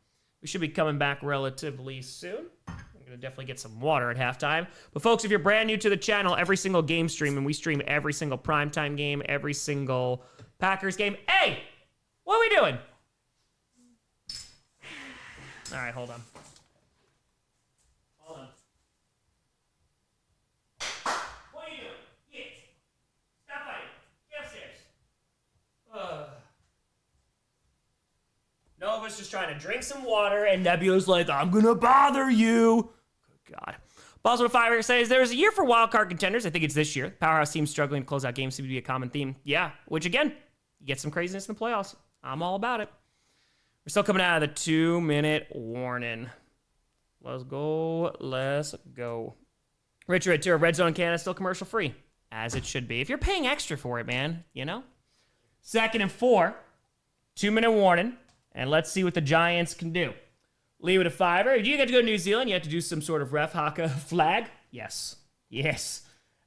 We should be coming back relatively soon. I'm going to definitely get some water at halftime. But folks, if you're brand new to the channel, every single game stream, and we stream every single primetime game, every single Packers game. Hey! What are we doing? All right, hold on. Hold on. What are you doing? Get. Stop fighting. Get upstairs. Nova's just trying to drink some water, and Nebula's like, I'm gonna bother you. Good God. Boswell Fire says, there's a year for wildcard contenders. I think it's this year. Powerhouse teams struggling to close out games seems to be a common theme. Yeah, which again, you get some craziness in the playoffs. I'm all about it. We're still coming out of the 2-minute warning. Let's go. Richard Tour, Red Zone Canada, still commercial free, as it should be. If you're paying extra for it, man, you know? 2nd and 4, 2-minute warning, and let's see what the Giants can do. Lee with a 5er. If you get to go to New Zealand, you have to do some sort of ref haka flag. Yes.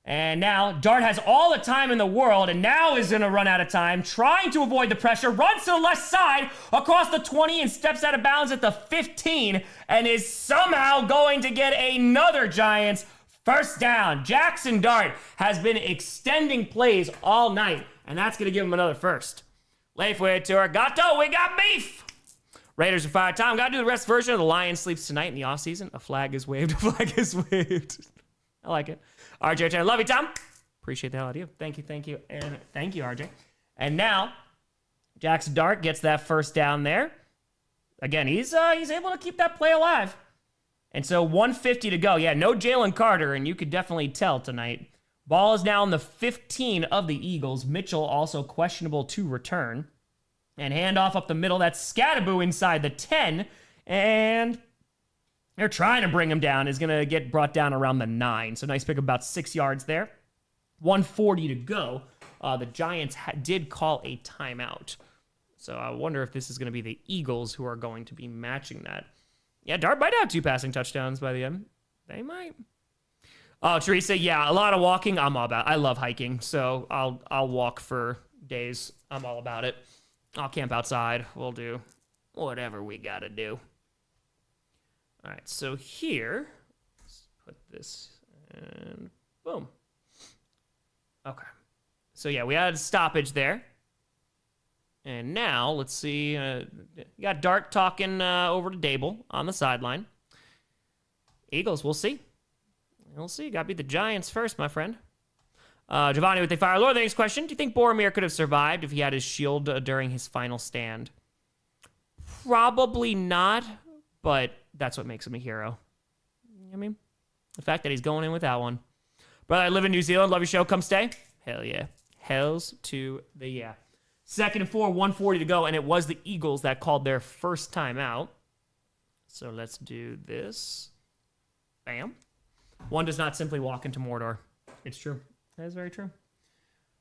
And now, Dart has all the time in the world, and now is going to run out of time, trying to avoid the pressure, runs to the left side, across the 20, and steps out of bounds at the 15, and is somehow going to get another Giants first down. Jaxson Dart has been extending plays all night, and that's going to give him another first. Lafeway Tour, Gato, we got beef! Raiders are fire time. Gotta do the rest version of the Lions sleeps tonight in the offseason. A flag is waved. I like it. RJ, I love you, Tom. Appreciate the hell out of you. Thank you. And thank you, RJ. And now, Jaxson Dart gets that first down there. Again, he's able to keep that play alive. And so 150 to go. Yeah, no Jalen Carter, and you could definitely tell tonight. Ball is now in the 15 of the Eagles. Mitchell also questionable to return. And handoff up the middle. That's Scattaboo inside the 10. And they're trying to bring him down. Is going to get brought down around the 9. So nice pick, about 6 yards there. 140 to go. The Giants did call a timeout. So I wonder if this is going to be the Eagles who are going to be matching that. Yeah, Dart might have 2 passing touchdowns by the end. They might. Oh, Teresa, yeah, a lot of walking. I'm all about it. I love hiking, so I'll walk for days. I'm all about it. I'll camp outside. We'll do whatever we got to do. All right, so here, let's put this, and boom. Okay. So, yeah, we had a stoppage there. And now, let's see. You got Dart talking over to Dable on the sideline. Eagles, we'll see. We'll see. Got to beat the Giants first, my friend. Giovanni with the fire. Lord, the next question. Do you think Boromir could have survived if he had his shield during his final stand? Probably not, but that's what makes him a hero. You know what I mean? The fact that he's going in without one. Brother, I live in New Zealand. Love your show. Come stay. Hell yeah. Hells to the yeah. 2nd and 4, 140 to go, and it was the Eagles that called their first timeout. So let's do this. Bam. One does not simply walk into Mordor. It's true. That is very true.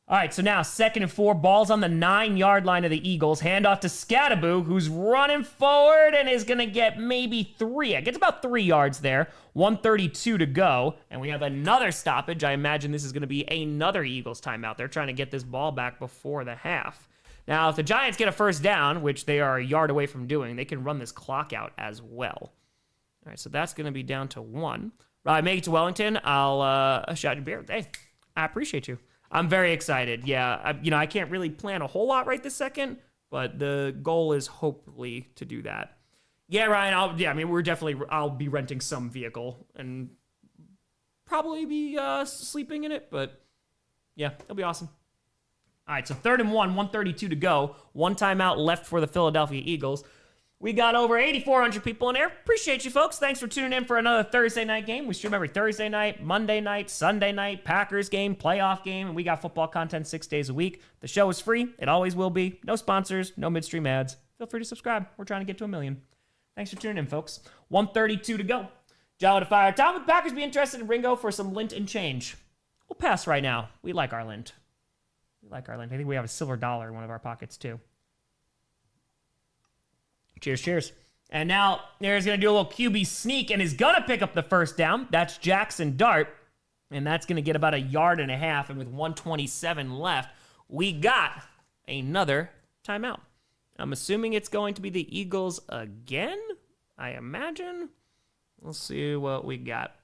All right, so now 2nd and 4, balls on the 9-yard line of the Eagles. Handoff to Scattaboo, who's running forward and is going to get maybe 3. It gets about 3 yards there. 132 to go, and we have another stoppage. I imagine this is going to be another Eagles timeout. They're trying to get this ball back before the half. Now, if the Giants get a first down, which they are a yard away from doing, they can run this clock out as well. All right, so that's going to be down to 1. Make it to Wellington. I'll shout your beer. Hey, I appreciate you. I'm very excited. Yeah, I can't really plan a whole lot right this second, but the goal is hopefully to do that. Yeah, Ryan. I'll be renting some vehicle and probably be sleeping in it, but yeah, it'll be awesome. All right, so 3rd and 1, 132 to go. 1 timeout left for the Philadelphia Eagles. We got over 8,400 people in there. Appreciate you folks. Thanks for tuning in for another Thursday night game. We stream every Thursday night, Monday night, Sunday night, Packers game, playoff game, and we got football content 6 days a week. The show is free. It always will be. No sponsors, no midstream ads. Feel free to subscribe. We're trying to get to 1 million. Thanks for tuning in, folks. 132 to go. Jalen to fire. Tom, would the Packers be interested in Ringo for some lint and change? We'll pass right now. We like our lint. I think we have a silver dollar in one of our pockets, too. Cheers, cheers. And now, there's going to do a little QB sneak and is going to pick up the first down. That's Jaxson Dart. And that's going to get about 1.5 yards. And with 1:27 left, we got another timeout. I'm assuming it's going to be the Eagles again, I imagine. We'll see what we got.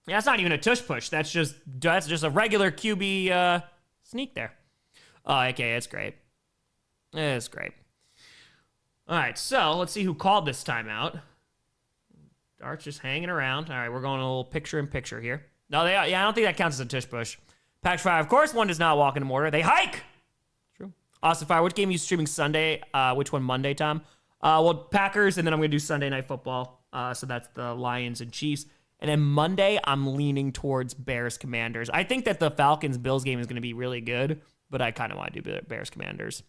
Yeah, that's not even a tush push. That's just a regular QB sneak there. Oh, okay, it's great. It's great. All right, so let's see who called this timeout. Dart's just hanging around. All right, we're going a little picture-in-picture here. No, I don't think that counts as a tush push. Packers Fire, of course, one does not walk into mortar. They hike! True. Austin Fire, which game are you streaming Sunday? Which one Monday, Tom? Well, Packers, and then I'm going to do Sunday Night Football. So that's the Lions and Chiefs. And then Monday, I'm leaning towards Bears Commanders. I think that the Falcons-Bills game is going to be really good, but I kind of want to do Bears Commanders.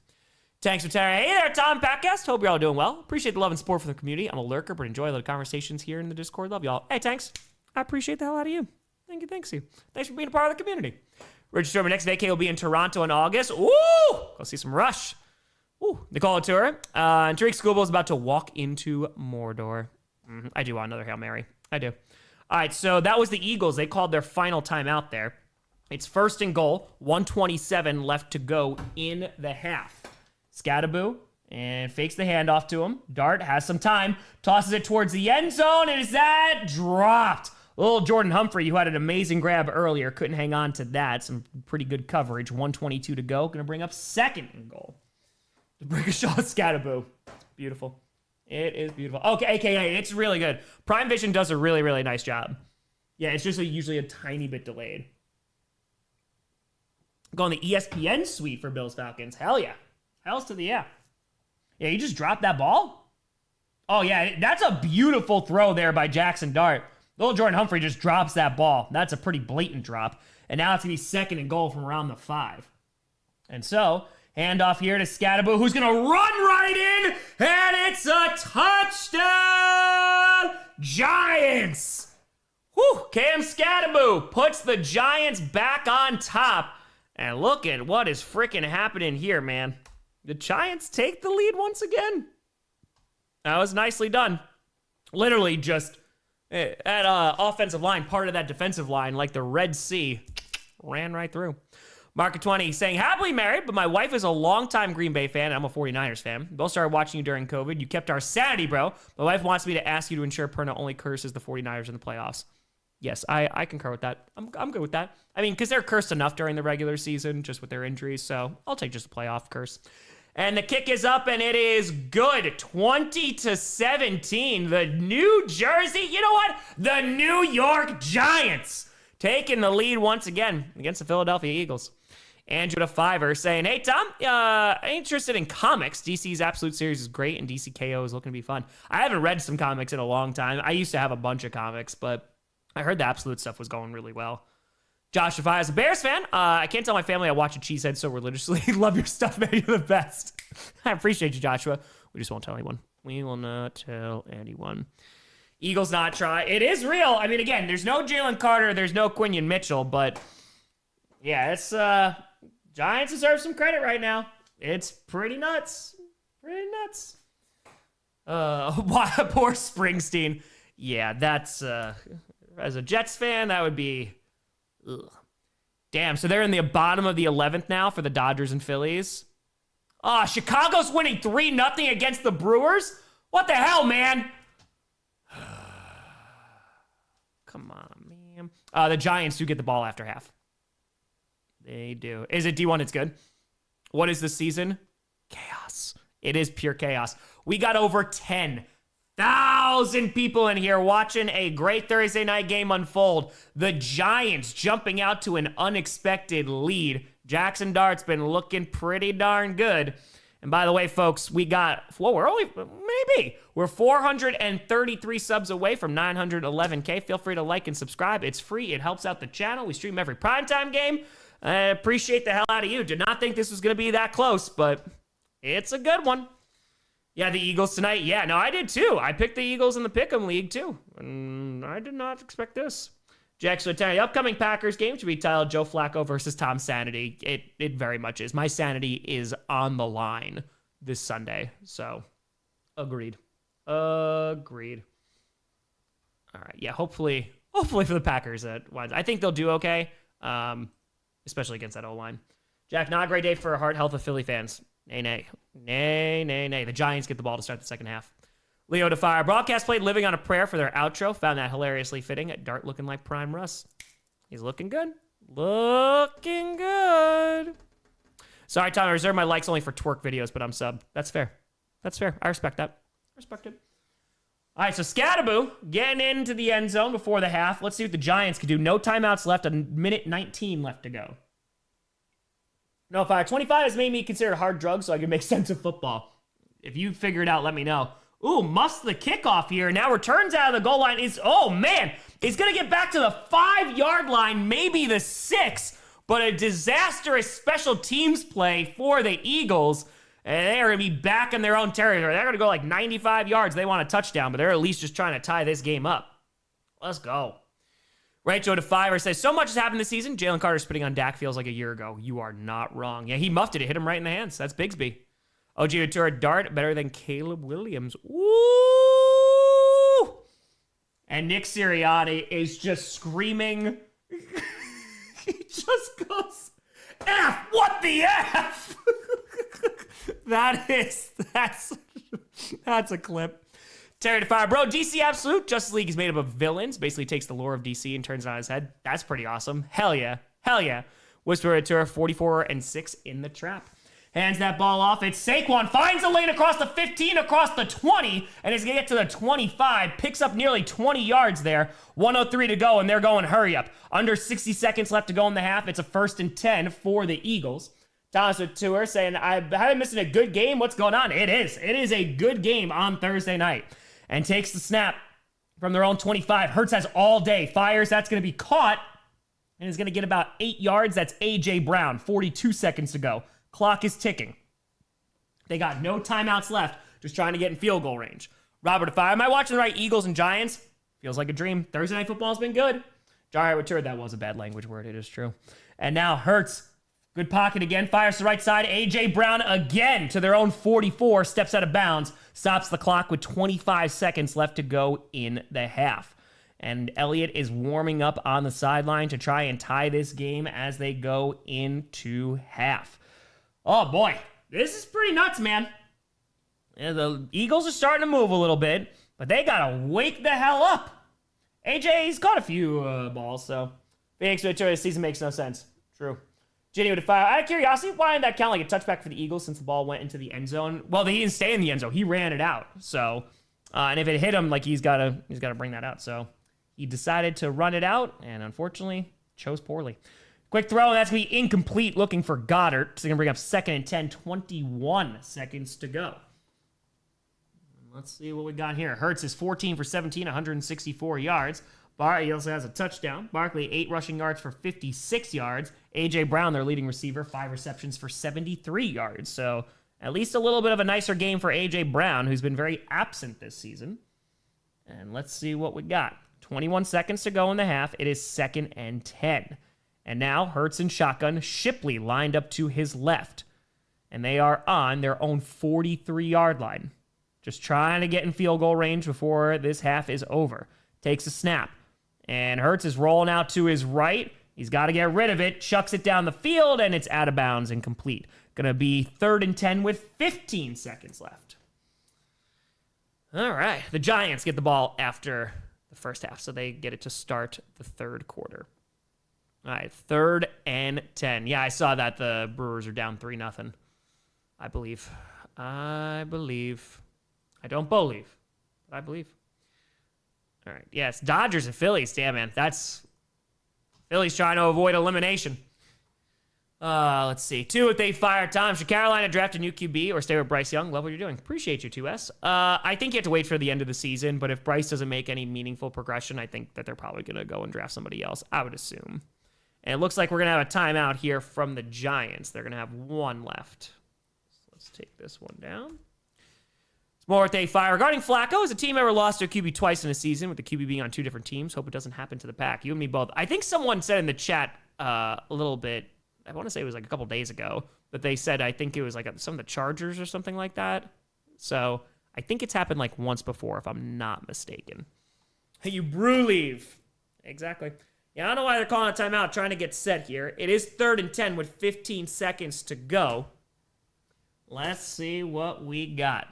Thanks for telling. Hey there, Tom Podcast. Hope you're all doing well. Appreciate the love and support for the community. I'm a lurker, but enjoy the conversations here in the Discord. Love y'all. Hey, thanks. I appreciate the hell out of you. Thank you. Thanks for being a part of the community. Richard Stormer next vacay will be in Toronto in August. Ooh, go see some Rush. Ooh, Nicole Tour. And Tariq Schoolboy is about to walk into Mordor. I do want another Hail Mary. I do. All right, so that was the Eagles. They called their final timeout there. It's 1st and goal. 1:27 left to go in the half. Scattaboo and fakes the handoff to him. Dart has some time, tosses it towards the end zone, and is that dropped? Little Jordan Humphrey, who had an amazing grab earlier, couldn't hang on to that. Some pretty good coverage. 1:22 to go. Going to bring up 2nd and goal. To break a shot, Scattaboo. It's beautiful. It is beautiful. Okay, AKA, it's really good. Prime Vision does a really, really nice job. Yeah, it's just usually a tiny bit delayed. Going the ESPN suite for Bills Falcons. Hell yeah. Hells to the yeah. Yeah, you just dropped that ball? Oh, yeah, that's a beautiful throw there by Jaxson Dart. Little Jordan Humphrey just drops that ball. That's a pretty blatant drop. And now it's going to be 2nd and goal from around the 5. And so, handoff here to Scattaboo, who's going to run right in, and it's a touchdown! Giants! Whew, Cam Scattaboo puts the Giants back on top. And look at what is freaking happening here, man. The Giants take the lead once again. That was nicely done. Literally just that offensive line, part of that defensive line, like the Red Sea, ran right through. Market 20 saying, happily married, but my wife is a longtime Green Bay fan, and I'm a 49ers fan. Both started watching you during COVID. You kept our sanity, bro. My wife wants me to ask you to ensure Perna only curses the 49ers in the playoffs. Yes, I concur with that. I'm good with that. I mean, because they're cursed enough during the regular season, just with their injuries, so I'll take just a playoff curse. And the kick is up, and it is good. 20-17. The New Jersey, you know what? The New York Giants taking the lead once again against the Philadelphia Eagles. Andrew to Fiverr saying, hey, Tom, interested in comics. DC's Absolute Series is great, and DC KO is looking to be fun. I haven't read some comics in a long time. I used to have a bunch of comics, but I heard the Absolute stuff was going really well. Josh Defy is a Bears fan. I can't tell my family I watch a cheesehead so religiously. Love your stuff, man. You're the best. I appreciate you, Joshua. We just won't tell anyone. We will not tell anyone. Eagles not try. It is real. I mean, again, there's no Jalen Carter. There's no Quinion Mitchell. But, yeah, it's Giants deserve some credit right now. It's pretty nuts. Pretty nuts. Poor Springsteen. Yeah, that's, as a Jets fan, that would be... Ugh. Damn, so they're in the bottom of the 11th now for the Dodgers and Phillies. Chicago's winning 3-0 against the Brewers? What the hell, man? Come on, man. The Giants do get the ball after half. They do. Is it D1? It's good. What is the season? Chaos. It is pure chaos. We got over 10,000 people in here watching a great Thursday night game unfold. The Giants jumping out to an unexpected lead. Jaxson Dart's been looking pretty darn good. And by the way, folks, we're 433 subs away from 911K. Feel free to like and subscribe. It's free. It helps out the channel. We stream every primetime game. I appreciate the hell out of you. Did not think this was going to be that close, but it's a good one. Yeah, the Eagles tonight. Yeah, no, I did too. I picked the Eagles in the Pick'em League too. And I did not expect this. Jaxson, the upcoming Packers game should be titled Joe Flacco versus Tom Sanity. It very much is. My sanity is on the line this Sunday. So, agreed. All right, yeah, hopefully for the Packers, I think they'll do okay, especially against that O-line. Jack, not a great day for heart health of Philly fans. Nay. The Giants get the ball to start the second half. Leo Defire. Broadcast played Living on a Prayer for their outro. Found that hilariously fitting. Dart looking like Prime Russ. He's looking good. Sorry, Tom. I reserve my likes only for twerk videos, but I'm subbed. That's fair. I respect that. All right, so Scattaboo getting into the end zone before the half. Let's see what the Giants can do. No timeouts left. A minute 19 left to go. No, Fire. 25 has made me consider hard drugs so I can make sense of football. If you figure it out, let me know. Ooh, Must the kickoff here. Now returns out of the goal line. He's going to get back to the 5-yard line, maybe the 6, but a disastrous special teams play for the Eagles. And they're going to be back in their own territory. They're going to go like 95 yards. They want a touchdown, but they're at least just trying to tie this game up. Let's go. Rachel Defiver says, so much has happened this season. Jalen Carter spitting on Dak feels like a year ago. You are not wrong. Yeah, he muffed it. It hit him right in the hands. That's Bigsby. OG Ventura, Dart better than Caleb Williams. Woo! And Nick Sirianni is just screaming. He just goes, F, what the F? That's a clip. Terry Defire, bro, DC Absolute. Justice League is made up of villains. Basically takes the lore of DC and turns it on his head. That's pretty awesome. Hell yeah. Whisper Ventura, 44-6 in the trap. Hands that ball off. It's Saquon. Finds a lane across the 15, across the 20, and is going to get to the 25. Picks up nearly 20 yards there. 1:03 to go, and they're going hurry up. Under 60 seconds left to go in the half. It's a 1st and 10 for the Eagles. Thomas Tour saying, I've been missing a good game. What's going on? It is. It is a good game on Thursday night. And takes the snap from their own 25. Hurts has all day. Fires. That's going to be caught. And is going to get about 8 yards. That's A.J. Brown. 42 seconds to go. Clock is ticking. They got no timeouts left, just trying to get in field goal range. Robert, if I am I watching the right Eagles and Giants? Feels like a dream. Thursday Night Football's been good. Jari Return, that was a bad language word. It is true. And now Hurts, good pocket again, fires to the right side. A.J. Brown again to their own 44, steps out of bounds, stops the clock with 25 seconds left to go in the half. And Elliott is warming up on the sideline to try and tie this game as they go into half. Oh, boy. This is pretty nuts, man. Yeah, the Eagles are starting to move a little bit, but they got to wake the hell up. AJ's caught a few balls, so Phoenix this season makes no sense. True. Jenny with a fire. Out of curiosity, why didn't that count like a touchback for the Eagles since the ball went into the end zone? Well, he didn't stay in the end zone. He ran it out. So, and if it hit him, like he's got to bring that out. So he decided to run it out, and unfortunately, chose poorly. Quick throw, and that's going to be incomplete looking for Goddard. So they're going to bring up 2nd and 10, 21 seconds to go. Let's see what we got here. Hurts is 14 for 17, 164 yards. He also has a touchdown. Barkley, 8 rushing yards for 56 yards. A.J. Brown, their leading receiver, 5 receptions for 73 yards. So at least a little bit of a nicer game for A.J. Brown, who's been very absent this season. And let's see what we got. 21 seconds to go in the half. It is 2nd and 10. And now Hurts and shotgun, Shipley lined up to his left. And they are on their own 43-yard line. Just trying to get in field goal range before this half is over. Takes a snap. And Hurts is rolling out to his right. He's got to get rid of it. Chucks it down the field, and it's out of bounds and complete. Going to be 3rd and 10 with 15 seconds left. All right. The Giants get the ball after the first half, so they get it to start the third quarter. All right, 3rd and 10. Yeah, I saw that the Brewers are down 3-0. I believe. I don't believe, but I believe. All right, yes, Dodgers and Phillies. Damn, man, that's Phillies trying to avoid elimination. Let's see. 2, if they fire Tom, should Carolina draft a new QB or stay with Bryce Young? Love what you're doing. Appreciate you, 2S. I think you have to wait for the end of the season, but if Bryce doesn't make any meaningful progression, I think that they're probably going to go and draft somebody else, I would assume. And it looks like we're going to have a timeout here from the Giants. They're going to have 1 left. So let's take this one down. It's more if they fire. Regarding Flacco, has a team ever lost their QB twice in a season with the QB being on 2 different teams? Hope it doesn't happen to the Pack. You and me both. I think someone said in the chat a little bit, I want to say it was like a couple days ago, but they said, I think it was like some of the Chargers or something like that. So I think it's happened like once before, if I'm not mistaken. Hey, you brew leave. Exactly. Yeah, I don't know why they're calling a timeout, trying to get set here. It is 3rd and 10 with 15 seconds to go. Let's see what we got.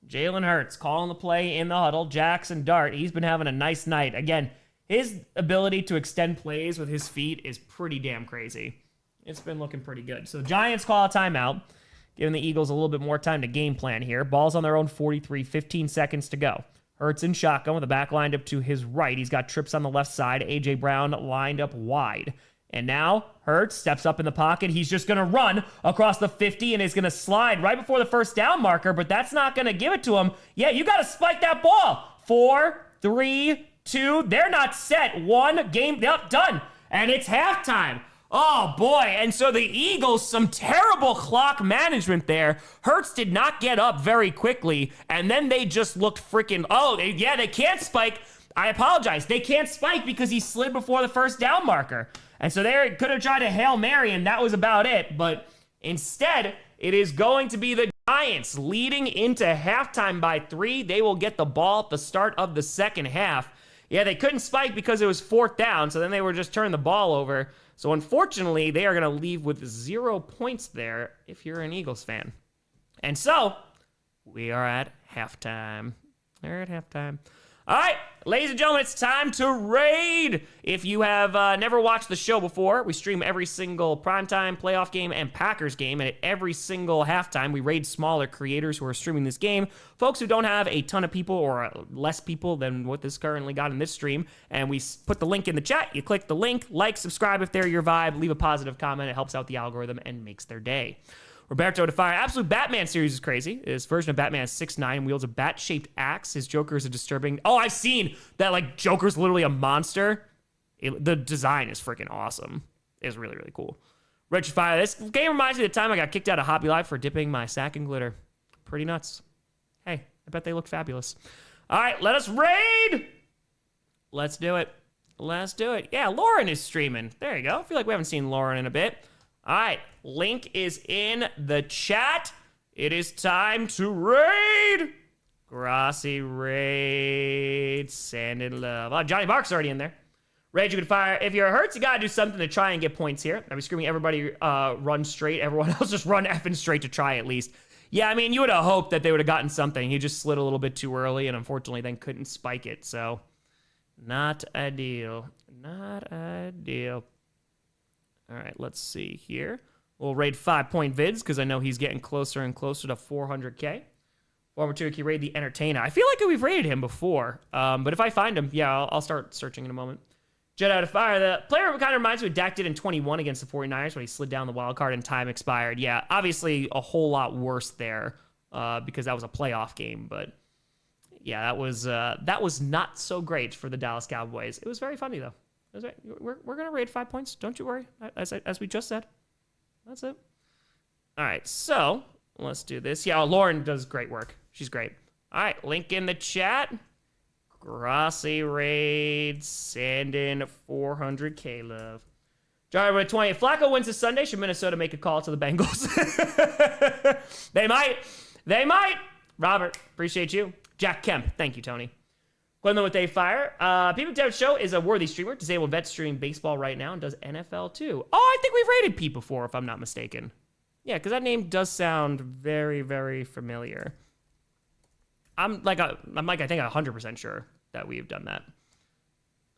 Jalen Hurts calling the play in the huddle. Jaxson Dart, he's been having a nice night. Again, his ability to extend plays with his feet is pretty damn crazy. It's been looking pretty good. So the Giants call a timeout, giving the Eagles a little bit more time to game plan here. Ball's on their own 43, 15 seconds to go. Hurts in shotgun with the back lined up to his right. He's got trips on the left side. A.J. Brown lined up wide. And now Hurts steps up in the pocket. He's just going to run across the 50 and is going to slide right before the first down marker, but that's not going to give it to him. Yeah, you got to spike that ball. 4, 3, 2. They're not set. 1 game. Yep, done. And it's halftime. Oh, boy. And so the Eagles, some terrible clock management there. Hurts did not get up very quickly, and then they just looked freaking... they can't spike. I apologize. They can't spike because he slid before the first down marker. And so they could have tried a Hail Mary, and that was about it. But instead, it is going to be the Giants leading into halftime by 3. They will get the ball at the start of the second half. Yeah, they couldn't spike because it was 4th down, so then they were just turning the ball over. So unfortunately, they are going to leave with 0 points there if you're an Eagles fan. And so, we are at halftime. They're at halftime. All right, ladies and gentlemen, it's time to raid. If you have never watched the show before, we stream every single primetime playoff game and Packers game, and at every single halftime, we raid smaller creators who are streaming this game, folks who don't have a ton of people or less people than what this currently got in this stream, and we put the link in the chat. You click the link, like, subscribe if they're your vibe, leave a positive comment. It helps out the algorithm and makes their day. Roberto Defire, Absolute Batman series is crazy. His version of Batman is 6'9", wields a bat-shaped axe. His Joker is a disturbing... Oh, I've seen that, like, Joker's literally a monster. The design is freaking awesome. It's really, really cool. Richard Fire, this game reminds me of the time I got kicked out of Hobby Life for dipping my sack in glitter. Pretty nuts. Hey, I bet they look fabulous. All right, let us raid! Let's do it. Let's do it. Yeah, Lauren is streaming. There you go. I feel like we haven't seen Lauren in a bit. All right, link is in the chat. It is time to raid. Grossi raid. Sand in love. Oh, Johnny Bark's already in there. Raid, you can fire. If you're Hurts, you gotta do something to try and get points here. I'll be screaming everybody run straight. Everyone else just run effing straight to try at least. Yeah, I mean, you would have hoped that they would have gotten something. He just slid a little bit too early and unfortunately then couldn't spike it. So, not ideal. Not ideal. All right, let's see here. We'll raid 5-point vids because I know he's getting closer and closer to 400K. Former 2 raid the Entertainer. I feel like we've raided him before, but if I find him, yeah, I'll start searching in a moment. Jet out of fire. The player kind of reminds me of Dak did in 21 against the 49ers when he slid down the wild card and time expired. Yeah, obviously a whole lot worse there because that was a playoff game, but yeah, that was not so great for the Dallas Cowboys. It was very funny though. We're going to raid 5 points. Don't you worry. As we just said. That's it. All right. So let's do this. Yeah. Lauren does great work. She's great. All right. Link in the chat. Grossi raid. Send in 400K love. Jar with 20. If Flacco wins this Sunday, should Minnesota make a call to the Bengals? They might. They might. Robert, appreciate you. Jack Kemp. Thank you, Tony. Glendon with a fire. Pete McDevitt Show is a worthy streamer. Disabled vet streaming baseball right now and does NFL too. Oh, I think we've rated Pete before, if I'm not mistaken. Yeah, because that name does sound very, very familiar. I'm like I think 100% sure that we've done that.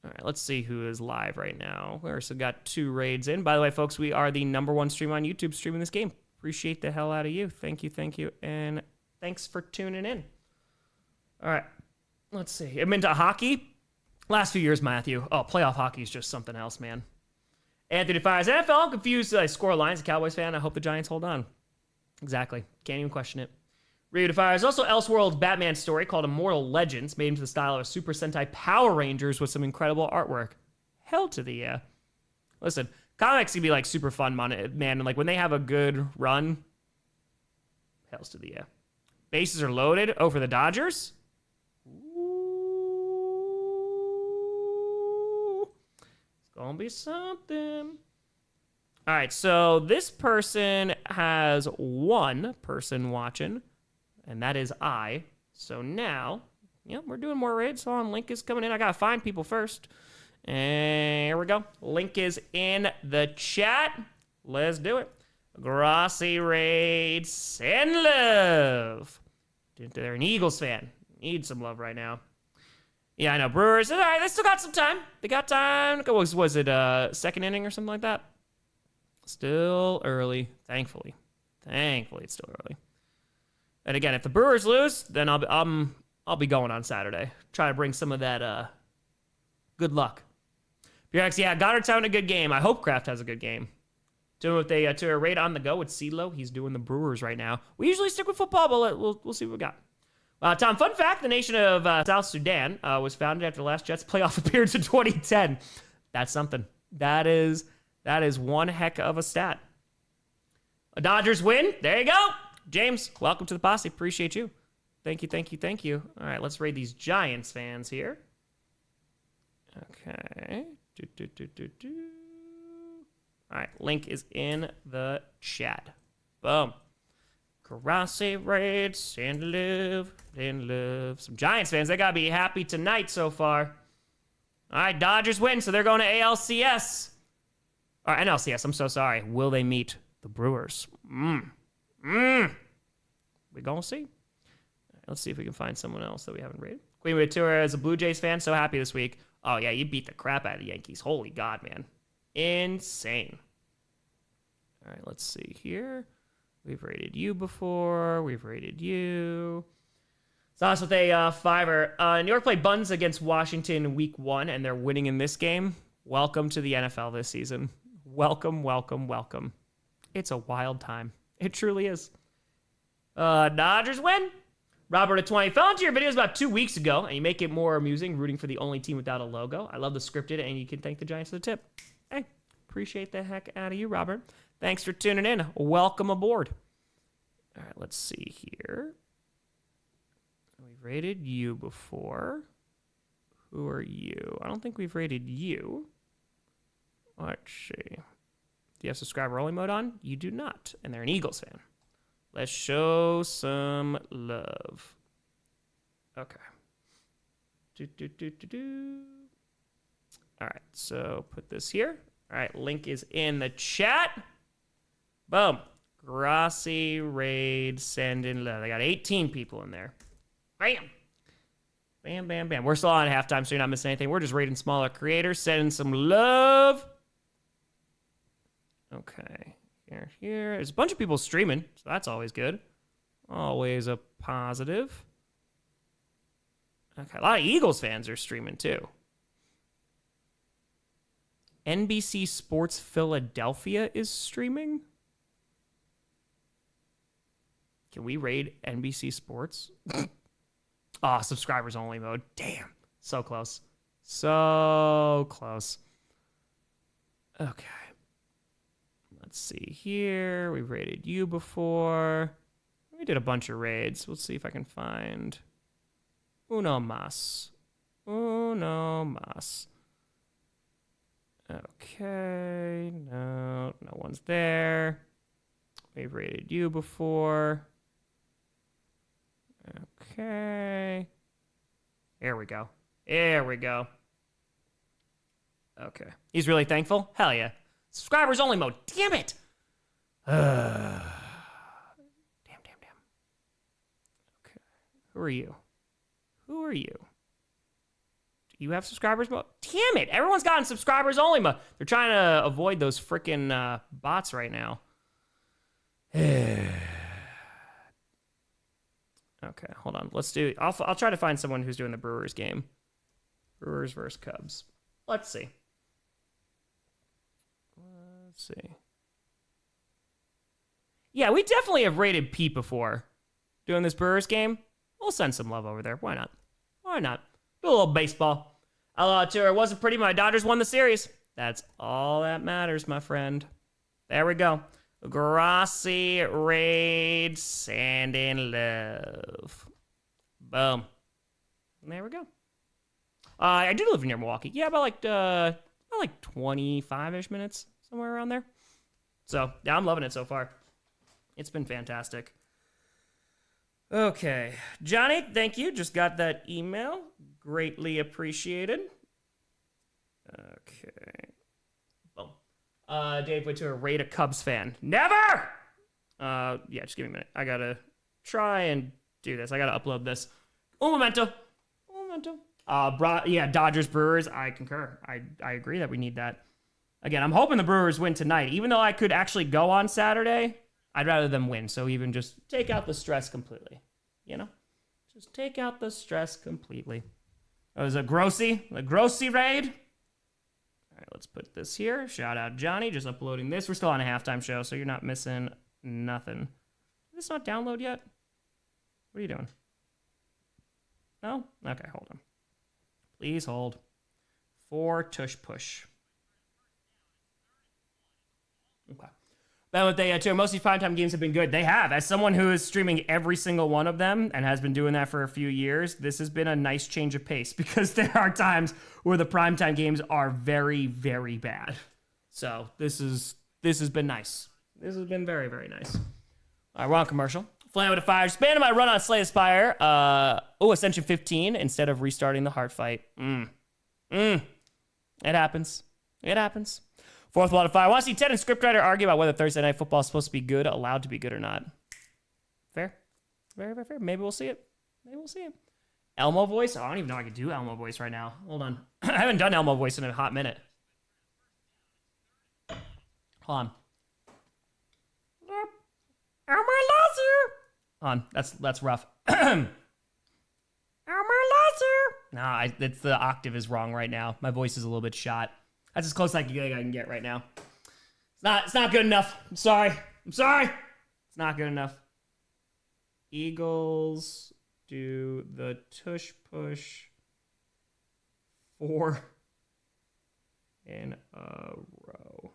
All right, let's see who is live right now. We're still got 2 raids in. By the way, folks, we are the #1 stream on YouTube streaming this game. Appreciate the hell out of you. Thank you, and thanks for tuning in. All right. Let's see. I'm into hockey. Last few years, Matthew. Oh, playoff hockey is just something else, man. Anthony Fires, NFL, I'm confused. I score lines, a Cowboys fan. I hope the Giants hold on. Exactly. Can't even question it. Ryu Fires, also Elseworlds Batman story called Immortal Legends, made into the style of a Super Sentai Power Rangers with some incredible artwork. Hell to the yeah. Listen, comics can be like super fun, man, and like when they have a good run, hells to the yeah. Bases are loaded. Oh, for the Dodgers? Ooh. It's gonna be something. All right, so this person has one person watching, and that is I. So now, we're doing more raids. Hold on, link is coming in. I gotta find people first. And here we go. Link is in the chat. Let's do it. Grossi raid, send love. They're an Eagles fan. Need some love right now. Yeah, I know. Brewers, all right, they still got some time. They got time. Was it second inning or something like that? Still early, thankfully. Thankfully, it's still early. And again, if the Brewers lose, then I'll be going on Saturday. Try to bring some of that good luck. BRX, yeah, Goddard's having a good game. I hope Kraft has a good game. Doing with to a raid on the go with CeeLo. He's doing the Brewers right now. We usually stick with football, but we'll see what we got. Tom, fun fact: the nation of South Sudan was founded after the last Jets playoff appearance in 2010. That's something. That is one heck of a stat. A Dodgers win. There you go. James, welcome to the posse. Appreciate you. Thank you. All right, let's raid these Giants fans here. Okay. All right, link is in the chat. Boom. Grossi raid, stand to live. Some Giants fans, they gotta be happy tonight so far. All right, Dodgers win, so they're going to ALCS. Or NLCS, I'm so sorry. Will they meet the Brewers? We're gonna see. Right, let's see if we can find someone else that we haven't rated. Queen with Tour as a Blue Jays fan, so happy this week. Oh yeah, you beat the crap out of the Yankees. Holy God, man. Insane. All right, let's see here. We've rated you before. We've rated you. Sauce with a fiver. New York played Buns against Washington week 1, and they're winning in this game. Welcome to the NFL this season. Welcome. It's a wild time. It truly is. Dodgers win. Robert at 20 fell into your videos about 2 weeks ago, and you make it more amusing rooting for the only team without a logo. I love the scripted, and you can thank the Giants for the tip. Hey, appreciate the heck out of you, Robert. Thanks for tuning in. Welcome aboard. All right, let's see here. We've rated you before. Who are you? I don't think we've rated you. Let's see. Do you have subscriber only mode on? You do not, and they're an Eagles fan. Let's show some love. Okay. All right, so put this here. All right, link is in the chat. Boom. Grossi, raid, send in love. I got 18 people in there. Bam. Bam. We're still on at halftime, so you're not missing anything. We're just rating smaller creators, sending some love. Okay. Here. There's a bunch of people streaming, so that's always good. Always a positive. Okay, a lot of Eagles fans are streaming too. NBC Sports Philadelphia is streaming. Can we raid NBC Sports? Subscribers only mode. Damn. So close. So close. Okay. Let's see here. We've raided you before. We did a bunch of raids. Let's see if I can find Uno Mas. Okay. No one's there. We've raided you before. Okay. Here we go. Okay. He's really thankful? Hell yeah. Subscribers only mode. Damn it. Damn. Okay. Who are you? Do you have subscribers mode? Damn it. Everyone's gotten subscribers only mode. They're trying to avoid those freaking bots right now. Okay, hold on. Let's do. I'll try to find someone who's doing the Brewers game. Brewers versus Cubs. Let's see. Let's see. Yeah, we definitely have rated Pete before. Doing this Brewers game, we'll send some love over there. Why not? Why not? Do a little baseball. Hello, tour. It wasn't pretty. My Dodgers won the series. That's all that matters, my friend. There we go. Grossi, Raid, Sand and Love. Boom. And there we go. I do live near Milwaukee. Yeah, about like 25-ish minutes, somewhere around there. So, yeah, I'm loving it so far. It's been fantastic. Okay. Johnny, thank you. Just got that email. Greatly appreciated. Okay. Boom. Dave went to a rate a Cubs fan. Never! Yeah, just give me a minute. I gotta try and do this. I gotta upload this. Un momento. Yeah, Dodgers Brewers. I concur. I agree that we need that. Again, I'm hoping the Brewers win tonight. Even though I could actually go on Saturday, I'd rather them win. So even just take out the stress completely. You know? Just take out the stress completely. That was a Grossi raid. All right, let's put this here. Shout out Johnny, just uploading this. We're still on a halftime show, so you're not missing nothing. Did this not download yet? What are you doing? No? Okay, hold on. Please hold. For tush push. Okay. Then with the two, most of these primetime games have been good. They have. As someone who is streaming every single one of them and has been doing that for a few years, this has been a nice change of pace because there are times where the primetime games are very, very bad. So this has been nice. This has been very, very nice. All right, we're on commercial. Flying with a fire. Expanded my run on Slay Aspire. Ascension 15 instead of restarting the heart fight. It happens. It happens. Fourth Wall of Fire. I want to see Ted and Scriptwriter argue about whether Thursday Night Football is supposed to be good, allowed to be good or not. Fair. Very, very fair. Maybe we'll see it. Elmo voice? Oh, I don't even know I can do Elmo voice right now. Hold on. I haven't done Elmo voice in a hot minute. Hold on. Elmo loves you. Hold on. That's rough. Elmo loves you. Nah, it's the octave is wrong right now. My voice is a little bit shot. That's as close as I can get right now. It's not good enough. I'm sorry. It's not good enough. Eagles do the tush push 4 in a row.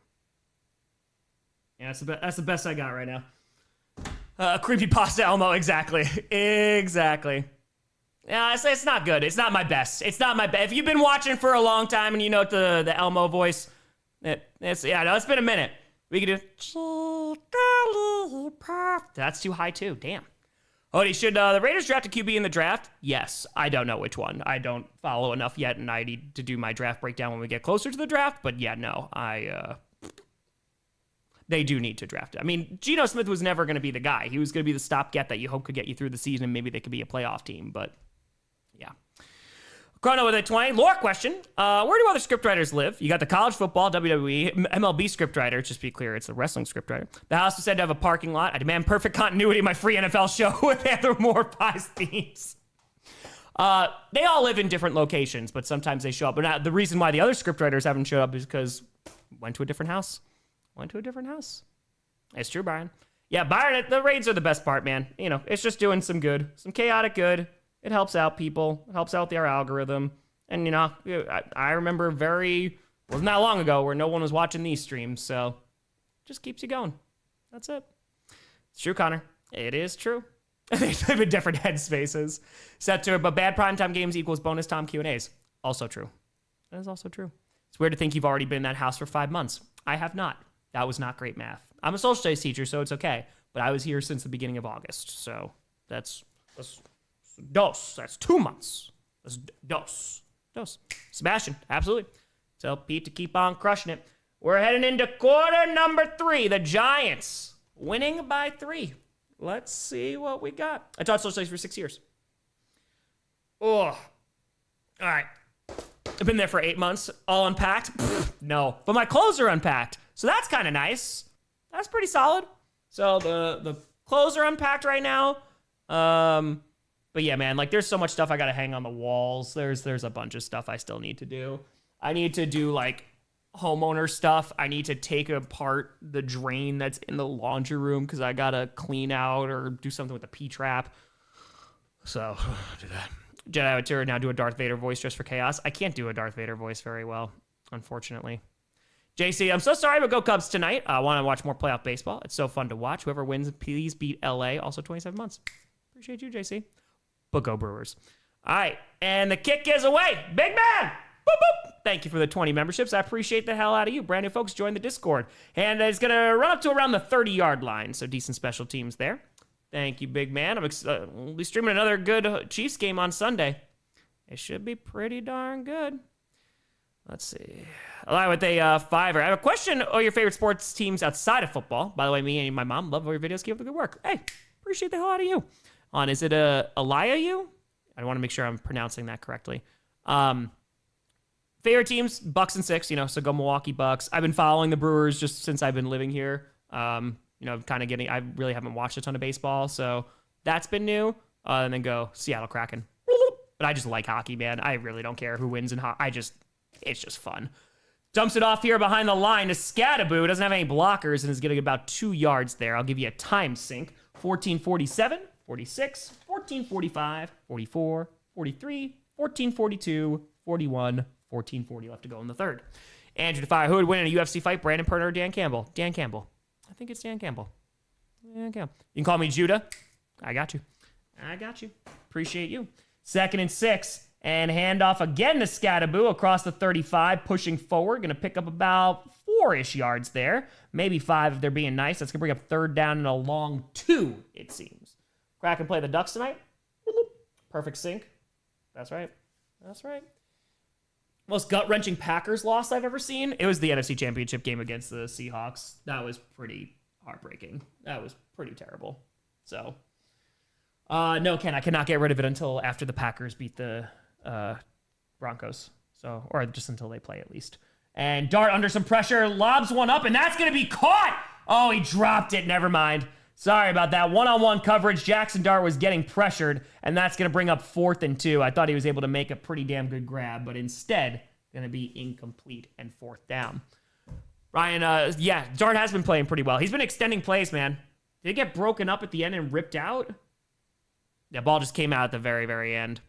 Yeah, that's the best I got right now. Creepypasta Elmo, exactly. Yeah, it's not good. It's not my best. If you've been watching for a long time and you know the Elmo voice, it's been a minute. We could do. That's too high too. Damn. Odie, should the Raiders draft a QB in the draft? Yes. I don't know which one. I don't follow enough yet, and I need to do my draft breakdown when we get closer to the draft. But yeah, no, they do need to draft it. I mean, Geno Smith was never going to be the guy. He was going to be the stopgap that you hope could get you through the season. Maybe they could be a playoff team, but yeah. Chrono with a 20. Lore question. Where do other scriptwriters live? You got the college football, WWE, MLB scriptwriter. Just be clear, it's the wrestling scriptwriter. The house was said to have a parking lot. I demand perfect continuity in my free NFL show with anthropomorphized themes. They all live in different locations, but sometimes they show up. But the reason why the other scriptwriters haven't showed up is because went to a different house. It's true, Byron. Yeah, Byron, the raids are the best part, man. You know, it's just doing some good, some chaotic good. It helps out people. It helps out their algorithm. And, you know, I remember wasn't that long ago where no one was watching these streams, so just keeps you going. That's it. It's true, Connor. It is true. They live in different headspaces. Set to it, but bad primetime games equals bonus Tom Q&As. Also true. That is also true. It's weird to think you've already been in that house for 5 months. I have not. That was not great math. I'm a social studies teacher, so it's okay. But I was here since the beginning of August, so that's 2 months. That's dos. Sebastian, absolutely. Tell Pete to keep on crushing it. We're heading into quarter number 3. The Giants winning by 3. Let's see what we got. I taught social studies for 6 years. Oh, all right. I've been there for 8 months. All unpacked? No. But my clothes are unpacked. So that's kind of nice. That's pretty solid. So the clothes are unpacked right now. But yeah, man, like there's so much stuff I got to hang on the walls. There's a bunch of stuff I still need to do. I need to do like homeowner stuff. I need to take apart the drain that's in the laundry room because I gotta clean out or do something with the P-trap. So, do that. Jedi Tour now do a Darth Vader voice just for chaos. I can't do a Darth Vader voice very well, unfortunately. JC, I'm so sorry, but go Cubs tonight. I want to watch more playoff baseball. It's so fun to watch. Whoever wins, please beat LA. Also 27 months. Appreciate you, JC. But go Brewers. All right, and the kick is away. Big man! Boop, boop. Thank you for the 20 memberships. I appreciate the hell out of you. Brand new folks, join the Discord. And it's going to run up to around the 30-yard line, so decent special teams there. Thank you, big man. We'll be streaming another good Chiefs game on Sunday. It should be pretty darn good. Let's see. Along with a fiver. I have a question. Oh, your favorite sports teams outside of football. By the way, me and my mom love all your videos. Keep up the good work. Hey, appreciate the hell out of you. Is it Elia you? I want to make sure I'm pronouncing that correctly. Favorite teams, Bucks and 6, so go Milwaukee Bucks. I've been following the Brewers just since I've been living here. I really haven't watched a ton of baseball, so that's been new. And then go Seattle Kraken. But I just like hockey, man. I really don't care who wins in hockey. It's just fun. Dumps it off here behind the line to Scattaboo. Doesn't have any blockers and is getting about 2 yards there. I'll give you a time sync. 14:47, 46, 14:45, 44, 43, 14:42, 41, 14:40 left to go in the third. Andrew Defy, who would win in a UFC fight? Brandon Perner or Dan Campbell? Dan Campbell. I think it's Dan Campbell. Dan Campbell. You can call me Judah. I got you. Appreciate you. 2nd and 6. And handoff again to Scattaboo across the 35, pushing forward. Going to pick up about 4-ish yards there. Maybe 5 if they're being nice. That's going to bring up 3rd down and a long 2, it seems. Kraken play the Ducks tonight. Perfect sync. That's right. Most gut-wrenching Packers loss I've ever seen. It was the NFC Championship game against the Seahawks. That was pretty heartbreaking. That was pretty terrible. So, no, Ken, I cannot get rid of it until after the Packers beat the Broncos. So, or just until they play at least. And Dart under some pressure, lobs one up, and that's going to be caught. Oh, he dropped it. Never mind. Sorry about that. One-on-one coverage. Jaxson Dart was getting pressured, and that's going to bring up 4th and 2. I thought he was able to make a pretty damn good grab, but instead, going to be incomplete and 4th down. Ryan, Dart has been playing pretty well. He's been extending plays, man. Did it get broken up at the end and ripped out? The ball just came out at the very, very end.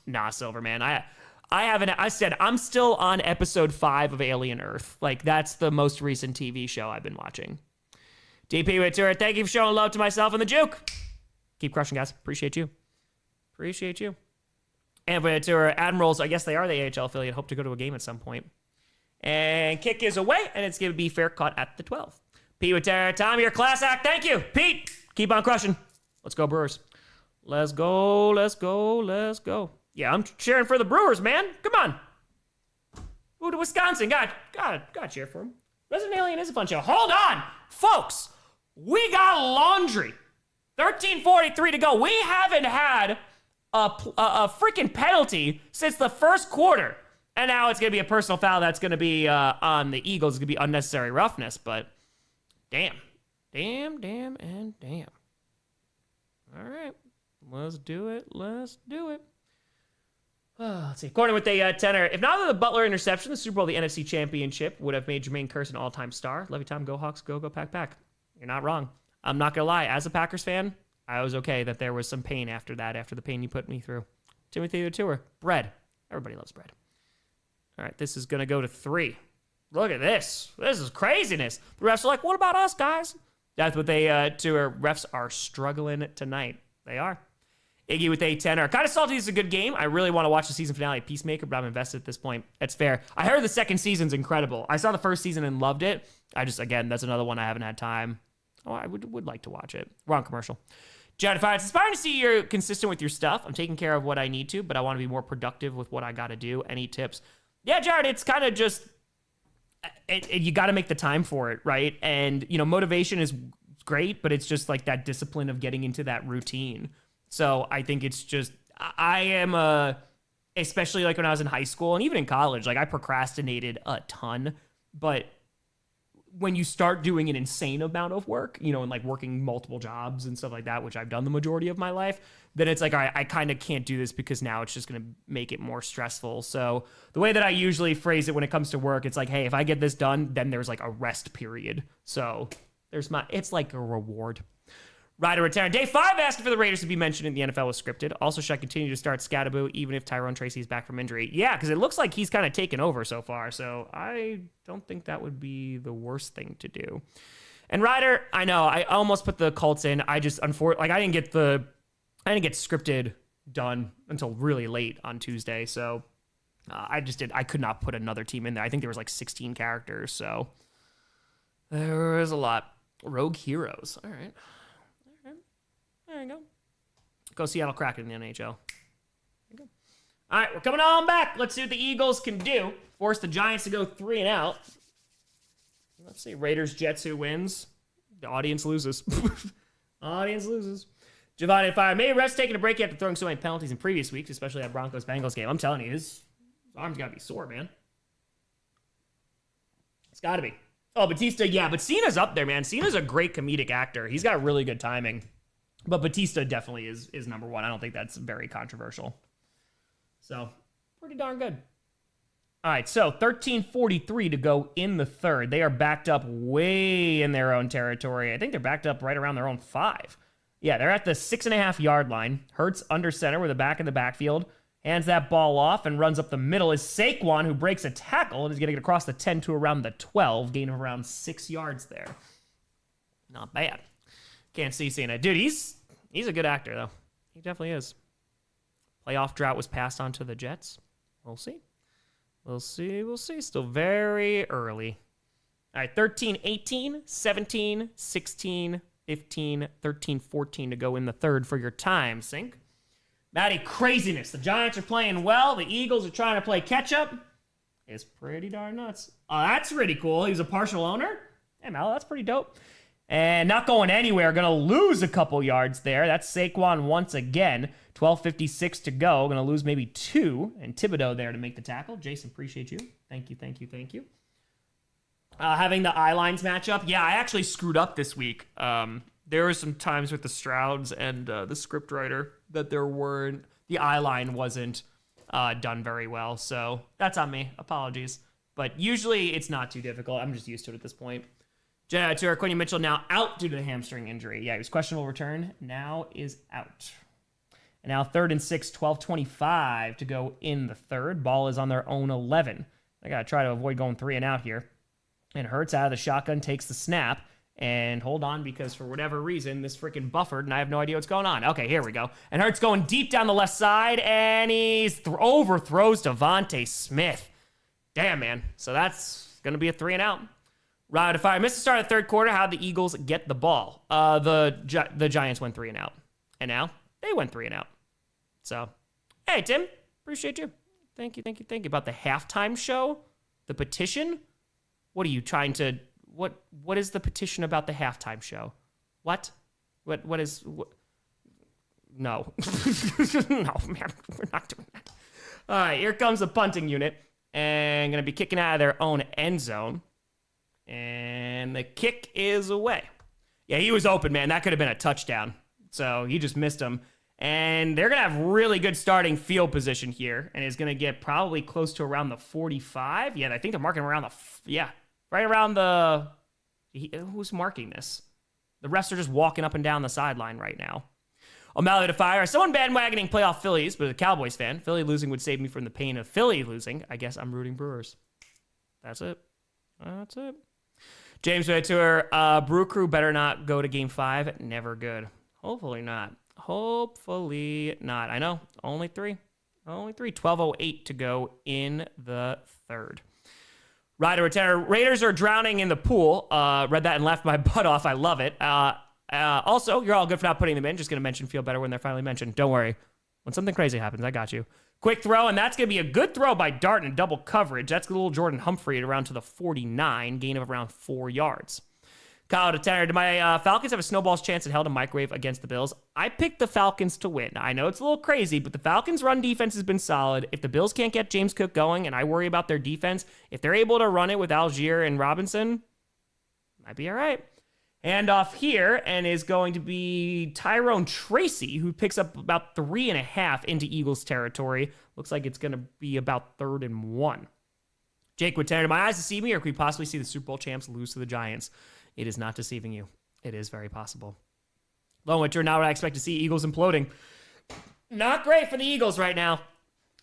Nah, Silverman. I said I'm still on episode 5 of Alien Earth. Like, that's the most recent TV show I've been watching. DP Witter, thank you for showing love to myself and the Juke. Keep crushing, guys. Appreciate you. And Witter, Admirals, I guess they are the AHL affiliate. Hope to go to a game at some point. And kick is away, and it's going to be fair caught at the 12. Pete Witter, Tom, your class act. Thank you. Pete, keep on crushing. Let's go, Brewers. Let's go. Yeah, I'm cheering for the Brewers, man. Come on. Ooh, to Wisconsin. God, cheer for him. Resident Alien is a fun show. Hold on, folks. We got laundry. 13:43 to go. We haven't had a freaking penalty since the first quarter. And now it's going to be a personal foul that's going to be on the Eagles. It's going to be unnecessary roughness, but damn. All right. Let's do it. Let's see. According with the tenor, if not for the Butler interception, the Super Bowl, the NFC Championship would have made Jermaine Kearse an all-time star. Love you, Tom. Go Hawks. Go Pack. You're not wrong. I'm not going to lie. As a Packers fan, I was okay that there was some pain after the pain you put me through. Timothy the Tour. Bread. Everybody loves bread. All right, this is going to go to 3. Look at this. This is craziness. The refs are like, what about us, guys? That's what they tour. Refs are struggling tonight. They are. Iggy with a tenor. Kind of salty this is a good game. I really want to watch the season finale of Peacemaker, but I'm invested at this point. That's fair. I heard the second season's incredible. I saw the first season and loved it. Again, that's another one I haven't had time. Oh, I would like to watch it. Wrong commercial. Jared Fire, it's inspiring to see you're consistent with your stuff. I'm taking care of what I need to, but I want to be more productive with what I got to do. Any tips? Yeah, Jared, it's kind of just, you got to make the time for it, right? And, motivation is great, but it's just like that discipline of getting into that routine. So I think it's just, I am especially like when I was in high school and even in college, like I procrastinated a ton, but when you start doing an insane amount of work, and like working multiple jobs and stuff like that, which I've done the majority of my life, then it's like, all right, I kind of can't do this because now it's just going to make it more stressful. So the way that I usually phrase it when it comes to work, it's like, hey, if I get this done, then there's like a rest period. So it's like a reward. Ryder retired. Day 5 asking for the Raiders to be mentioned in the NFL was scripted. Also, should I continue to start Scattaboo even if Tyrone Tracy's back from injury? Yeah, because it looks like he's kind of taken over so far. So I don't think that would be the worst thing to do. And Ryder, I know I almost put the Colts in. I just unfortunately I didn't get scripted done until really late on Tuesday. So I could not put another team in there. I think there was like 16 characters. So there was a lot. Rogue Heroes. All right. There you go. Go Seattle Kraken in the NHL. There you go. All right, we're coming on back. Let's see what the Eagles can do. Force the Giants to go 3-and-out. Let's see. Raiders, Jets, who wins? The audience loses. Audience loses. Giovanni Fire. Maybe refs taking a break after throwing so many penalties in previous weeks, especially that Broncos-Bengals game. I'm telling you, his arm's got to be sore, man. It's got to be. Oh, Batista, yeah, but Cena's up there, man. Cena's a great comedic actor. He's got really good timing. But Batista definitely is number one. I don't think that's very controversial. So, pretty darn good. All right, so 13:43 to go in the third. They are backed up way in their own territory. I think they're backed up right around their own 5. Yeah, they're at the 6.5-yard line. Hurts under center with a back in the backfield. Hands that ball off and runs up the middle is Saquon, who breaks a tackle and is going to get across the 10 to around the 12. Gain of around 6 yards there. Not bad. Can't see seeing it. Dude, he's a good actor, though. He definitely is. Playoff drought was passed on to the Jets. We'll see. We'll see. Still very early. All right, 13-18, 17, 16, 15, 13, 14 to go in the third for your time, Sync. Matty, craziness. The Giants are playing well. The Eagles are trying to play catch-up. It's pretty darn nuts. Oh, that's pretty cool. He's a partial owner. Hey, Mal, that's pretty dope. And not going anywhere. Going to lose a couple yards there. That's Saquon once again. 12:56 to go. Going to lose maybe 2. And Thibodeau there to make the tackle. Jason, appreciate you. Thank you. Having the eye lines match up. Yeah, I actually screwed up this week. There were some times with the Strouds and the script writer that the eye line wasn't done very well. So that's on me. Apologies. But usually it's not too difficult. I'm just used to it at this point. To our Quinny Mitchell now out due to the hamstring injury. Yeah, he was questionable return. Now is out. And now 3rd and 6, 12:25 to go in the third. Ball is on their own 11. I got to try to avoid going 3-and-out here. And Hurts out of the shotgun takes the snap. And hold on, because for whatever reason, this freaking buffered, and I have no idea what's going on. Okay, here we go. And Hurts going deep down the left side, and he's overthrows Devontae Smith. Damn, man. So that's going to be a 3-and-out. Right, if I missed the start of the third quarter, how'd the Eagles get the ball? The Giants went 3-and-out. And now they went 3-and-out. So, hey, Tim, appreciate you. Thank you. About the halftime show? The petition? What are you trying to... What is the petition about the halftime show? What? What is... What? No. No, man. We're not doing that. All right, here comes the punting unit. And going to be kicking out of their own end zone. And the kick is away. Yeah, he was open, man. That could have been a touchdown. So he just missed him. And they're going to have really good starting field position here. And is going to get probably close to around the 45. Yeah, I think they're marking around right around the... Who's marking this? The refs are just walking up and down the sideline right now. O'Malley to fire. Someone bandwagoning playoff Phillies, but a Cowboys fan. Philly losing would save me from the pain of Philly losing. I guess I'm rooting Brewers. That's it. James Ventura, Brew Crew better not go to Game 5. Never good. Hopefully not. I know. Only 3. 12:08 to go in the third. Ryder Retainer. Raiders are drowning in the pool. Read that and laughed my butt off. I love it. Also, you're all good for not putting them in. Just going to mention feel better when they're finally mentioned. Don't worry. When something crazy happens, I got you. Quick throw, and that's going to be a good throw by Dart in double coverage. That's a little Jordan Humphrey at around to the 49, gain of around 4 yards. Kyle to Tanner. Do my Falcons have a snowball's chance in hell to microwave against the Bills? I picked the Falcons to win. I know it's a little crazy, but the Falcons' run defense has been solid. If the Bills can't get James Cook going, and I worry about their defense, if they're able to run it with Algier and Robinson, Might be all right. Hand off here, and is going to be Tyrone Tracy, who picks up about 3.5 into Eagles territory. Looks like it's going to be about 3rd and 1. Jake would tear to my eyes to see me, or could we possibly see the Super Bowl champs lose to the Giants? It is not deceiving you. It is very possible. Lone Winter, not what I expect to see. Eagles imploding. Not great for the Eagles right now.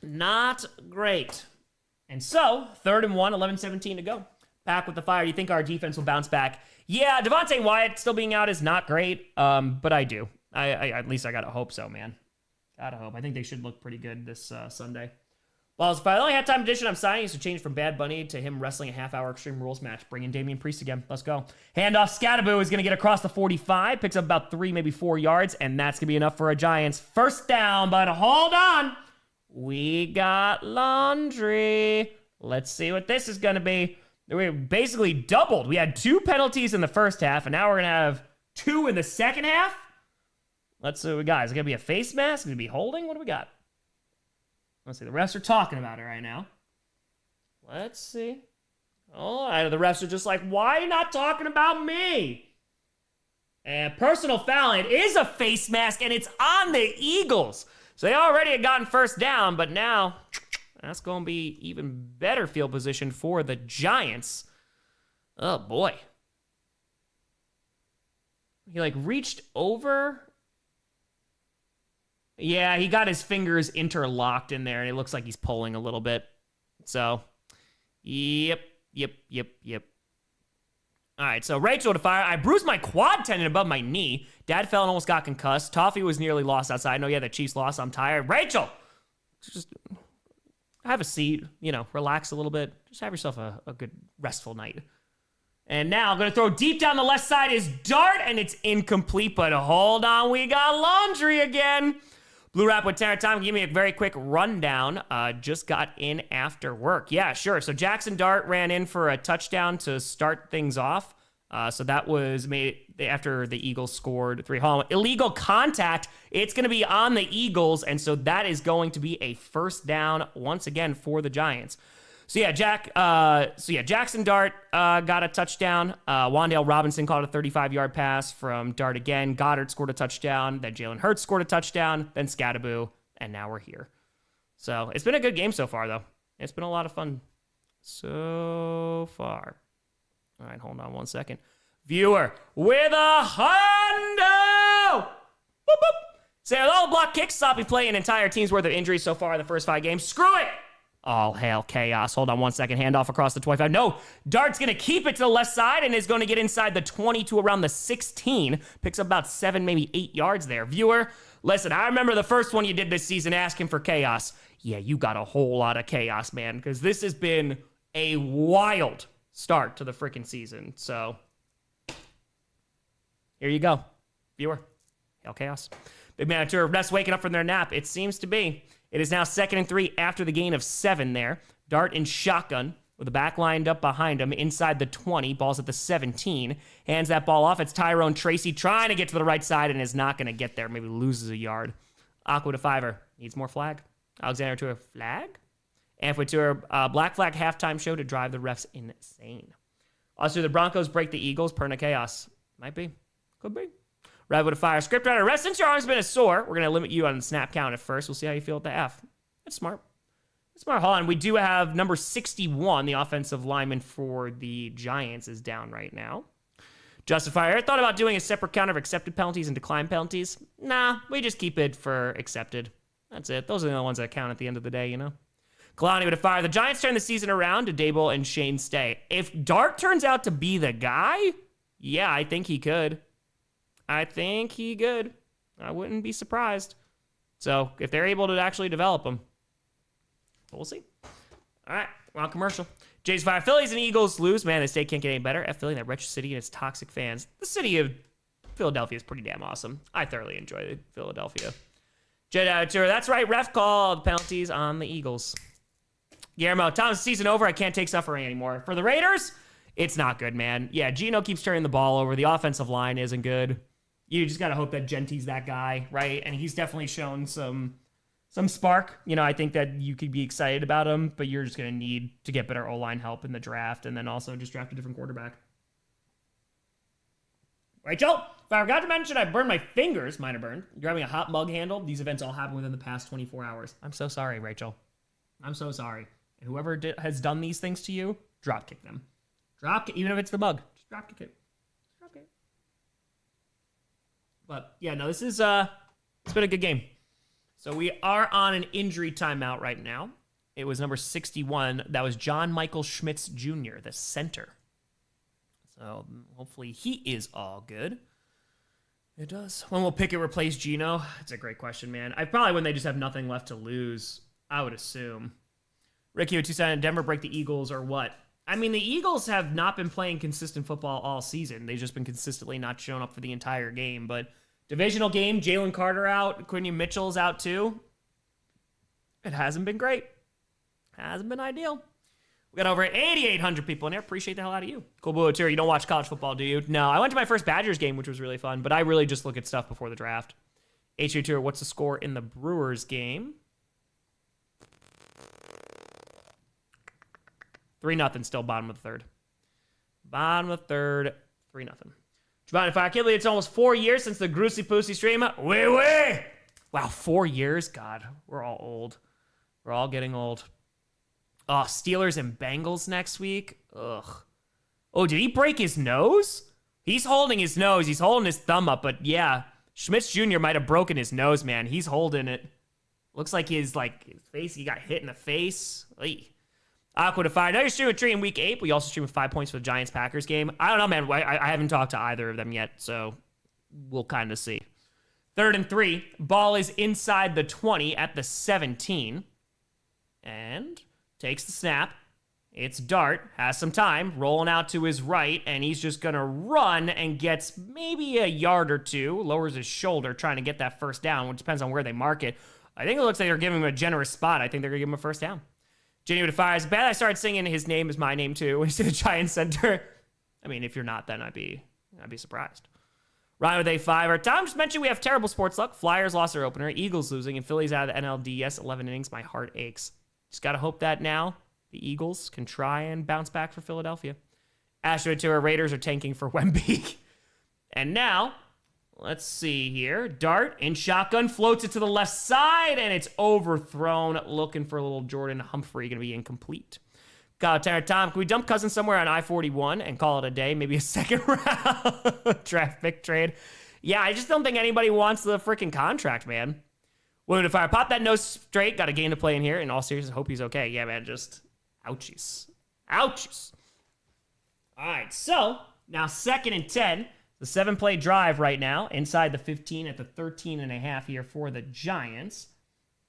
Not great. And so, 3rd and 1, 11-17 to go. Back with the fire. You think our defense will bounce back? Yeah, Devontae Wyatt still being out is not great, but I do. I at least I gotta hope so, man. Gotta hope. I think they should look pretty good this Sunday. Balls of fire. The only halftime edition I'm signing is to change from Bad Bunny to him wrestling a half-hour Extreme Rules match. Bring in Damian Priest again. Let's go. Handoff. Scattaboo is going to get across the 45. Picks up about 3, maybe 4 yards, and that's going to be enough for a Giants first down. But hold on. We got laundry. Let's see what this is going to be. We basically doubled. We had 2 penalties in the first half, and now we're going to have 2 in the second half. Let's see what we got. Is it going to be a face mask? Is it going to be holding? What do we got? Let's see. The refs are talking about it right now. Let's see. All right. The refs are just like, why are you not talking about me? And personal foul. It is a face mask, and it's on the Eagles. So they already had gotten first down, but now that's going to be even better field position for the Giants. Oh, boy. He, reached over. Yeah, he got his fingers interlocked in there, and it looks like he's pulling a little bit. So, yep. All right, so Rachel to fire. I bruised my quad tendon above my knee. Dad fell and almost got concussed. Toffee was nearly lost outside. I know, yeah, the Chiefs lost. I'm tired. Rachel! Just have a seat, relax a little bit. Just have yourself a good, restful night. And now I'm going to throw deep down the left side is Dart, and it's incomplete, but hold on, we got laundry again. Blue Wrap with Tanner Time, give me a very quick rundown. Just got in after work. Yeah, sure. So Jaxson Dart ran in for a touchdown to start things off. So that was made after the Eagles scored 3. Illegal contact. It's going to be on the Eagles, and so that is going to be a first down once again for the Giants. So yeah, Jaxson Dart got a touchdown. Wan'Dale Robinson caught a 35-yard pass from Dart again. Goddard scored a touchdown. Then Jalen Hurts scored a touchdown. Then Scattaboo, and now we're here. So it's been a good game so far, though. It's been a lot of fun so far. All right, hold on one second. Viewer with a hundo! Boop, boop. Say, with all the block kicks, sloppy play, an entire team's worth of injuries so far in the first 5 games. Screw it! All hail chaos. Hold on one second. Handoff across the 25. No, Dart's going to keep it to the left side and is going to get inside the 20 to around the 16. Picks up about 7, maybe 8 yards there. Viewer, listen, I remember the first one you did this season asking for chaos. Yeah, you got a whole lot of chaos, man, because this has been a wild start to the freaking season. So, here you go. Viewer, hail chaos. Big Man Tour, best waking up from their nap. It seems to be. It is now 2nd and 3 after the gain of 7 there. Dart in shotgun with the back lined up behind him inside the 20. Ball's at the 17. Hands that ball off. It's Tyrone Tracy trying to get to the right side and is not going to get there. Maybe loses a yard. Aqua to Fiver. Needs more flag. Alexander to a flag. Amphit to a black flag halftime show to drive the refs insane. Also, the Broncos break the Eagles. Perna chaos. Might be. Could be. Red with a fire. Script writer. Rest since your arm's been a sore. We're going to limit you on the snap count at first. We'll see how you feel at the F. That's smart. That's smart. Hold on. We do have number 61, the offensive lineman for the Giants, is down right now. Justifier. I thought about doing a separate count of accepted penalties and declined penalties. Nah, we just keep it for accepted. That's it. Those are the only ones that count at the end of the day, Kalani with a fire. The Giants turn the season around to Dable and Shane Stay. If Dart turns out to be the guy, yeah, I think he could. I wouldn't be surprised. So, if they're able to actually develop him, we'll see. All right, we're on commercial. Jays 5. Phillies and Eagles lose. Man, this state can't get any better. F Philly, that wretched city and its toxic fans. The city of Philadelphia is pretty damn awesome. I thoroughly enjoy Philadelphia. Jedi Tour. That's right, ref call the penalties on the Eagles. Guillermo, Tom's season over. I can't take suffering anymore. For the Raiders, it's not good, man. Yeah, Geno keeps turning the ball over. The offensive line isn't good. You just got to hope that Genty's that guy, right? And he's definitely shown some spark. I think that you could be excited about him, but you're just going to need to get better O-line help in the draft and then also just draft a different quarterback. Rachel, if I forgot to mention I burned my fingers, mine are burned, grabbing a hot mug handle. These events all happened within the past 24 hours. I'm so sorry, Rachel. I'm so sorry. And whoever has done these things to you, drop kick them. Even if it's the mug, just drop kick it. Drop kick it. But yeah, no, this is it's been a good game. So we are on an injury timeout right now. It was number 61. That was John Michael Schmitz Jr., the center. So hopefully he is all good. It does. When will Pickett replace Geno? It's a great question, man. Probably when they just have nothing left to lose, I would assume. Ricky with 2 Denver break the Eagles or what? I mean, the Eagles have not been playing consistent football all season. They've just been consistently not showing up for the entire game. But divisional game, Jalen Carter out, Quinion Mitchell's out too. It hasn't been great. Hasn't been ideal. We got over 8,800 people in here. Appreciate the hell out of you. Cool Blue Tour, you don't watch college football, do you? No, I went to my first Badgers game, which was really fun, but I really just look at stuff before the draft. HU Tour, what's the score in the Brewers game? 3-0, still bottom of the third. Bottom of the third, 3-0. Giovanni Fire, I can't believe it's almost 4 years since the Grossi Pussy stream. Wee! Wow, 4 years? God, we're all old. We're all getting old. Oh, Steelers and Bengals next week? Ugh. Oh, did he break his nose? He's holding his nose. He's holding his thumb up, but yeah. Schmitz Jr. might have broken his nose, man. He's holding it. Looks like his face, he got hit in the face. Aqua to Fire. Now you're streaming 3 in week 8, but you also stream with 5 points for the Giants-Packers game. I don't know, man. I haven't talked to either of them yet, so we'll kind of see. 3rd and 3. Ball is inside the 20 at the 17. And takes the snap. It's Dart. Has some time. Rolling out to his right, and he's just going to run and gets maybe a yard or two. Lowers his shoulder, trying to get that first down, which depends on where they mark it. I think it looks like they're giving him a generous spot. I think they're going to give him a first down. Genuine Fire is bad. I started singing His Name Is My Name Too when he's in the Giants Center. I mean, if you're not, then I'd be surprised. Ryan with A5. Tom just mentioned we have terrible sports luck. Flyers lost their opener. Eagles losing. And Phillies out of the NLDS. 11 innings. My heart aches. Just got to hope that now the Eagles can try and bounce back for Philadelphia. Astro Tour Raiders are tanking for Wemby. And now, let's see here. Dart in shotgun floats it to the left side, and it's overthrown. Looking for a little Jordan Humphrey. Going to be incomplete. Kyle Tanner, Tom, can we dump Cousins somewhere on I-41 and call it a day? Maybe a second round draft pick trade. Yeah, I just don't think anybody wants the freaking contract, man. Wounded Fire, pop that nose straight. Got a game to play in here. In all seriousness, hope he's okay. Yeah, man, just ouchies. Ouchies. All right, so now 2nd and 10. The 7-play drive right now. Inside the 15 at the 13.5 here for the Giants.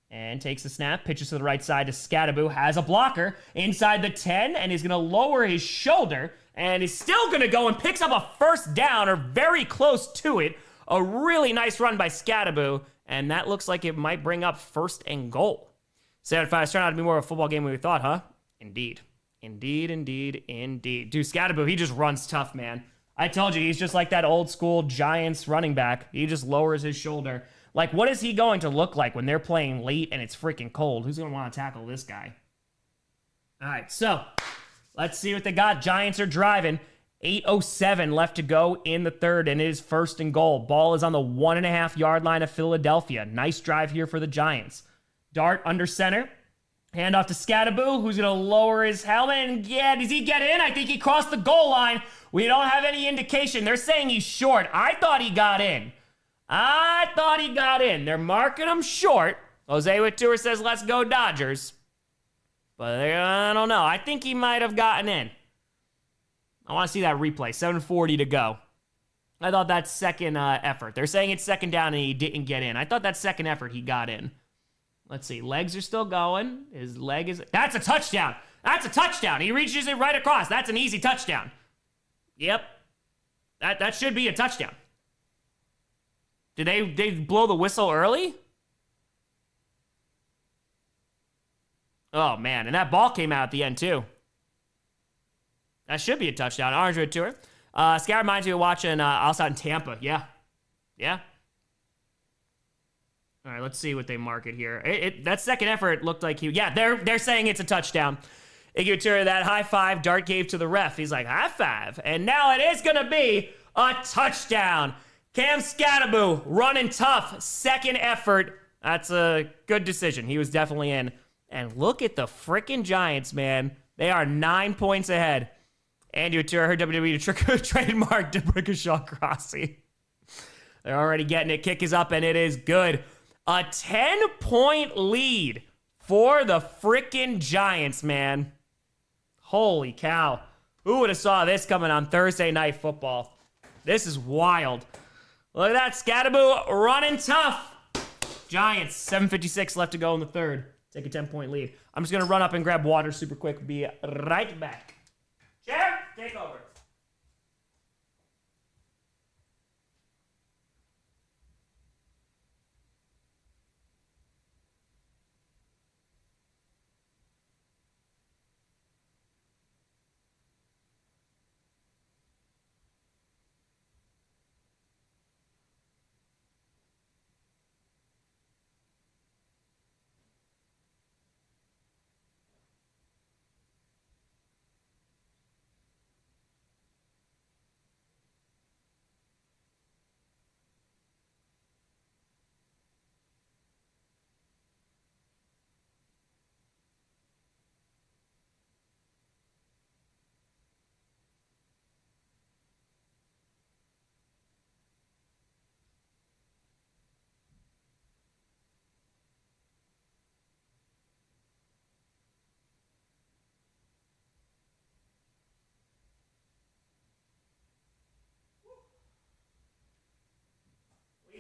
And takes the snap. Pitches to the right side to Scattaboo. Has a blocker inside the 10 and is going to lower his shoulder. And is still going to go and picks up a first down or very close to it. A really nice run by Scattaboo. And that looks like it might bring up 1st and goal. 7-5 turned out to be more of a football game than we thought, huh? Indeed. Indeed. Dude, Scattaboo, he just runs tough, man. I told you, he's just like that old school Giants running back. He just lowers his shoulder. Like, what is he going to look like when they're playing late and it's freaking cold? Who's going to want to tackle this guy? All right, so let's see what they got. Giants are driving. 8:07 left to go in the third, and it is 1st and goal. Ball is on the 1.5-yard line of Philadelphia. Nice drive here for the Giants. Dart under center. Hand off to Scattaboo, who's going to lower his helmet. And yeah, does he get in? I think he crossed the goal line. We don't have any indication. They're saying he's short. I thought he got in. They're marking him short. Jose Tour says, let's go Dodgers. But I don't know. I think he might have gotten in. I want to see that replay. 7:40 to go. I thought that second effort. They're saying it's 2nd down and he didn't get in. I thought that second effort he got in. Let's see. Legs are still going. His leg is... That's a touchdown. He reaches it right across. That's an easy touchdown. Yep. That should be a touchdown. Did they blow the whistle early? Oh, man. And that ball came out at the end, too. That should be a touchdown. Orange Road Tour. Scar reminds me of watching us out in Tampa. Yeah. All right, let's see what they mark it here. That second effort looked like they're saying it's a touchdown. Iguatura, that high five Dart gave to the ref. He's like, high five. And now it is going to be a touchdown. Cam Scattaboo running tough. Second effort. That's a good decision. He was definitely in. And look at the freaking Giants, man. They are 9 points ahead. Andy Couture, her WWE trademark Brickashaw Grossi. They're already getting it. Kick is up, and it is good. A 10-point lead for the freaking Giants, man. Holy cow. Who would have saw this coming on Thursday Night Football? This is wild. Look at that. Scattaboo running tough. Giants, 7:56 left to go in the third. Take a 10-point lead. I'm just going to run up and grab water super quick. Be right back. Chair, take over.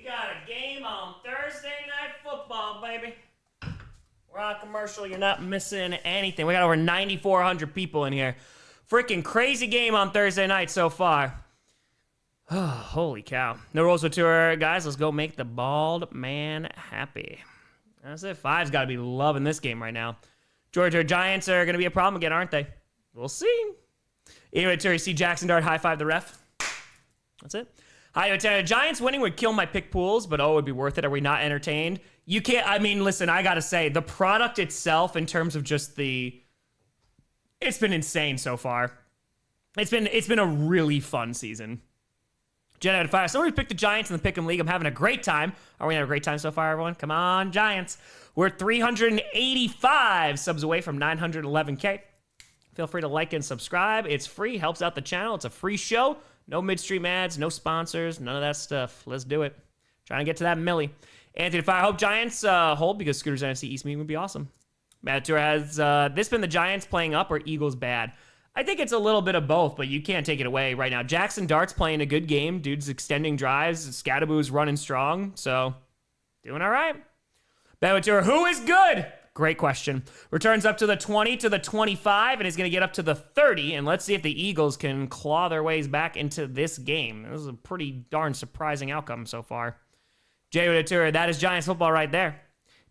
Got a game on Thursday Night Football, baby. We're on commercial. You're not missing anything. We got over 9,400 people in here. Freaking crazy game on Thursday night so far. Oh, holy cow. No rules for tour, guys. Let's go make the bald man happy. That's it. Five's got to be loving this game right now. Georgia Giants are going to be a problem again, aren't they? We'll see. Anyway, Terry, see Jaxson Dart high-five the ref. That's it. Hi, Giants winning would kill my pick pools, but oh, it would be worth it. Are we not entertained? You can't, I mean, listen, I gotta say, the product itself in terms of just it's been insane so far. It's been a really fun season. Jen out of fire. Somebody picked the Giants in the Pick'em League. I'm having a great time. Are we having a great time so far, everyone? Come on, Giants. We're 385 subs away from 911K. Feel free to like and subscribe. It's free, helps out the channel. It's a free show. No midstream ads, no sponsors, none of that stuff. Let's do it. Trying to get to that milli. Anthony Fire, hope Giants hold because Scooter's NFC East meeting would be awesome. Matt Tour, has this been the Giants playing up or Eagles bad? I think it's a little bit of both, but you can't take it away right now. Jaxson Dart's playing a good game. Dude's extending drives. Scattaboo's running strong, so doing all right. Matt Tour, who is good? Great question. Returns up to the 20 to the 25 and is going to get up to the 30. And let's see if the Eagles can claw their ways back into this game. This is a pretty darn surprising outcome so far. Jay Wodatura, that is Giants football right there.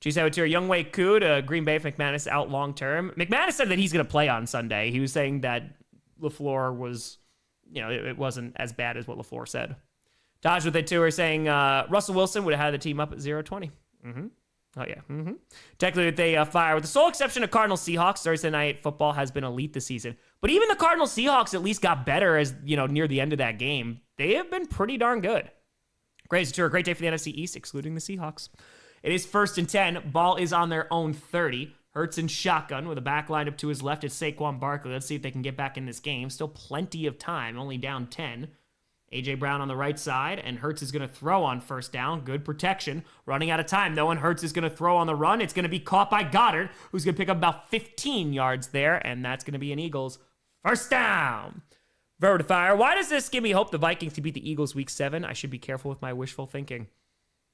G.C. Wodatura, Young Wei Koo to Green Bay, McManus out long term. McManus said that he's going to play on Sunday. He was saying that LaFleur was, it wasn't as bad as what LaFleur said. Dodge with it too, are saying Russell Wilson would have had the team up at 0-20. Oh, yeah. Technically, they fire. With the sole exception of Cardinals Seahawks, Thursday Night Football has been elite this season. But even the Cardinals Seahawks at least got better as, near the end of that game. They have been pretty darn good. Great tour. Great day for the NFC East, excluding the Seahawks. It is 1st and 10. Ball is on their own 30. Hurts in shotgun with a back line up to his left. It's Saquon Barkley. Let's see if they can get back in this game. Still plenty of time, only down 10. A.J. Brown on the right side, and Hurts is going to throw on first down. Good protection. Running out of time, though, and Hurts is going to throw on the run. It's going to be caught by Goddard, who's going to pick up about 15 yards there, and that's going to be an Eagles first down. Verb to fire. Why does this give me hope the Vikings can beat the Eagles week 7? I should be careful with my wishful thinking.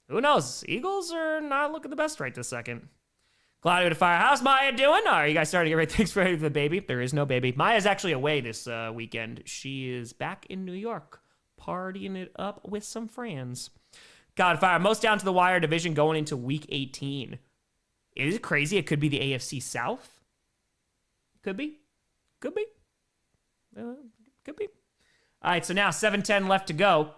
Who knows? Eagles are not looking the best right this second. Claudio to fire. How's Maya doing? Are you guys starting to get ready? Thanks for the baby. There is no baby. Maya's actually away this weekend. She is back in New York, partying it up with some friends. God, fire. Most down to the wire division going into week 18. Is it crazy? It could be the AFC South. Could be. Could be. Could be. All right, so now 7:10 left to go.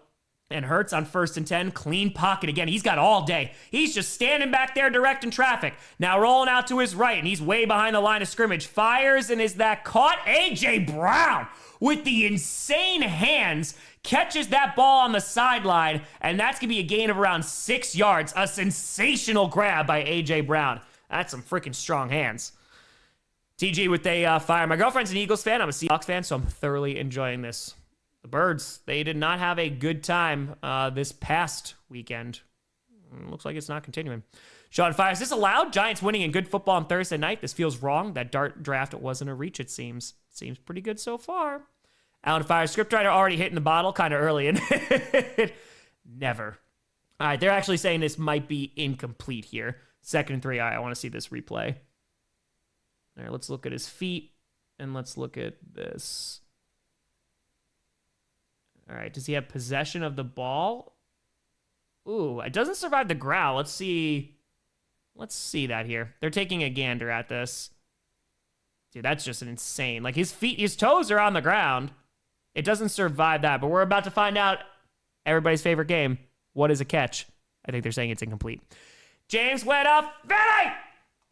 And Hurts on 1st and 10, clean pocket again. He's got all day. He's just standing back there directing traffic. Now rolling out to his right, and he's way behind the line of scrimmage. Fires, and is that caught? A.J. Brown with the insane hands catches that ball on the sideline, and that's going to be a gain of around 6 yards. A sensational grab by A.J. Brown. That's some freaking strong hands. TG with a fire. My girlfriend's an Eagles fan. I'm a Seahawks fan, so I'm thoroughly enjoying this. The Birds, they did not have a good time this past weekend. Looks like it's not continuing. Sean fires. Is this allowed? Giants winning in good football on Thursday night. This feels wrong. That dart draft wasn't a reach, it seems. Seems pretty good so far. Alan fires. Scriptwriter already hitting the bottle kind of early. And never. All right, they're actually saying this might be incomplete here. 2nd and 3. All right, I want to see this replay. All right, let's look at his feet. And let's look at this. All right, does he have possession of the ball? Ooh, it doesn't survive the growl. Let's see. Let's see that here. They're taking a gander at this. Dude, that's just an insane. Like, his feet, his toes are on the ground. It doesn't survive that, but we're about to find out everybody's favorite game. What is a catch? I think they're saying it's incomplete. James went up. Vinny!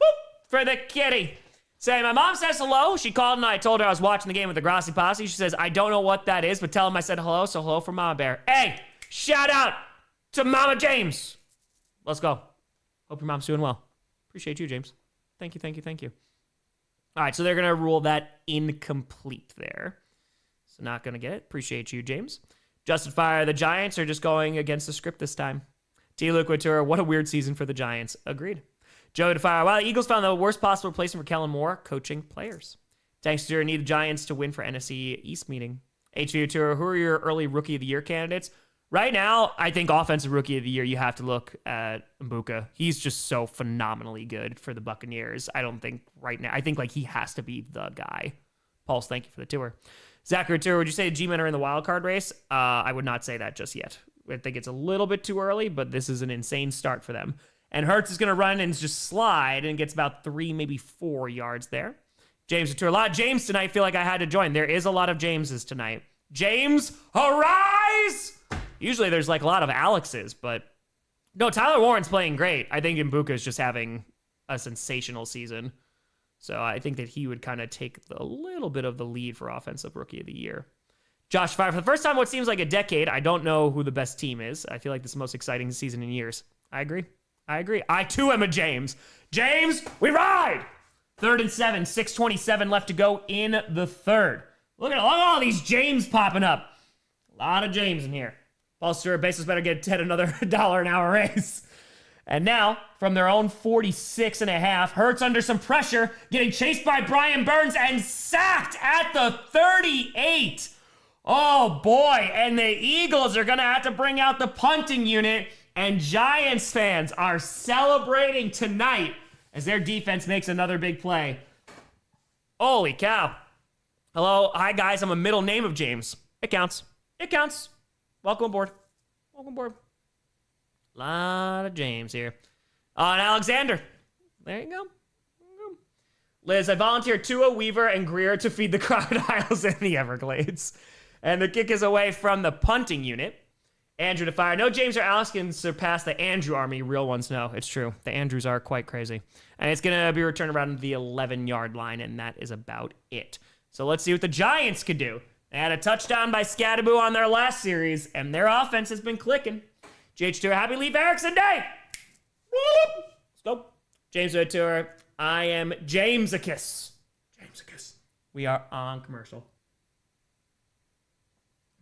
Whoop! For the kitty. Say, my mom says hello. She called and I told her I was watching the game with the Grossi posse. She says, I don't know what that is, but tell him I said hello. So hello from Mama Bear. Hey, shout out to Mama James. Let's go. Hope your mom's doing well. Appreciate you, James. Thank you, thank you, thank you. All right, so they're going to rule that incomplete there. So not going to get it. Appreciate you, James. Justin Fire, the Giants are just going against the script this time. T. Luke Couture, what a weird season for the Giants. Agreed. Joe DeFire, well, the Eagles found the worst possible replacement for Kellen Moore, coaching players. Thanks to need the Giants to win for NFC East meeting. HV Tour, who are your early Rookie of the Year candidates? Right now, I think Offensive Rookie of the Year, you have to look at Mbuka. He's just so phenomenally good for the Buccaneers. I don't think right now, I think like he has to be the guy. Pulse, thank you for the tour. Zachary Tour, would you say the G-Men are in the wild card race? I would not say that just yet. I think it's a little bit too early, but this is an insane start for them. And Hurts is going to run and just slide and gets about 3, maybe 4 yards there. James Tour, a lot of James tonight. I feel like I had to join. There is a lot of Jameses tonight. James, arise! Usually there's like a lot of Alexes, but no, Tyler Warren's playing great. I think Mbuka is just having a sensational season. So I think that he would kind of take a little bit of the lead for Offensive Rookie of the Year. Josh Fire, for the first time in what seems like a decade, I don't know who the best team is. I feel like this is the most exciting season in years. I agree. I too am a James. James, we ride! 3rd and 7, 6:27 left to go in the third. Look at all these James popping up. A lot of James in here. Paul Stewart, bases better get Ted another $1 an hour raise. And now, from their own 46.5, Hurts under some pressure, getting chased by Brian Burns and sacked at the 38. Oh boy, and the Eagles are gonna have to bring out the punting unit, and Giants fans are celebrating tonight as their defense makes another big play. Holy cow. Hello, hi guys, I'm a middle name of James. It counts. It counts. Welcome aboard. Welcome aboard. A lot of James here. And Alexander. There you go. Liz, I volunteered Tua, Weaver, and Greer to feed the crocodiles in the Everglades. And the kick is away from the punting unit. Andrew to fire. No James or Alex can surpass the Andrew army. Real ones know. It's true. The Andrews are quite crazy. And it's going to be returned around the 11-yard line, and that is about it. So let's see what the Giants could do. They had a touchdown by Scadaboo on their last series, and their offense has been clicking. GH2, happy Leif Erikson Day! Whoop! Let's go. James Tour, I am Jamesicus. Jamesicus. We are on commercial.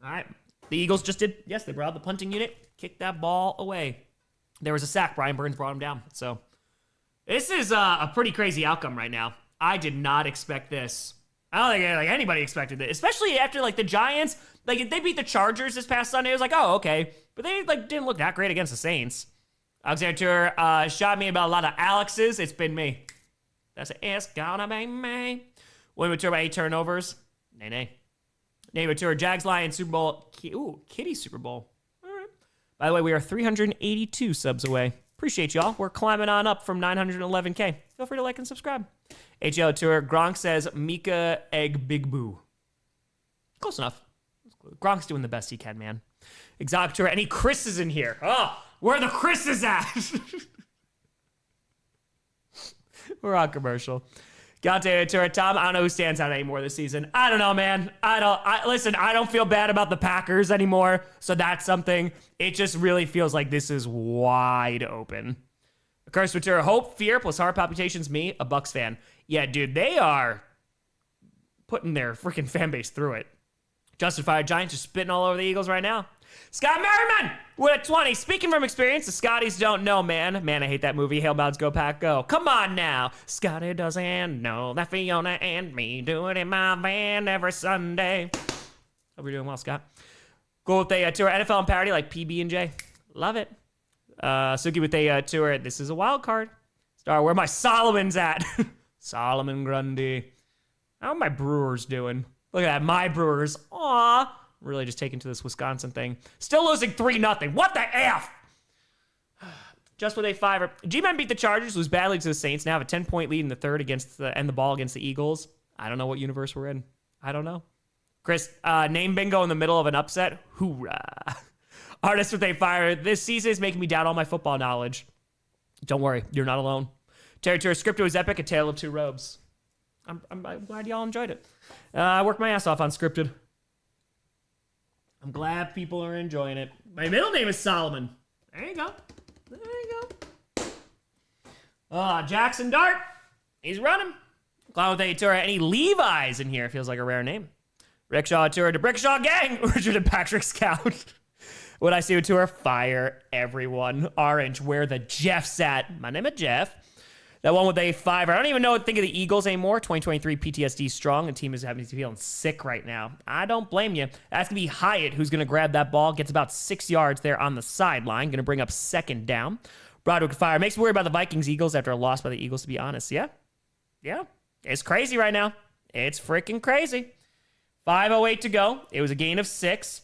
All right. The Eagles just did, yes, they brought out the punting unit, kicked that ball away. There was a sack. Brian Burns brought him down. So this is a pretty crazy outcome right now. I did not expect this. I don't think like anybody expected this, especially after like the Giants, like they beat the Chargers this past Sunday. It was like, oh, okay. But they like didn't look that great against the Saints. Alexander shot me about a lot of Alexes. It's been me. That's it. It's gonna be me. William Tour by 8 turnovers. Nay. Neighbor Tour, Jags, Lions, Super Bowl. Ooh, Kitty Super Bowl. All right. By the way, we are 382 subs away. Appreciate y'all. We're climbing on up from 911K. Feel free to like and subscribe. HL Tour, Gronk says, Mika Egg Big Boo. Close enough. Gronk's doing the best he can, man. Exotic tour. Any Chris's in here? Oh, where are the Chris's at? We're on commercial. Gonte tour. Tom, I don't know who stands out anymore this season. I don't know, man. Listen, I don't feel bad about the Packers anymore. So that's something. It just really feels like this is wide open. Curse Ventura, hope, fear, plus heart palpitations, me, a Bucks fan. Yeah, dude, they are putting their freaking fan base through it. Justified Giants just spitting all over the Eagles right now. Scott Merriman with a 20. Speaking from experience, the Scotties don't know, man. Man, I hate that movie. Hail Mounds, go Pack, go. Come on now. Scotty doesn't know that Fiona and me do it in my van every Sunday. Hope you're doing well, Scott. Go with a tour NFL and parody like PB&J. Love it. Suki with a tour. This is a wild card. Star, where my Solomon's at? Solomon Grundy. How are my Brewers doing? Look at that, my Brewers. Aw. Really just taking to this Wisconsin thing. Still losing 3-0. What the F? Just with a fiver. G-Men beat the Chargers, lose badly to the Saints. Now have a 10-point lead in the third against the ball against the Eagles. I don't know what universe we're in. I don't know. Chris, name bingo in the middle of an upset. Hoorah. Artist with a fire. This season is making me doubt all my football knowledge. Don't worry, you're not alone. Territory Scripted was epic, a tale of two robes. I'm glad y'all enjoyed it. I worked my ass off on Scripted. I'm glad people are enjoying it. My middle name is Solomon. There you go. There you go. Jaxson Dart. He's running. Clown with a tour. Any Levi's in here? Feels like a rare name. Rickshaw tour to Brickshaw Gang. Richard and Patrick Scout. What I see with tour, fire everyone. Orange, where the Jeff's at. My name is Jeff. That one with a fiver. I don't even know what to think of the Eagles anymore. 2023 PTSD strong. The team is feeling sick right now. I don't blame you. That's going to be Hyatt who's going to grab that ball. Gets about 6 yards there on the sideline. Going to bring up second down. Broderick fire. Makes me worry about the Vikings-Eagles after a loss by the Eagles, to be honest. Yeah. It's crazy right now. It's freaking crazy. 5:08 to go. It was a gain of 6.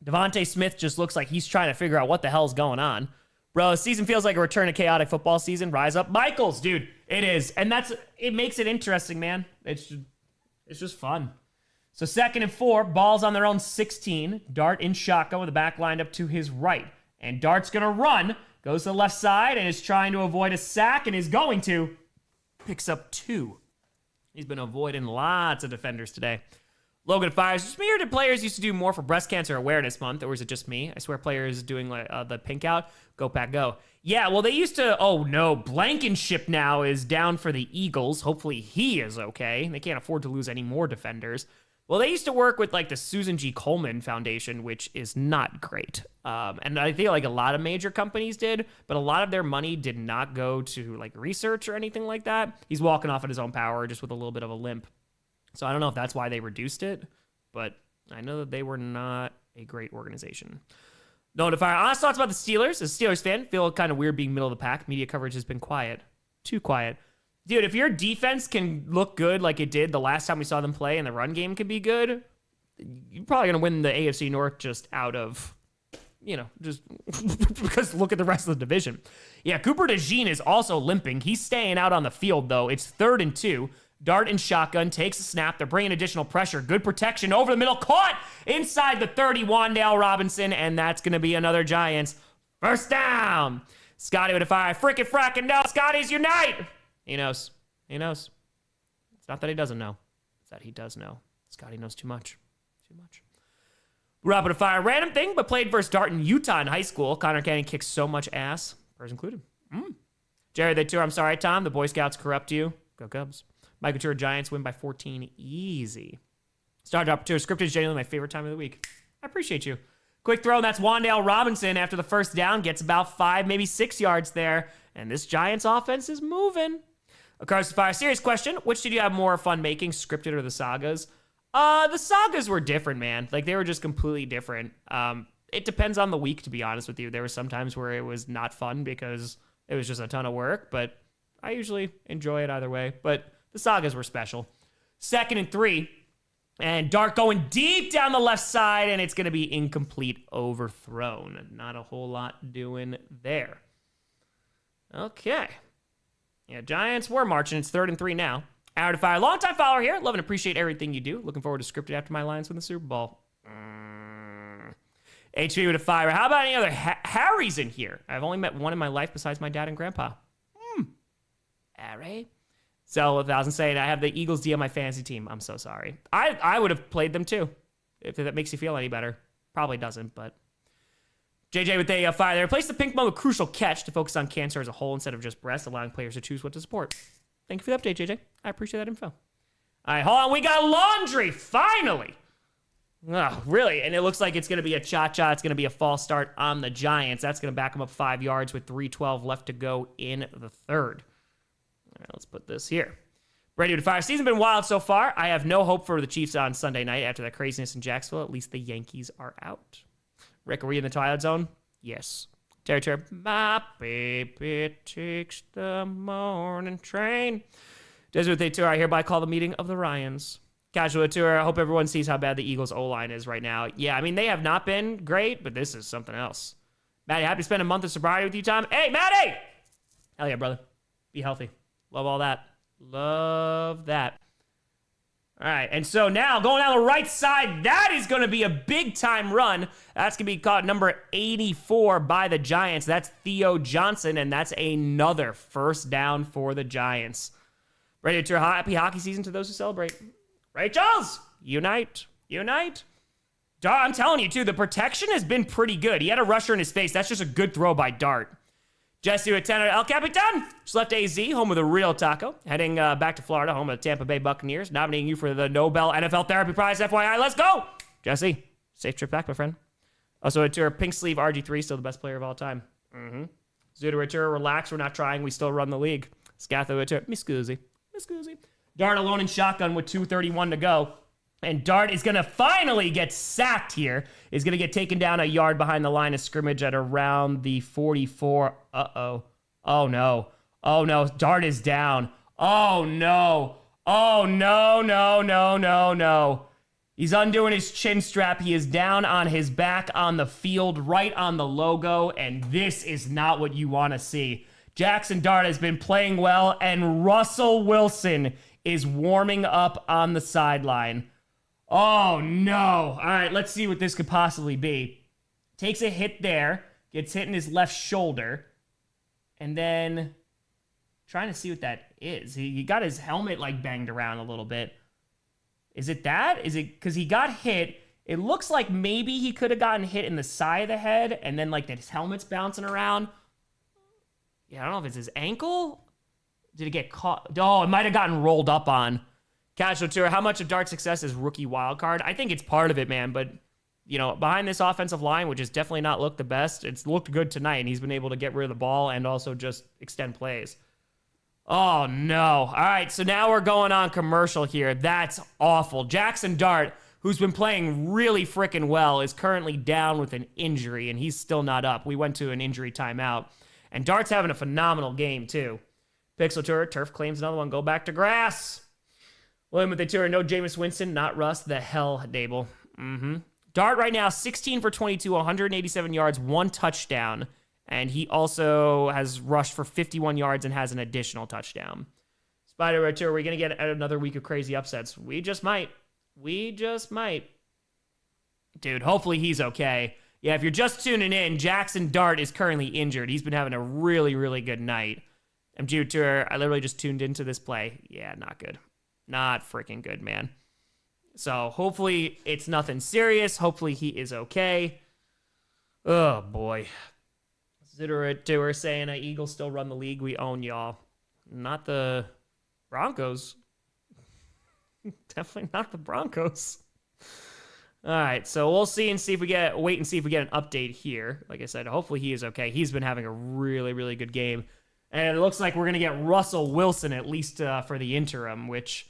Devontae Smith just looks like he's trying to figure out what the hell's going on. Bro, this season feels like a return to chaotic football season. Rise up, Michaels, dude. It is. And it makes it interesting, man. It's just fun. So 2nd and 4, balls on their own 16. Dart in shotgun with the back lined up to his right. And Dart's going to run. Goes to the left side and is trying to avoid a sack and is going to. Picks up 2. He's been avoiding lots of defenders today. Logan fires. Just me, or did players used to do more for Breast Cancer Awareness Month, or was it just me? I swear players doing like the pink out. Go Pack Go. Yeah, well, they used to. Oh no, Blankenship now is down for the Eagles. Hopefully he is okay. They can't afford to lose any more defenders. Well, they used to work with like the Susan G. Komen Foundation, which is not great. And I feel like a lot of major companies did, but a lot of their money did not go to like research or anything like that. He's walking off at his own power, just with a little bit of a limp. So I don't know if that's why they reduced it, but I know that they were not a great organization. Notifier. Honest thoughts about the Steelers. As a Steelers fan, feel kind of weird being middle of the pack. Media coverage has been quiet. Too quiet. Dude, if your defense can look good like it did the last time we saw them play and the run game can be good, you're probably going to win the AFC North just out of, just because look at the rest of the division. Yeah, Cooper DeJean is also limping. He's staying out on the field, though. It's 3rd and 2. Dart and shotgun, takes a snap. They're bringing additional pressure. Good protection over the middle. Caught inside the 30, Wan'Dale Robinson, and that's going to be another Giants. First down. Scotty with a fire. Fracking no. Scotty's unite. He knows. It's not that he doesn't know. It's that he does know. Scotty knows too much. Grew up with a fire. Random thing, but played versus Dart in Utah in high school. Connor Cannon kicks so much ass. Hers included. Jerry the tour. I'm sorry, Tom. The Boy Scouts corrupt you. Go Cubs. Michael Tour Giants win by 14. Easy. Star Drop Tour. Scripted is genuinely my favorite time of the week. I appreciate you. Quick throw, and that's Wan'Dale Robinson after the first down. Gets about 5, maybe 6 yards there. And this Giants offense is moving. Across the fire. Serious question. Which did you have more fun making, scripted or the sagas? The sagas were different, man. Like, they were just completely different. It depends on the week, to be honest with you. There were some times where it was not fun because it was just a ton of work. But I usually enjoy it either way. But the sagas were special. 2nd and 3. And Dart going deep down the left side, and it's going to be incomplete, overthrown. Not a whole lot doing there. Okay. Yeah, Giants were marching. It's 3rd and 3 now. Hour to fire. Long-time follower here. Love and appreciate everything you do. Looking forward to scripted after my Lions win the Super Bowl. HP with a 5. How about any other Harrys in here? I've only met one in my life besides my dad and grandpa. Harry? So 1,000 saying I have the Eagles D on my fantasy team. I'm so sorry. I would have played them too. If that makes you feel any better. Probably doesn't, but. JJ with a 5 there. Replace the pink mug with crucial catch to focus on cancer as a whole instead of just breast, allowing players to choose what to support. Thank you for the update, JJ. I appreciate that info. All right, hold on. We got laundry, finally. Oh, really? And it looks like it's going to be a cha-cha. It's going to be a false start on the Giants. That's going to back them up 5 yards with 3:12 left to go in the third. All right, let's put this here. Brady with 5. Season's been wild so far. I have no hope for the Chiefs on Sunday night after that craziness in Jacksonville. At least the Yankees are out. Rick, are we in the Twilight Zone? Yes. Territory. My baby takes the morning train. Desert Day Tour, I hereby call the meeting of the Ryans. Casual Tour, I hope everyone sees how bad the Eagles' O-line is right now. Yeah, I mean, they have not been great, but this is something else. Matty, happy to spend a month of sobriety with you, Tom. Hey, Matty! Hell yeah, brother. Be healthy. Love all that. Love that. All right, and so now going down the right side, that is going to be a big-time run. That's going to be caught number 84 by the Giants. That's Theo Johnson, and that's another first down for the Giants. Ready to happy hockey season to those who celebrate. Rachel's, unite, unite. I'm telling you, too, the protection has been pretty good. He had a rusher in his face. That's just a good throw by Dart. Jesse with 10 El Capitan. Just left AZ, home of the real taco. Heading back to Florida, home of the Tampa Bay Buccaneers. Nominating you for the Nobel NFL Therapy Prize, FYI. Let's go! Jesse, safe trip back, my friend. Also, it's your pink sleeve RG3, still the best player of all time. Zuda Ritter, relax, we're not trying. We still run the league. Scatho Ritter, Miss Guzzi. Dart alone in shotgun with 2:31 to go. And Dart is going to finally get sacked here. Is going to get taken down a yard behind the line of scrimmage at around the 44. Uh-oh. Oh, no. Oh, no. Dart is down. Oh, no. Oh, no, no, no, no, no. He's undoing his chin strap. He is down on his back on the field, right on the logo, and this is not what you want to see. Jaxson Dart has been playing well, and Russell Wilson is warming up on the sideline. Oh, no. All right, let's see what this could possibly be. Takes a hit there, gets hit in his left shoulder, and then trying to see what that is. He got his helmet, like, banged around a little bit. Is it that? Is it because he got hit? It looks like maybe he could have gotten hit in the side of the head, and then, like, that his helmet's bouncing around. Yeah, I don't know if it's his ankle. Did it get caught? Oh, it might have gotten rolled up on. Casual Tour, how much of Dart's success is rookie wildcard? I think it's part of it, man. But, you know, behind this offensive line, which has definitely not looked the best, it's looked good tonight, and he's been able to get rid of the ball and also just extend plays. Oh, no. All right, so now we're going on commercial here. That's awful. Jaxson Dart, who's been playing really freaking well, is currently down with an injury, and he's still not up. We went to an injury timeout. And Dart's having a phenomenal game, too. Pixel Tour, Turf claims another one. Go back to grass. William with the Tour, no Jameis Winston, not Russ. The hell, Dable. Dart right now, 16 for 22, 187 yards, 1 touchdown. And he also has rushed for 51 yards and has an additional touchdown. Spider Red Tour, we're going to get another week of crazy upsets. We just might. We just might. Dude, hopefully he's okay. Yeah, if you're just tuning in, Jaxson Dart is currently injured. He's been having a really, really good night. MG Tour, I literally just tuned into this play. Yeah, not good. Not freaking good, man. So hopefully it's nothing serious. Hopefully he is okay. Oh, boy. Zitterer Tour saying, Eagles still run the league. We own y'all. Not the Broncos. Definitely not the Broncos. All right, so we'll see and see if we wait and see if we get an update here. Like I said, hopefully he is okay. He's been having a really, really good game. And it looks like we're going to get Russell Wilson, at least for the interim, which,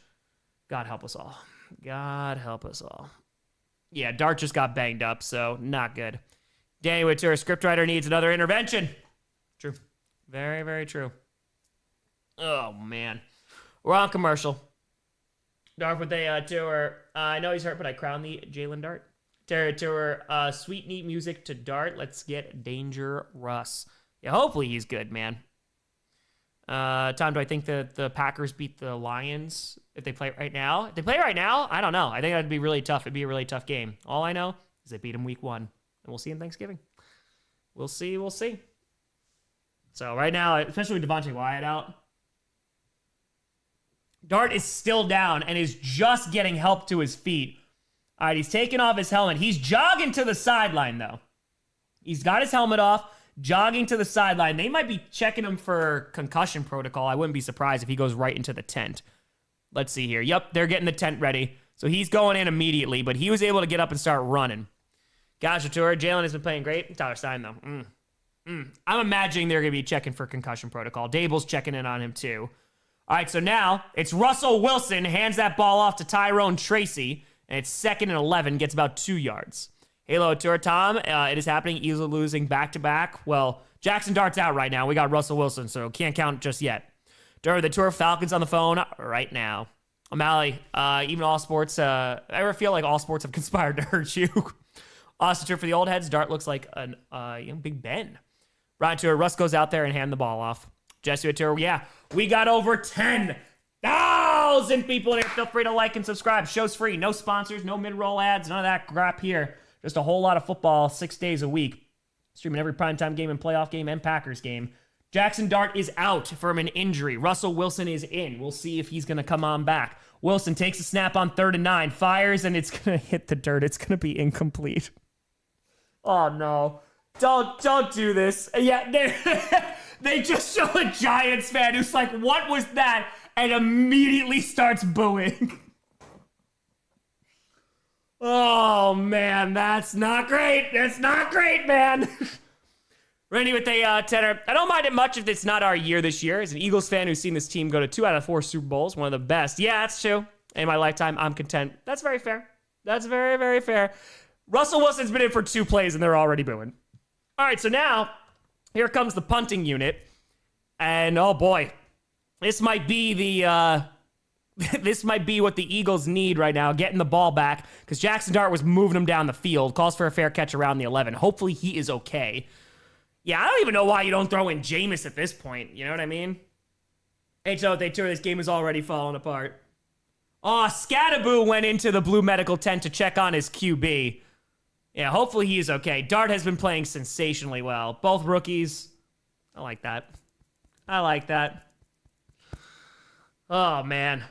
God help us all. God help us all. Yeah, Dart just got banged up, so not good. Danny Whittier, scriptwriter needs another intervention. True. Very, very true. Oh, man. We're on commercial. Dart with a tour. I know he's hurt, but I crown the Jalen Dart. Terry Tour, sweet, neat music to Dart. Let's get Danger Russ. Yeah, hopefully he's good, man. Tom, do I think that the Packers beat the Lions if they play right now? If they play right now, I don't know. I think that'd be really tough. It'd be a really tough game. All I know is they beat them week 1. we'll see in Thanksgiving. We'll see. So right now, especially with Devontae Wyatt out, Dart is still down and is just getting help to his feet. All right, he's taking off his helmet. He's jogging to the sideline, though. He's got his helmet off, jogging to the sideline. They might be checking him for concussion protocol. I wouldn't be surprised if he goes right into the tent. Let's see here. Yep, they're getting the tent ready. So he's going in immediately, but he was able to get up and start running. Gotcha, Tour. Jalen has been playing great. Tyler Stein, though. I'm imagining they're going to be checking for concussion protocol. Dable's checking in on him, too. All right, so now it's Russell Wilson hands that ball off to Tyrone Tracy, and it's 2nd and 11, gets about 2 yards. Halo Tour, Tom, it is happening. Easily losing back-to-back. Well, Jaxson Dart's out right now. We got Russell Wilson, so can't count just yet. During the Tour, Falcons on the phone right now. O'Malley, even all sports, I ever feel like all sports have conspired to hurt you. Austin Tour for the old heads. Dart looks like a young Big Ben. Ryan Tour, Russ goes out there and hand the ball off. Jesse Tour, yeah, we got over 10,000 people in here. Feel free to like and subscribe. Show's free. No sponsors, no mid-roll ads, none of that crap here. Just a whole lot of football 6 days a week. Streaming every primetime game and playoff game and Packers game. Jaxson Dart is out from an injury. Russell Wilson is in. We'll see if he's going to come on back. Wilson takes a snap on 3rd and 9, fires, and it's going to hit the dirt. It's going to be incomplete. Oh, no. Don't do this. Yeah, they just show a Giants fan who's like, what was that? And immediately starts booing. Oh, man, that's not great. That's not great, man. Randy with a tenor. I don't mind it much if it's not our year this year. As an Eagles fan who's seen this team go to 2 out of 4 Super Bowls, one of the best. Yeah, that's true. In my lifetime, I'm content. That's very fair. That's very, very fair. Russell Wilson's been in for 2 plays, and they're already booing. All right, so now, here comes the punting unit. And, oh, boy. This might be the... This might be what the Eagles need right now, getting the ball back, because Jaxson Dart was moving him down the field. Calls for a fair catch around the 11. Hopefully he is okay. Yeah, I don't even know why you don't throw in Jameis at this point. You know what I mean? HO, they tour. This game is already falling apart. Oh, Scattaboo went into the blue medical tent to check on his QB. Yeah, hopefully he is okay. Dart has been playing sensationally well. Both rookies. I like that. I like that. Oh, man.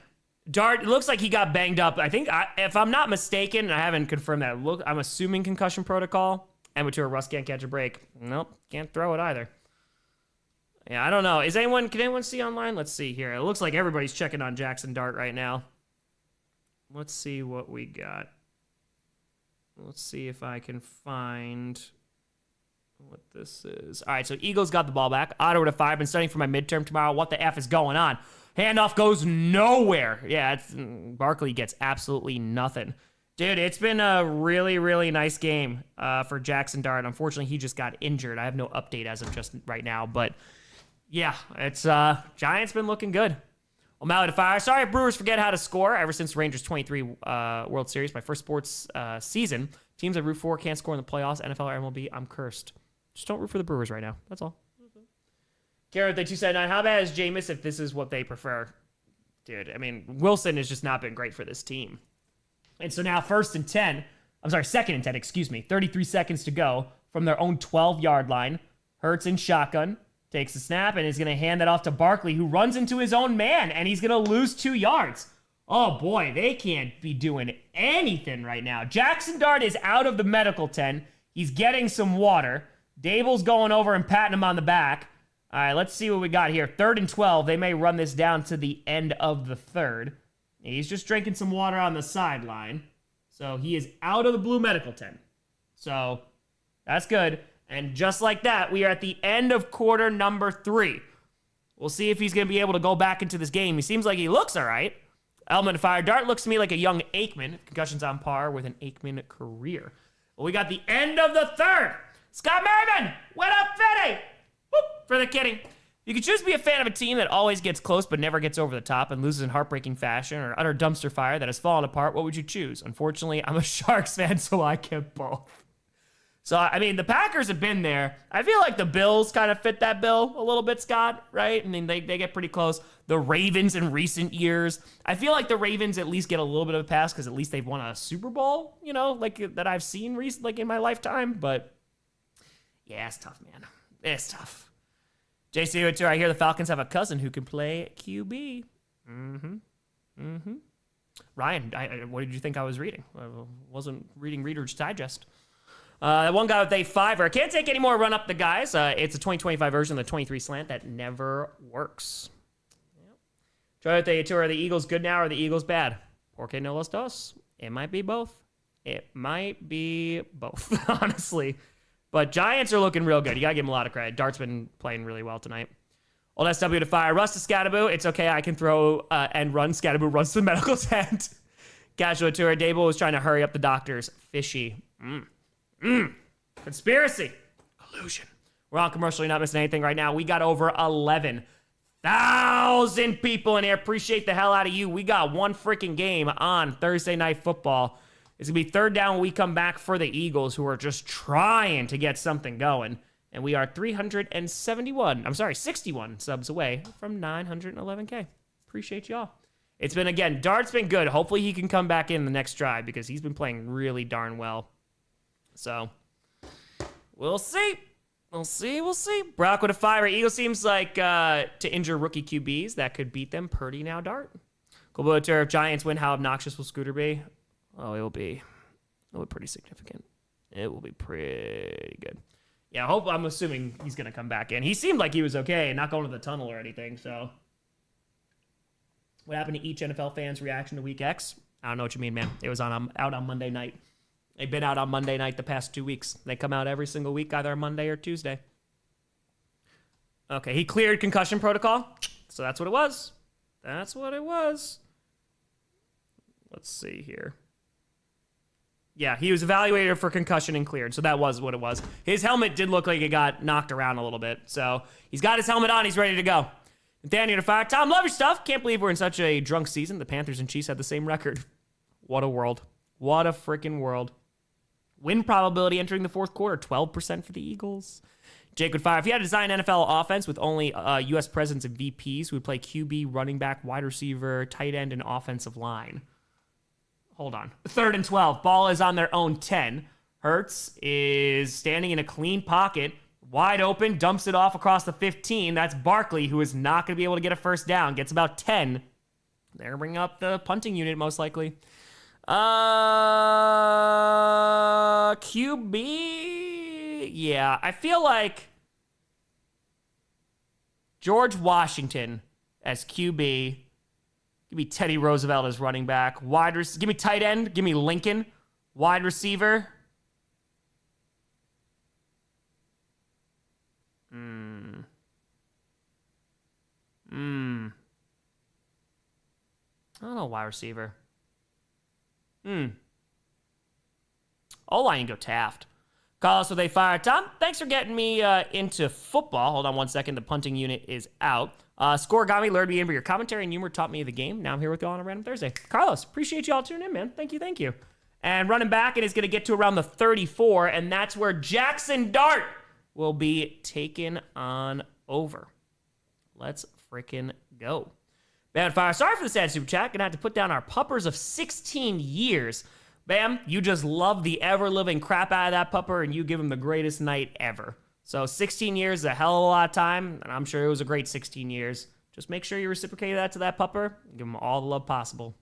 Dart, it looks like he got banged up. I think, if I'm not mistaken, and I haven't confirmed that, I'm assuming concussion protocol. Amateur Russ can't catch a break. Nope, can't throw it either. Yeah, I don't know. Can anyone see online? Let's see here. It looks like everybody's checking on Jaxson Dart right now. Let's see what we got. Let's see if I can find what this is. All right, so Eagles got the ball back. Ottawa to 5. Been studying for my midterm tomorrow. What the F is going on? Handoff goes nowhere. Yeah, Barkley gets absolutely nothing. Dude, it's been a really, really nice game for Jaxson Dart. Unfortunately, he just got injured. I have no update as of just right now. But, yeah, it's Giants been looking good. O'Malley to fire. Sorry if Brewers forget how to score. Ever since Rangers 23 World Series, my first sports season, teams I root for can't score in the playoffs, NFL or MLB. I'm cursed. Just don't root for the Brewers right now. That's all. Garrett, they 279. How bad is Jameis if this is what they prefer? Dude, I mean, Wilson has just not been great for this team. And so now 2nd and 10, 33 seconds to go from their own 12-yard line. Hurts in shotgun, takes the snap, and is going to hand that off to Barkley, who runs into his own man, and he's going to lose 2 yards. Oh, boy, they can't be doing anything right now. Jaxson Dart is out of the medical tent. He's getting some water. Dable's going over and patting him on the back. All right, let's see what we got here. 3rd and 12. They may run this down to the end of the 3rd. He's just drinking some water on the sideline. So he is out of the blue medical tent. So that's good. And just like that, we are at the end of quarter number 3. We'll see if he's going to be able to go back into this game. He seems like he looks all right. Element fire. Dart looks to me like a young Aikman. Concussion's on par with an Aikman career. Well, we got the end of the 3rd. Scott Merriman, what up, Fetty? Whoop, for the kidding. You could choose to be a fan of a team that always gets close but never gets over the top and loses in heartbreaking fashion, or utter dumpster fire that has fallen apart. What would you choose? Unfortunately, I'm a Sharks fan, so I get both. So, I mean, the Packers have been there. I feel like the Bills kind of fit that bill a little bit, Scott, right? I mean, they get pretty close. The Ravens in recent years. I feel like the Ravens at least get a little bit of a pass because at least they've won a Super Bowl, like that I've seen like in my lifetime. But, yeah, it's tough, man. It's tough. JC, I hear the Falcons have a cousin who can play QB. Ryan, what did you think I was reading? I wasn't reading Reader's Digest. One guy with a 5er. Can't take any more run up the guys. It's a 2025 version of the 23 slant that never works. Try to tour. Are the Eagles good now or are the Eagles bad? Porque no los dos. It might be both. Honestly. But Giants are looking real good. You got to give them a lot of credit. Dart's been playing really well tonight. Old SW to fire. Russ to Scattaboo. It's okay. I can throw and run. Scattaboo runs to the medical tent. Casual tour. Dable was trying to hurry up the doctors. Fishy. Conspiracy. Collusion. We're on commercial. You're not missing anything right now. We got over 11,000 people in here. Appreciate the hell out of you. We got one freaking game on Thursday Night Football. It's going to be third down when we come back for the Eagles, who are just trying to get something going. And we are 61 subs away from 911K. Appreciate y'all. It's been, again, Dart's been good. Hopefully he can come back in the next drive because he's been playing really darn well. So, we'll see. We'll see. Brock with a 5er. Eagles seems like to injure rookie QBs. That could beat them. Purdy now, Dart. Colbert, if Giants win, how obnoxious will Scooter be? Oh, it'll be pretty significant. It will be pretty good. Yeah, I'm assuming he's going to come back in. He seemed like he was okay, not going to the tunnel or anything, so. What happened to each NFL fan's reaction to Week X? I don't know what you mean, man. It was out on Monday night. They've been out on Monday night the past 2 weeks. They come out every single week, either on Monday or Tuesday. Okay, he cleared concussion protocol. So that's what it was. Let's see here. Yeah, he was evaluated for concussion and cleared, so that was what it was. His helmet did look like it got knocked around a little bit, so he's got his helmet on. He's ready to go. Nathaniel to fire. Tom, love your stuff. Can't believe we're in such a drunk season. The Panthers and Chiefs had the same record. What a world. What a freaking world. Win probability entering the fourth quarter, 12% for the Eagles. Jake would fire. If you had to design an NFL offense with only U.S. presidents and VPs, who would play QB, running back, wide receiver, tight end, and offensive line. Hold on. 3rd and 12. Ball is on their own 10. Hurts is standing in a clean pocket, wide open, dumps it off across the 15. That's Barkley, who is not going to be able to get a first down. Gets about 10. They're bringing up the punting unit, most likely. QB. Yeah, I feel like George Washington as QB. Give me Teddy Roosevelt as running back. Give me tight end. Give me Lincoln. Wide receiver. I don't know, wide receiver. O-line, go Taft. Call us with a fire. Tom, thanks for getting me into football. Hold on one second. The punting unit is out. Scoregami lured me in, but your commentary and humor taught me the game. Now I'm here with you on a random Thursday. Carlos, appreciate you all tuning in, man. Thank you. And running back, and is going to get to around the 34, and that's where Jaxson Dart will be taken on over. Let's freaking go. Bam, fire. Sorry for the sad super chat. Gonna have to put down our puppers of 16 years. Bam, you just love the ever-living crap out of that pupper, and you give him the greatest night ever. So 16 years is a hell of a lot of time, and I'm sure it was a great 16 years. Just make sure you reciprocate that to that pupper. Give him all the love possible.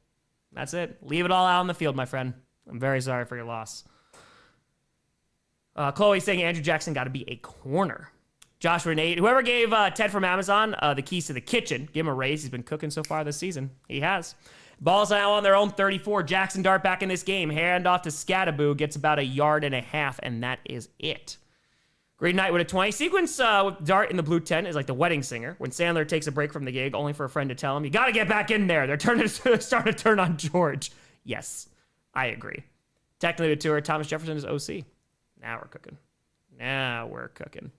That's it. Leave it all out on the field, my friend. I'm very sorry for your loss. Chloe saying Andrew Jackson got to be a corner. Joshua Nate, whoever gave Ted from Amazon the keys to the kitchen, give him a raise. He's been cooking so far this season. He has. Ball's now on their own 34. Jaxson Dart back in this game. Hand off to Scattaboo. Gets about 1.5 yards, and that is it. Green Knight with a 20. Sequence with Dart in the blue tent is like the wedding singer. When Sandler takes a break from the gig, only for a friend to tell him, you got to get back in there. They're starting to turn on George. Yes, I agree. Technically the tour, Thomas Jefferson is OC. Now we're cooking.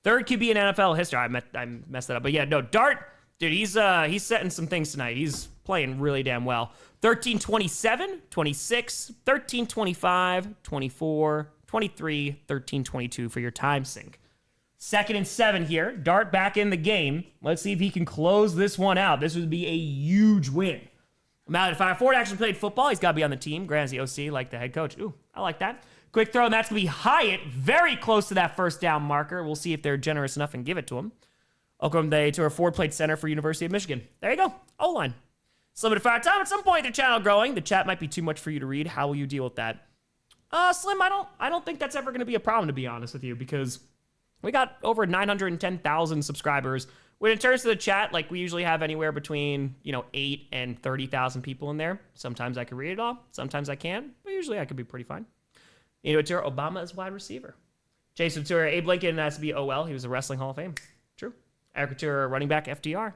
Third QB in NFL history. I messed that up. But yeah, no, Dart, dude, he's setting some things tonight. He's playing really damn well. 13-27, 26, 13-25, 24, 23, 13, 22 for your time sync. 2nd and 7 here. Dart back in the game. Let's see if he can close this one out. This would be a huge win. Now, if Ford actually played football, he's got to be on the team. Grant's the OC, like the head coach. Ooh, I like that. Quick throw, and that's going to be Hyatt. Very close to that first down marker. We'll see if they're generous enough and give it to him. Oklahoma to a Ford played center for University of Michigan. There you go. O-line. Slim to fire time. At some point, the channel growing. The chat might be too much for you to read. How will you deal with that? Slim, I don't think that's ever going to be a problem, to be honest with you, because we got over 910,000 subscribers. When in terms of the chat, like we usually have anywhere between 8 and 30,000 people in there. Sometimes I can read it all. Sometimes I can, but usually I could be pretty fine. Obama is wide receiver. Jason Ventura, Abe Lincoln has to be OL. He was a Wrestling Hall of Fame. True. Eric Ventura, running back, FDR.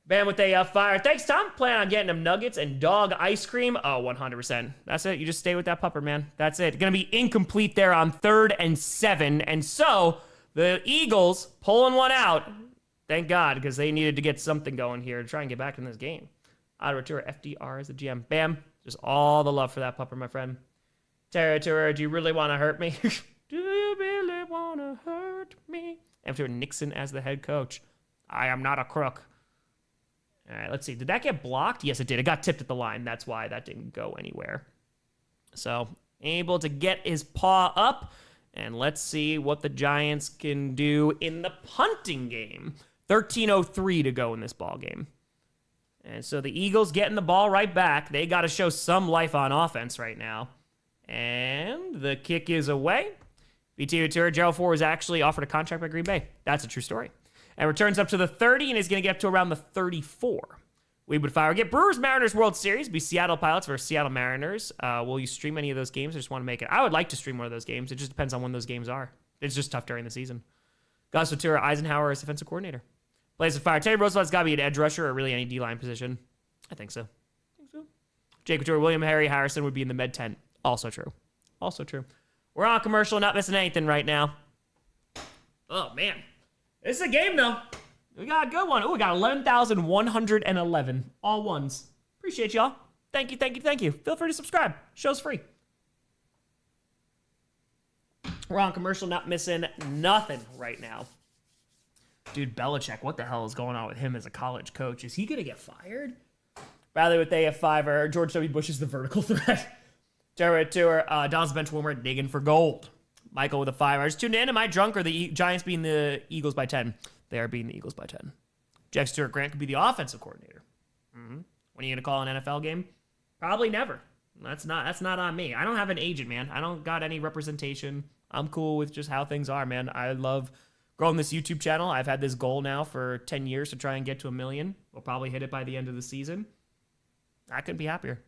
Bam with a fire. Thanks, Tom. Plan on getting them nuggets and dog ice cream. Oh, 100%. That's it. You just stay with that pupper, man. That's it. Going to be incomplete there on 3rd and 7. And so the Eagles pulling one out. Thank God, because they needed to get something going here to try and get back in this game. Ventura, FDR as the GM. Bam. Just all the love for that pupper, my friend. Ventura, do you really want to hurt me? Do you really want to hurt me? After Nixon as the head coach. I am not a crook. All right, let's see. Did that get blocked? Yes, it did. It got tipped at the line. That's why that didn't go anywhere. So, able to get his paw up. And let's see what the Giants can do in the punting game. 13:03 to go in this ball game. And so the Eagles getting the ball right back. They got to show some life on offense right now. And the kick is away. BT Ventura, Gerald Ford was actually offered a contract by Green Bay. That's a true story. And returns up to the 30 and is going to get up to around the 34. We would fire. Get Brewers Mariners World Series. Be Seattle Pilots versus Seattle Mariners. Will you stream any of those games? I just want to make it. I would like to stream one of those games. It just depends on when those games are. It's just tough during the season. Gus Ventura, Eisenhower as defensive coordinator. Plays with fire. Teddy Roosevelt's got to be an edge rusher or really any D-line position. I think so. Jake Ventura, William Harry Harrison would be in the med tent. Also true. Also true. We're on commercial, not missing anything right now. Oh, man. This is a game, though. We got a good one. Oh, we got 11,111. All ones. Appreciate y'all. Thank you, thank you, thank you. Feel free to subscribe. Show's free. We're on commercial, not missing nothing right now. Dude, Belichick, what the hell is going on with him as a college coach? Is he going to get fired? Rather with AF5 or George W. Bush is the vertical threat. Jared Tour, Donald's bench warmer digging for gold. Michael with a 5. I just tuned in. Am I drunk or the Giants beating the Eagles by 10? They are beating the Eagles by 10. Jack Stewart Grant could be the offensive coordinator. Mm-hmm. When are you going to call an NFL game? Probably never. That's not on me. I don't have an agent, man. I don't got any representation. I'm cool with just how things are, man. I love growing this YouTube channel. I've had this goal now for 10 years to try and get to 1 million. We'll probably hit it by the end of the season. I couldn't be happier.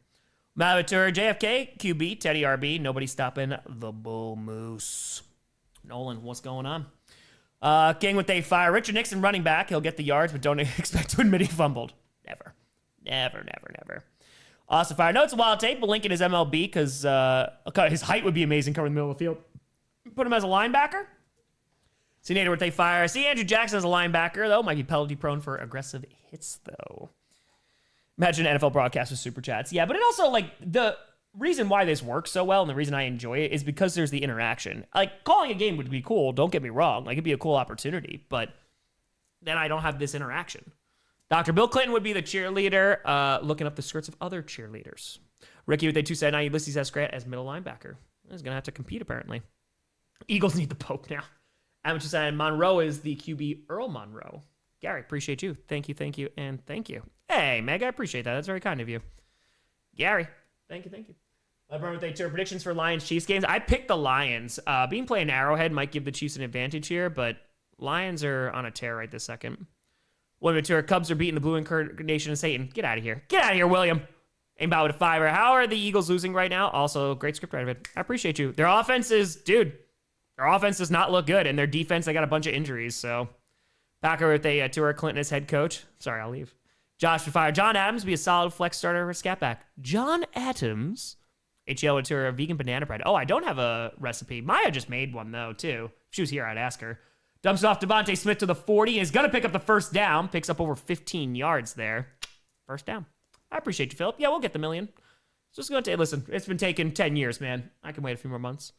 Mavatur, JFK, QB, Teddy RB. Nobody stopping the Bull Moose. Nolan, what's going on? King with a fire. Richard Nixon running back. He'll get the yards, but don't expect to admit he fumbled. Never. Never, never, never. Austin Fire. No, it's a wild tape, but Lincoln is MLB because his height would be amazing covering the middle of the field. Put him as a linebacker. See Nader with a fire. See Andrew Jackson as a linebacker, though. Might be penalty prone for aggressive hits, though. Imagine NFL broadcast with super chats. Yeah, but it also, the reason why this works so well and the reason I enjoy it is because there's the interaction. Calling a game would be cool. Don't get me wrong. It'd be a cool opportunity, but then I don't have this interaction. Dr. Bill Clinton would be the cheerleader, looking up the skirts of other cheerleaders. Ricky with a 279. Ulysses S. Grant as middle linebacker. He's going to have to compete, apparently. Eagles need the Pope now. Amateur saying Monroe is the QB Earl Monroe. Gary, appreciate you. Thank you, and thank you. Hey, Meg, I appreciate that. That's very kind of you. Gary, thank you. LeBron with a tour predictions for Lions-Chiefs games. I picked the Lions. Being playing Arrowhead might give the Chiefs an advantage here, but Lions are on a tear right this second. William Tour, Cubs are beating the Blue Incarnation of Satan. Get out of here. Get out of here, William. Aimbot with a 5. How are the Eagles losing right now? Also, great script writer. I appreciate you. Their offense does not look good, and their defense, they got a bunch of injuries, so... Packer with a tour Clinton as head coach. Sorry, I'll leave. Josh would fire. John Adams be a solid flex starter for scat back. John Adams. HL would tour a vegan banana bread. Oh, I don't have a recipe. Maya just made one, though, too. If she was here, I'd ask her. Dumps it off Devontae Smith to the 40 and is going to pick up the first down. Picks up over 15 yards there. First down. I appreciate you, Philip. Yeah, we'll get the million. It's just going to take... Listen, it's been taking 10 years, man. I can wait a few more months.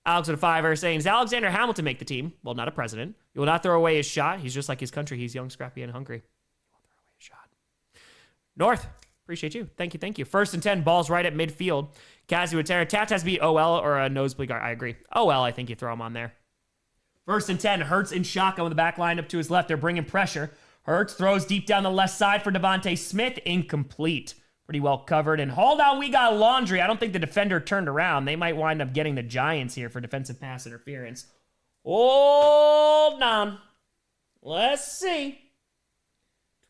Alex with a 5er saying, does Alexander Hamilton make the team? Well, not a president. He will not throw away his shot. He's just like his country. He's young, scrappy, and hungry. He won't throw away his shot. North, appreciate you. Thank you, thank you. 1st and 10, balls right at midfield. Cassie with Terra. Tat has to be OL or a nosebleed guard. I agree. OL, I think you throw him on there. 1st and 10, Hurts in shotgun with the back line up to his left. They're bringing pressure. Hurts throws deep down the left side for Devontae Smith. Incomplete. Pretty well covered. And hold on, we got Laundry. I don't think the defender turned around. They might wind up getting the Giants here for defensive pass interference. Hold on. Let's see.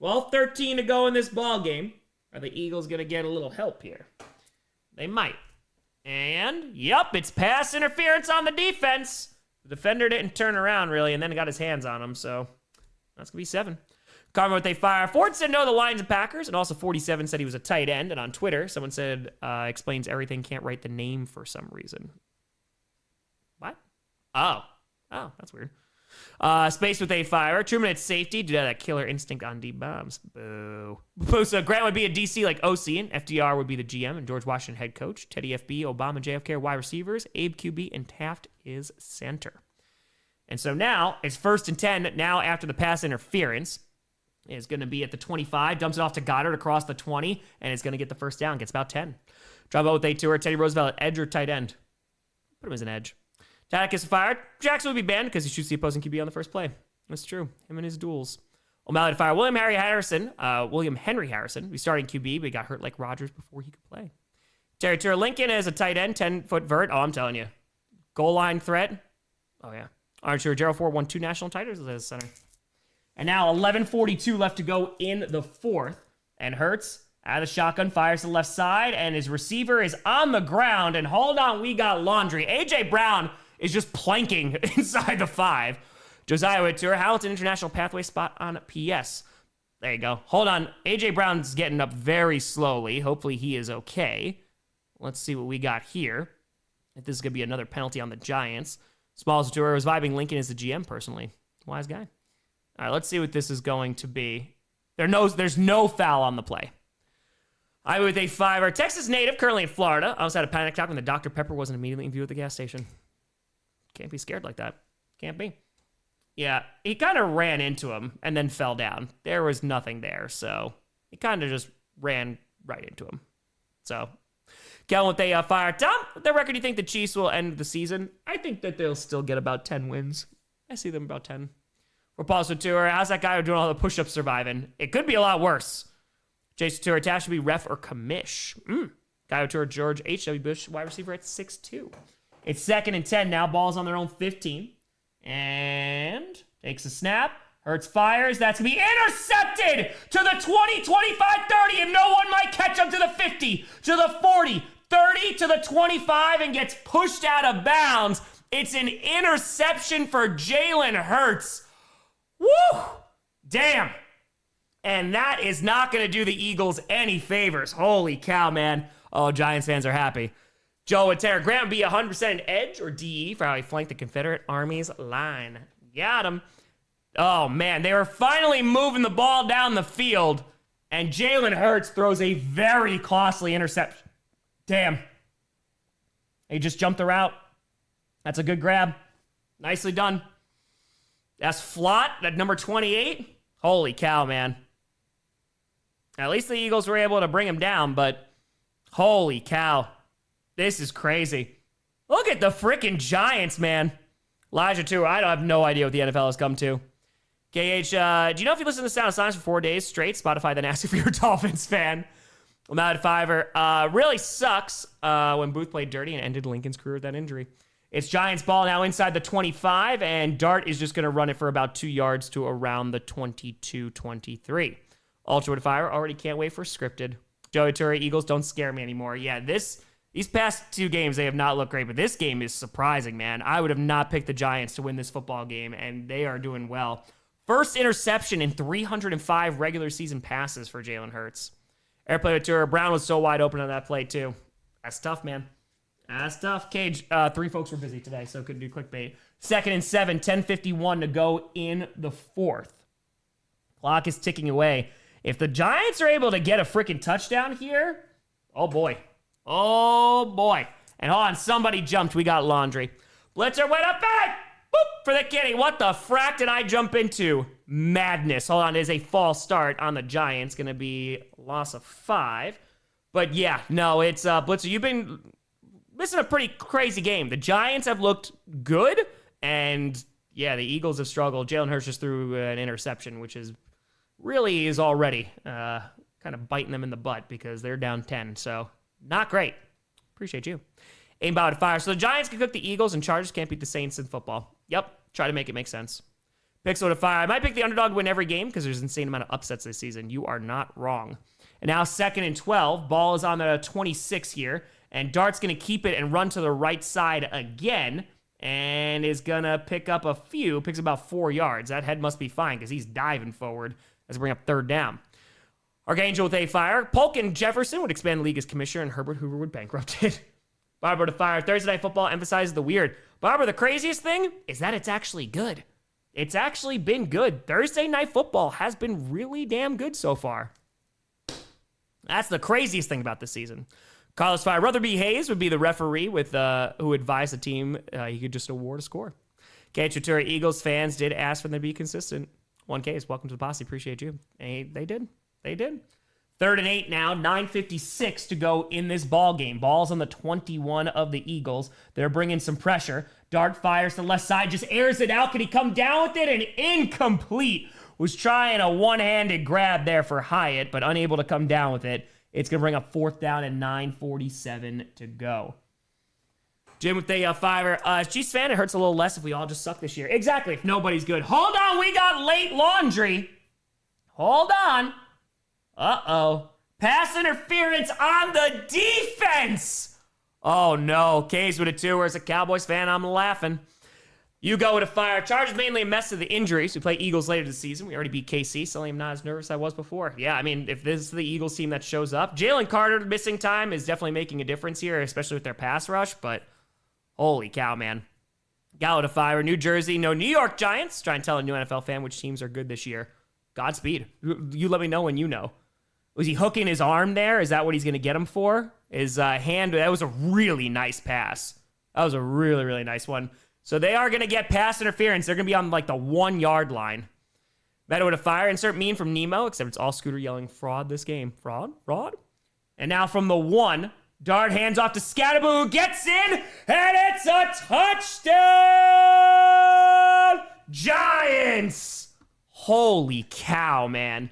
12-13 to go in this ball game. Are the Eagles going to get a little help here? They might. And, yep, it's pass interference on the defense. The defender didn't turn around, really, and then got his hands on him, so that's going to be 7. Carmen with a fire. Ford said no to the Lions and Packers, and also 47 said he was a tight end. And on Twitter, someone said, explains everything, can't write the name for some reason. What? Oh, that's weird. Space with a fire. Truman at safety. Did that killer instinct on D-bombs. Boo. So Grant would be a DC like OC, and FDR would be the GM, and George Washington head coach. Teddy FB, Obama, JFK are wide receivers. Abe QB, and Taft is center. And so now it's 1st and 10. Now after the pass interference, is going to be at the 25, dumps it off to Goddard across the 20, and is going to get the first down. Gets about 10. Drop out with a tour. Teddy Roosevelt at edge or tight end. Put him as an edge. Tadak gets fired. Jaxson would be banned because he shoots the opposing QB on the first play. That's true. Him and his duels. O'Malley to fire. William Henry Harrison. He's starting QB, but he got hurt like Rodgers before he could play. Terry Tour Lincoln as a tight end, 10-foot vert. Oh, I'm telling you. Goal line threat. Oh, yeah. Archer Gerald Ford won 2 national titles as center. And now 11:42 left to go in the 4th. And Hurts out of the shotgun, fires to the left side, and his receiver is on the ground. And hold on, we got Laundry. A.J. Brown is just planking inside the 5. Josiah with tour. Hamilton International Pathway spot on PS. There you go. Hold on. A.J. Brown's getting up very slowly. Hopefully he is okay. Let's see what we got here. If this is going to be another penalty on the Giants. Smalls tour was vibing Lincoln as the GM personally. Wise guy. All right, let's see what this is going to be. There's no foul on the play. I with a 5er. Texas native, currently in Florida. I almost had a panic attack when the Dr. Pepper wasn't immediately in view at the gas station. Can't be scared like that. Can't be. Yeah, he kind of ran into him and then fell down. There was nothing there, so he kind of just ran right into him. So, Kellen with a fire. Tom, with their record, do you think the Chiefs will end the season? I think that they'll still get about 10 wins. I see them about 10. We're paused with tour. How's that guy doing all the push-ups surviving? It could be a lot worse. Jason Tour, Tash should be ref or commish. Guy with tour, George H.W. Bush, wide receiver at 6'2". It's 2nd and 10 now. Ball's on their own 15. And takes a snap. Hurts fires. That's going to be intercepted to the 20, 25, 30. And no one might catch up to the 50, to the 40, 30, to the 25, and gets pushed out of bounds. It's an interception for Jalen Hurts. Woo! Damn. And that is not going to do the Eagles any favors. Holy cow, man. Oh, Giants fans are happy. Joe and Tara Grant would be 100% edge or DE for how he flanked the Confederate Army's line. Got him. Oh, man. They were finally moving the ball down the field, and Jalen Hurts throws a very costly interception. Damn. He just jumped the route. That's a good grab. Nicely done. That's Flott at number 28. Holy cow, man. At least the Eagles were able to bring him down, but holy cow. This is crazy. Look at the freaking Giants, man. Elijah, too. I have no idea what the NFL has come to. KH, do you know if you listen to Sound of Silence for 4 days straight, Spotify then ask if you're a Dolphins fan? I'm out at 5er. Really sucks when Booth played dirty and ended Lincoln's career with that injury. It's Giants ball now inside the 25, and Dart is just going to run it for about 2 yards to around the 22-23. Ultra with fire. Already can't wait for scripted. Joey Turre, Eagles don't scare me anymore. Yeah, these past 2 games, they have not looked great, but this game is surprising, man. I would have not picked the Giants to win this football game, and they are doing well. First interception in 305 regular season passes for Jalen Hurts. Airplay with Tour. Brown was so wide open on that play, too. That's tough, man. That's tough. Cage, 3 folks were busy today, so couldn't do clickbait. 2nd and 7, 10:51 to go in the 4th. Clock is ticking away. If the Giants are able to get a freaking touchdown here, oh boy. Oh boy. And hold on, somebody jumped. We got Laundry. Blitzer went up back. Boop for the kitty. What the frack did I jump into? Madness. Hold on, it is a false start on the Giants. Gonna be a loss of 5. But yeah, no, it's Blitzer. You've been missing a pretty crazy game. The Giants have looked good, and yeah, the Eagles have struggled. Jalen Hurts just threw an interception, which is already kind of biting them in the butt because they're down 10. So not great. Appreciate you. Aimbot fire. So the Giants can cook the Eagles, and Chargers can't beat the Saints in football. Yep. Try to make it make sense. Pixel to fire. I might pick the underdog to win every game because there's an insane amount of upsets this season. You are not wrong. And now 2nd and 12. Ball is on the 26 here. And Dart's going to keep it and run to the right side again. And is going to pick up a few. Picks about 4 yards. That head must be fine because he's diving forward as we bring up 3rd down. Archangel with a fire. Polk and Jefferson would expand the league as commissioner, and Herbert Hoover would bankrupt it. Barber to fire. Thursday Night Football emphasizes the weird. Barber, the craziest thing is that it's actually good. It's actually been good. Thursday Night Football has been really damn good so far. That's the craziest thing about this season. Carlos Fire. Rutherby Hayes would be the referee with who advised the team he could just award a score. K. Chatura, Eagles fans did ask for them to be consistent. 1Ks, welcome to the posse. Appreciate you. And they did. They did. 3rd and 8 now, 9:56 to go in this ball game. Ball's on the 21 of the Eagles. They're bringing some pressure. Dart fires to the left side, just airs it out. Can he come down with it? And incomplete. Was trying a one-handed grab there for Hyatt, but unable to come down with it. It's going to bring up 4th down and 9:47 to go. Jim with the fiver. Chiefs fan, it hurts a little less if we all just suck this year. Exactly, if nobody's good. Hold on, we got late laundry. Hold on. Uh-oh. Pass interference on the defense. Oh, no. K's with a 2. As a Cowboys fan, I'm laughing. You go with a fire. Chargers mainly a mess of the injuries. We play Eagles later this season. We already beat KC, so I'm not as nervous as I was before. Yeah, I mean, if this is the Eagles team that shows up, Jalen Carter missing time is definitely making a difference here, especially with their pass rush, but holy cow, man. Gallo to fire. New Jersey, no New York Giants. Try and tell a new NFL fan which teams are good this year. Godspeed. You let me know when you know. Was he hooking his arm there? Is that what he's going to get him for? His hand, that was a really nice pass. That was a really, really nice one. So they are going to get pass interference. They're going to be on like the 1-yard line. Meadow to fire. Insert meme from Nemo, except it's all Scooter yelling fraud this game. Fraud? Fraud? And now from the 1, Dart hands off to Scatterboo, who gets in, and it's a touchdown! Giants! Holy cow, man.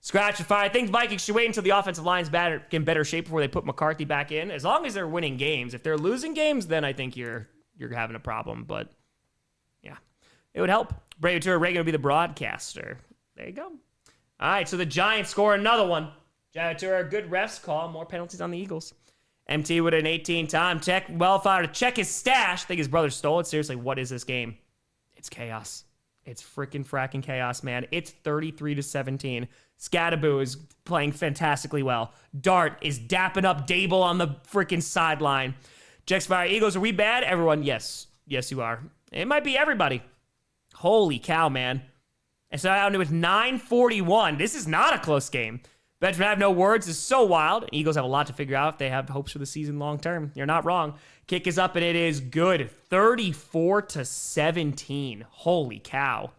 Scratch and fire. I think Vikings should wait until the offensive line's get in better shape before they put McCarthy back in. As long as they're winning games. If they're losing games, then I think you're having a problem. But yeah, it would help. Brave Tour Reagan would be the broadcaster. There you go. All right, so the Giants score another one. Janitor, good refs call. More penalties on the Eagles. MT with an 18 time. Check Wellfire to check his stash. I think his brother stole it. Seriously, what is this game? It's chaos. It's freaking fracking chaos, man. It's 33-17. Scatterboo is playing fantastically well. Dart is dapping up Dable on the freaking sideline. Jaxson, Eagles, are we bad? Everyone, yes. Yes, you are. It might be everybody. Holy cow, man. And so out with 9:41. This is not a close game. Benjamin have no words is so wild. Eagles have a lot to figure out if they have hopes for the season long term. You're not wrong. Kick is up and it is good. 34-17. Holy cow.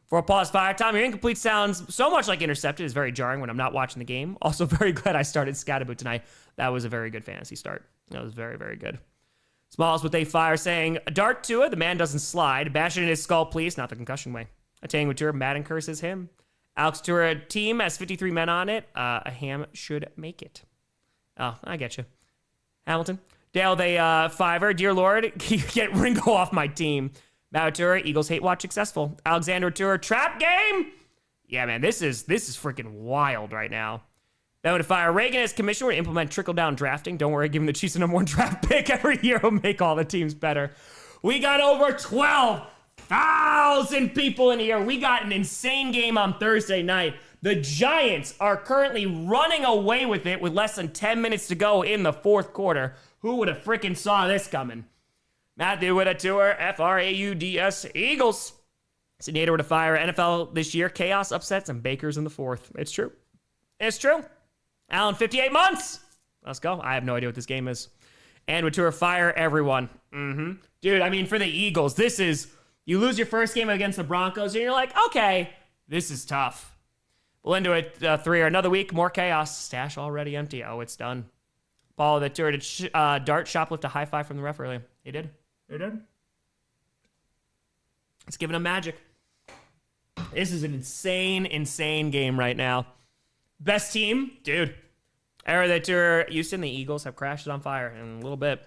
For a pause fire time, your incomplete sounds so much like intercepted. Is very jarring when I'm not watching the game. Also very glad I started Scatterboo tonight. That was a very good fantasy start. That was very, very good. Smalls with a fire saying, Dart Tua, the man doesn't slide. Bash it in his skull, please. Not the concussion way. Attaining with Tua, Madden curses him. Alex Tua team has 53 men on it. A ham should make it. Oh, I get you. Hamilton. Dale, they fiver. Dear Lord, get Ringo off my team. Matt Tua, Eagles hate watch successful. Alexander Tua, trap game. Yeah, man, this is freaking wild right now. That would fire Reagan as commissioner to implement trickle-down drafting. Don't worry, giving the Chiefs a number 1 draft pick every year will make all the teams better. We got over 12,000 people in here. We got an insane game on Thursday night. The Giants are currently running away with it with less than 10 minutes to go in the 4th quarter. Who would have freaking saw this coming? Matthew with a tour, Frauds, Eagles. Sinator with a fire, NFL this year, chaos, upsets, and Bakers in the 4th. It's true. It's true. Allen, 58 months. Let's go. I have no idea what this game is. And with tour, fire everyone. Dude, I mean, for the Eagles, this is, you lose your first game against the Broncos, and you're like, okay, this is tough. We'll into it 3 or another week, more chaos. Stash already empty. Oh, it's done. Ball that Dart shoplift a high five from the ref earlier. He did. It's giving him magic. This is an insane game right now. Best team, dude. Era that tour, Houston, the Eagles have crashed it on fire in a little bit.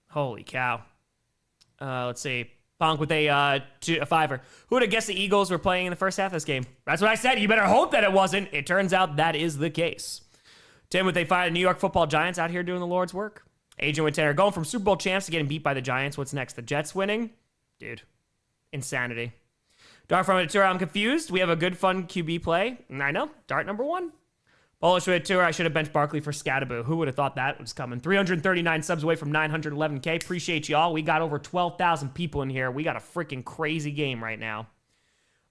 Holy cow. Let's see. Bonk with a fiver. Who would have guessed the Eagles were playing in the first half of this game? That's what I said. You better hope that it wasn't. It turns out that is the case. Tim with a fire. The New York Football Giants out here doing the Lord's work. Agent with Tanner going from Super Bowl champs to getting beat by the Giants. What's next? The Jets winning? Dude. Insanity. Dart from a tour. I'm confused. We have a good, fun QB play. I know. Dart number 1. Bullish with a tour. I should have benched Barkley for Scattaboo. Who would have thought that was coming? 339 subs away from 911K. Appreciate y'all. We got over 12,000 people in here. We got a freaking crazy game right now.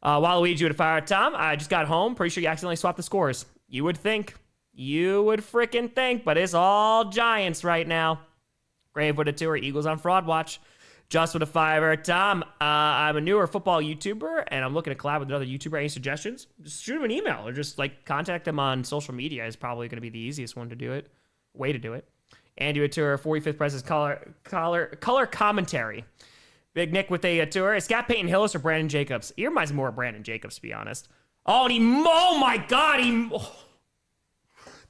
Waluigi with a fire. Tom, I just got home. Pretty sure you accidentally swapped the scores. You would think. You would freaking think, but it's all Giants right now. Grave with a tour. Eagles on fraud watch. Just with a fiver. Tom, I'm a newer football YouTuber, and I'm looking to collab with another YouTuber. Any suggestions? Just shoot him an email, or just contact them on social media is probably going to be the easiest way to do it. Andy with a tour. 45th President's color commentary. Big Nick with a tour. Is Scott Peyton Hillis or Brandon Jacobs? He reminds me more of Brandon Jacobs, to be honest. Oh, and oh my God,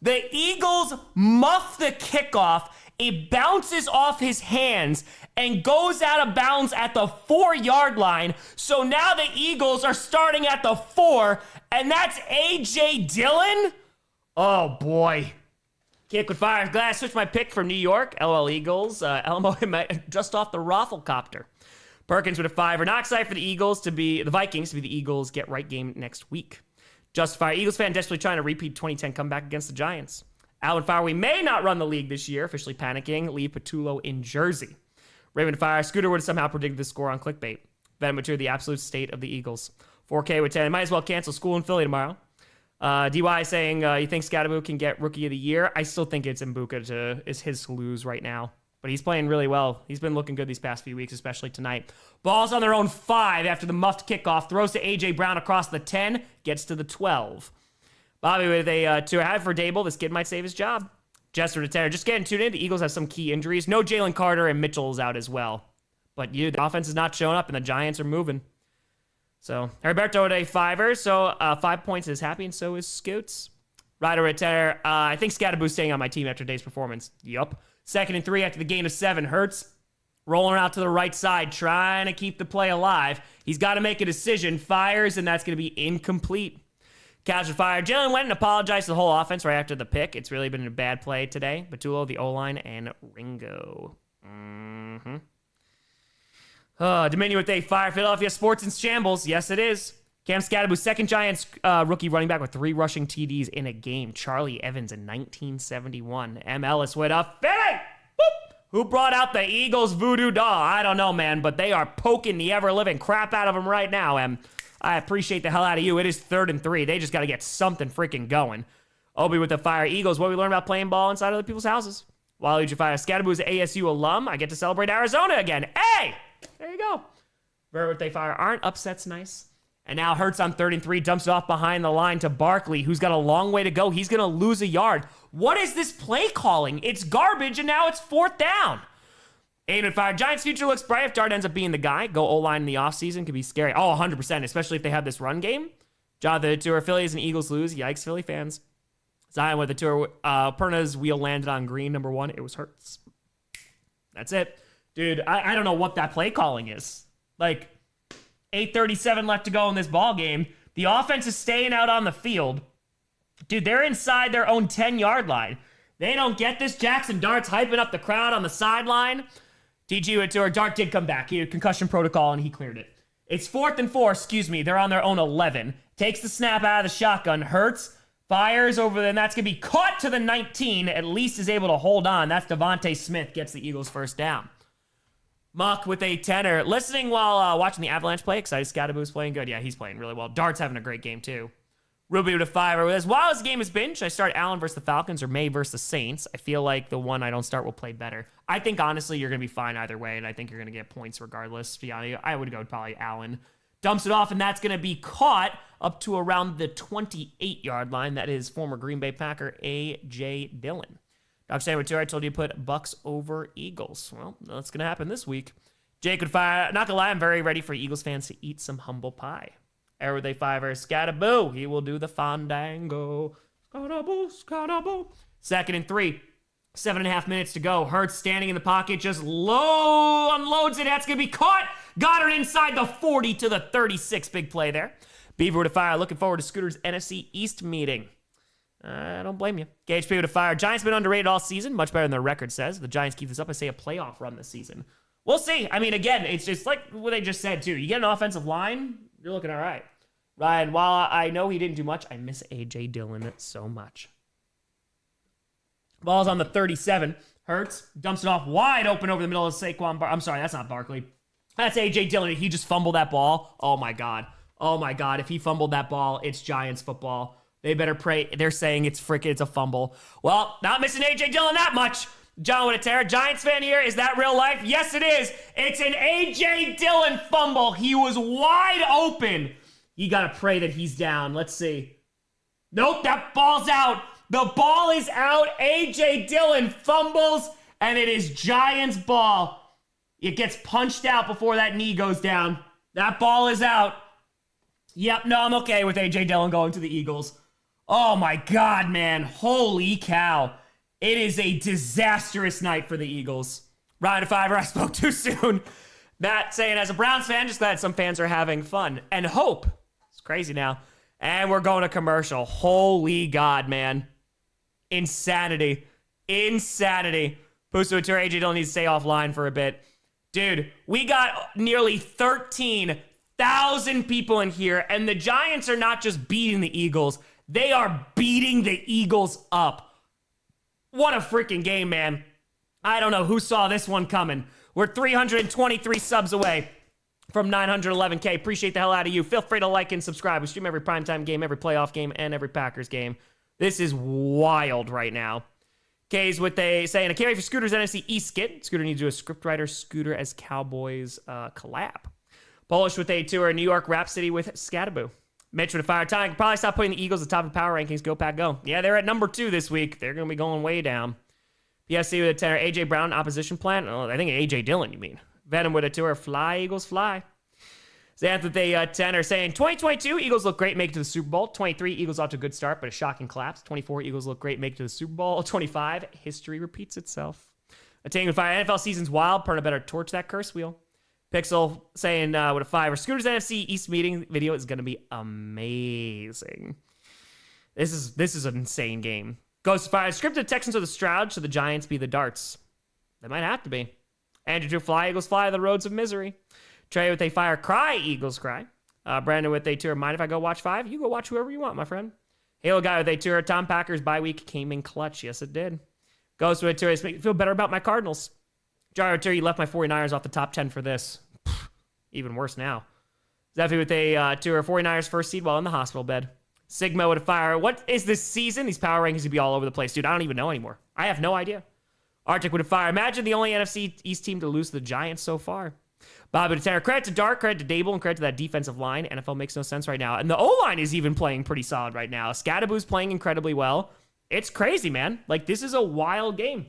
the Eagles muff the kickoff. It bounces off his hands and goes out of bounds at the 4-yard line. So now the Eagles are starting at the 4, and that's A.J. Dillon? Oh, boy. Kick with fire. Glad I switched my pick from New York. LL Eagles. Elmo just off the Rafflecopter. Perkins with a 5. Not excited for the Vikings to be the Eagles get right game next week. Justify. Eagles fan desperately trying to repeat 2010 comeback against the Giants. Alvin Fire, we may not run the league this year. Officially panicking. Lee Patullo in Jersey. Raven Fire, Scooter would have somehow predicted the score on clickbait. Venom Mature, the absolute state of the Eagles. 4K with 10. Might as well cancel school in Philly tomorrow. DY saying you think Scattaboo can get Rookie of the Year. I still think it's Mbuka is his to lose right now. But he's playing really well. He's been looking good these past few weeks, especially tonight. Ball's on their own 5 after the muffed kickoff. Throws to A.J. Brown across the 10. Gets to the 12. Bobby with a 2 have for Dable. This kid might save his job. Jester to Tanner. Just getting tuned in. The Eagles have some key injuries. No Jalen Carter, and Mitchell's out as well. But the offense is not showing up, and the Giants are moving. So, Heriberto with a 5er. So, 5 points is happy, and so is Scoots. Ryder with Tanner. I think Scattaboo's staying on my team after today's performance. Yup. 2nd and 3 after the gain of 7. Hurts rolling out to the right side, trying to keep the play alive. He's got to make a decision. Fires, and that's going to be incomplete. Casual fire. Jalen went and apologized to the whole offense right after the pick. It's really been a bad play today. Batulo, the O-line, and Ringo. Dominion with a fire. Philadelphia sports in shambles. Yes, it is. Cam Scattaboo, second Giants rookie running back with 3 rushing TDs in a game. Charlie Evans in 1971. M. Ellis with a Philly. Boop. Who brought out the Eagles voodoo doll? I don't know, man, but they are poking the ever-living crap out of him right now, Em. I appreciate the hell out of you. It is 3rd and 3. They just got to get something freaking going. Obi with the fire. Eagles, what we learned about playing ball inside other people's houses. While you fire. Scattaboo is an ASU alum. I get to celebrate Arizona again. Hey! There you go. Ver with they fire. Aren't upsets nice? And now Hurts on 3rd and 3. Dumps it off behind the line to Barkley, who's got a long way to go. He's going to lose a yard. What is this play calling? It's garbage, and now it's 4th down. 8 and 5. Giants' future looks bright if Dart ends up being the guy. Go O-line in the offseason could be scary. Oh, 100%, especially if they have this run game. Jonathan, the tour. Phillies and Eagles lose. Yikes, Philly fans. Zion with the tour. Perna's wheel landed on green, number 1. It was Hurts. That's it. Dude, I don't know what that play calling is. 8:37 left to go in this ball game. The offense is staying out on the field. Dude, they're inside their own 10-yard line. They don't get this. Jaxson Dart's hyping up the crowd on the sideline. DG with tour. Dart did come back. He had concussion protocol, and he cleared it. It's 4th and 4. They're on their own 11. Takes the snap out of the shotgun. Hurts. Fires over there, and that's going to be caught to the 19. At least is able to hold on. That's Devontae Smith. Gets the Eagles first down. Muck with a 10er. Listening while watching the Avalanche play. Excited Scattaboo's playing good. Yeah, he's playing really well. Dart's having a great game, too. Ruby with a 5. As wild as the game has been, should I start Allen versus the Falcons or May versus the Saints? I feel like the one I don't start will play better. I think, honestly, you're going to be fine either way, and I think you're going to get points regardless. To be honest, I would go probably Allen. Dumps it off, and that's going to be caught up to around the 28-yard line. That is former Green Bay Packer A.J. Dillon. Doc Sandwich 2, I told you to put Bucks over Eagles. Well, that's going to happen this week. Jake would fire. Not going to lie, I'm very ready for Eagles fans to eat some humble pie. Air with a 5er, Scattaboo. He will do the fandango. Scattaboo, Scattaboo. 2nd and 3. 7.5 minutes to go. Hurts standing in the pocket, just unloads it. That's going to be caught. Goddard inside the 40 to the 36. Big play there. Beaver with a fire. Looking forward to Scooter's NFC East meeting. I don't blame you. Gage P with a fire. Giants been underrated all season. Much better than their record says. If the Giants keep this up, I say a playoff run this season. We'll see. I mean, again, it's just like what they just said, too. You get an offensive line, you're looking all right. Ryan, while I know he didn't do much, I miss A.J. Dillon so much. Ball's on the 37. Hurts dumps it off wide open over the middle of Saquon. I'm sorry, that's not Barkley. That's A.J. Dillon. He just fumbled that ball. Oh, my God. Oh, my God. If he fumbled that ball, it's Giants football. They better pray. They're saying it's a fumble. Well, not missing A.J. Dillon that much. John with a terror. Giants fan here. Is that real life? Yes, it is. It's an A.J. Dillon fumble. He was wide open. You got to pray that he's down. Let's see. Nope, that ball's out. The ball is out. A.J. Dillon fumbles, and it is Giants ball. It gets punched out before that knee goes down. That ball is out. Yep, no, I'm okay with A.J. Dillon going to the Eagles. Oh, my God, man. Holy cow. It is a disastrous night for the Eagles. Ryan Fiver, I spoke too soon. Matt saying, as a Browns fan, just glad some fans are having fun and hope. It's crazy now. And we're going to commercial. Holy God, man. Insanity. Insanity. Pusu Tour, AJ Dillon needs to stay offline for a bit. Dude, we got nearly 13,000 people in here, and the Giants are not just beating the Eagles. They are beating the Eagles up. What a freaking game, man. I don't know who saw this one coming. We're 323 subs away from 911K. Appreciate the hell out of you. Feel free to like and subscribe. We stream every primetime game, every playoff game, and every Packers game. This is wild right now. K's what they saying. A carry for Scooter's NFC East skit. Scooter needs to do a scriptwriter Scooter as Cowboys collab. Polish with a tour. New York Rhapsody with Scattaboo. Mitch with a fire time. Probably stop putting the Eagles at the top of the power rankings. Go, Pack, go. Yeah, they're at number 2 this week. They're going to be going way down. PSC with a tenor. AJ Brown opposition plan. Oh, I think AJ Dillon, you mean. Venom with a tour. Fly, Eagles, fly. Xanth with a tenor saying, 2022, Eagles look great, make it to the Super Bowl. 23, Eagles off to a good start, but a shocking collapse. 24, Eagles look great, make it to the Super Bowl. 25, history repeats itself. Attaining with fire. NFL season's wild. Perna better torch that curse wheel. Pixel saying with a 5. Scooter's NFC East meeting video is going to be amazing. This is an insane game. Ghost of Fire. Scripted Texans are the Stroud. Should the Giants be the Darts? They might have to be. Andrew to fly. Eagles fly the roads of misery. Trey with a fire. Cry. Eagles cry. Brandon with a tour. Mind if I go watch 5? You go watch whoever you want, my friend. Halo guy with a tour. Tom Packers bye week came in clutch. Yes, it did. Ghost with a tour. Makes me feel better about my Cardinals. Jar tour. You left my 49ers off the top 10 for this. Even worse now. Zeffy with a tour. 49ers first seed while in the hospital bed. Sigma with a fire. What is this season? These power rankings would be all over the place. Dude, I don't even know anymore. I have no idea. Arctic with a fire. Imagine the only NFC East team to lose to the Giants so far. Bob with a tenor. Credit to Dark, credit to Dable, and credit to that defensive line. NFL makes no sense right now. And the O-line is even playing pretty solid right now. Scattaboo's playing incredibly well. It's crazy, man. Like, this is a wild game.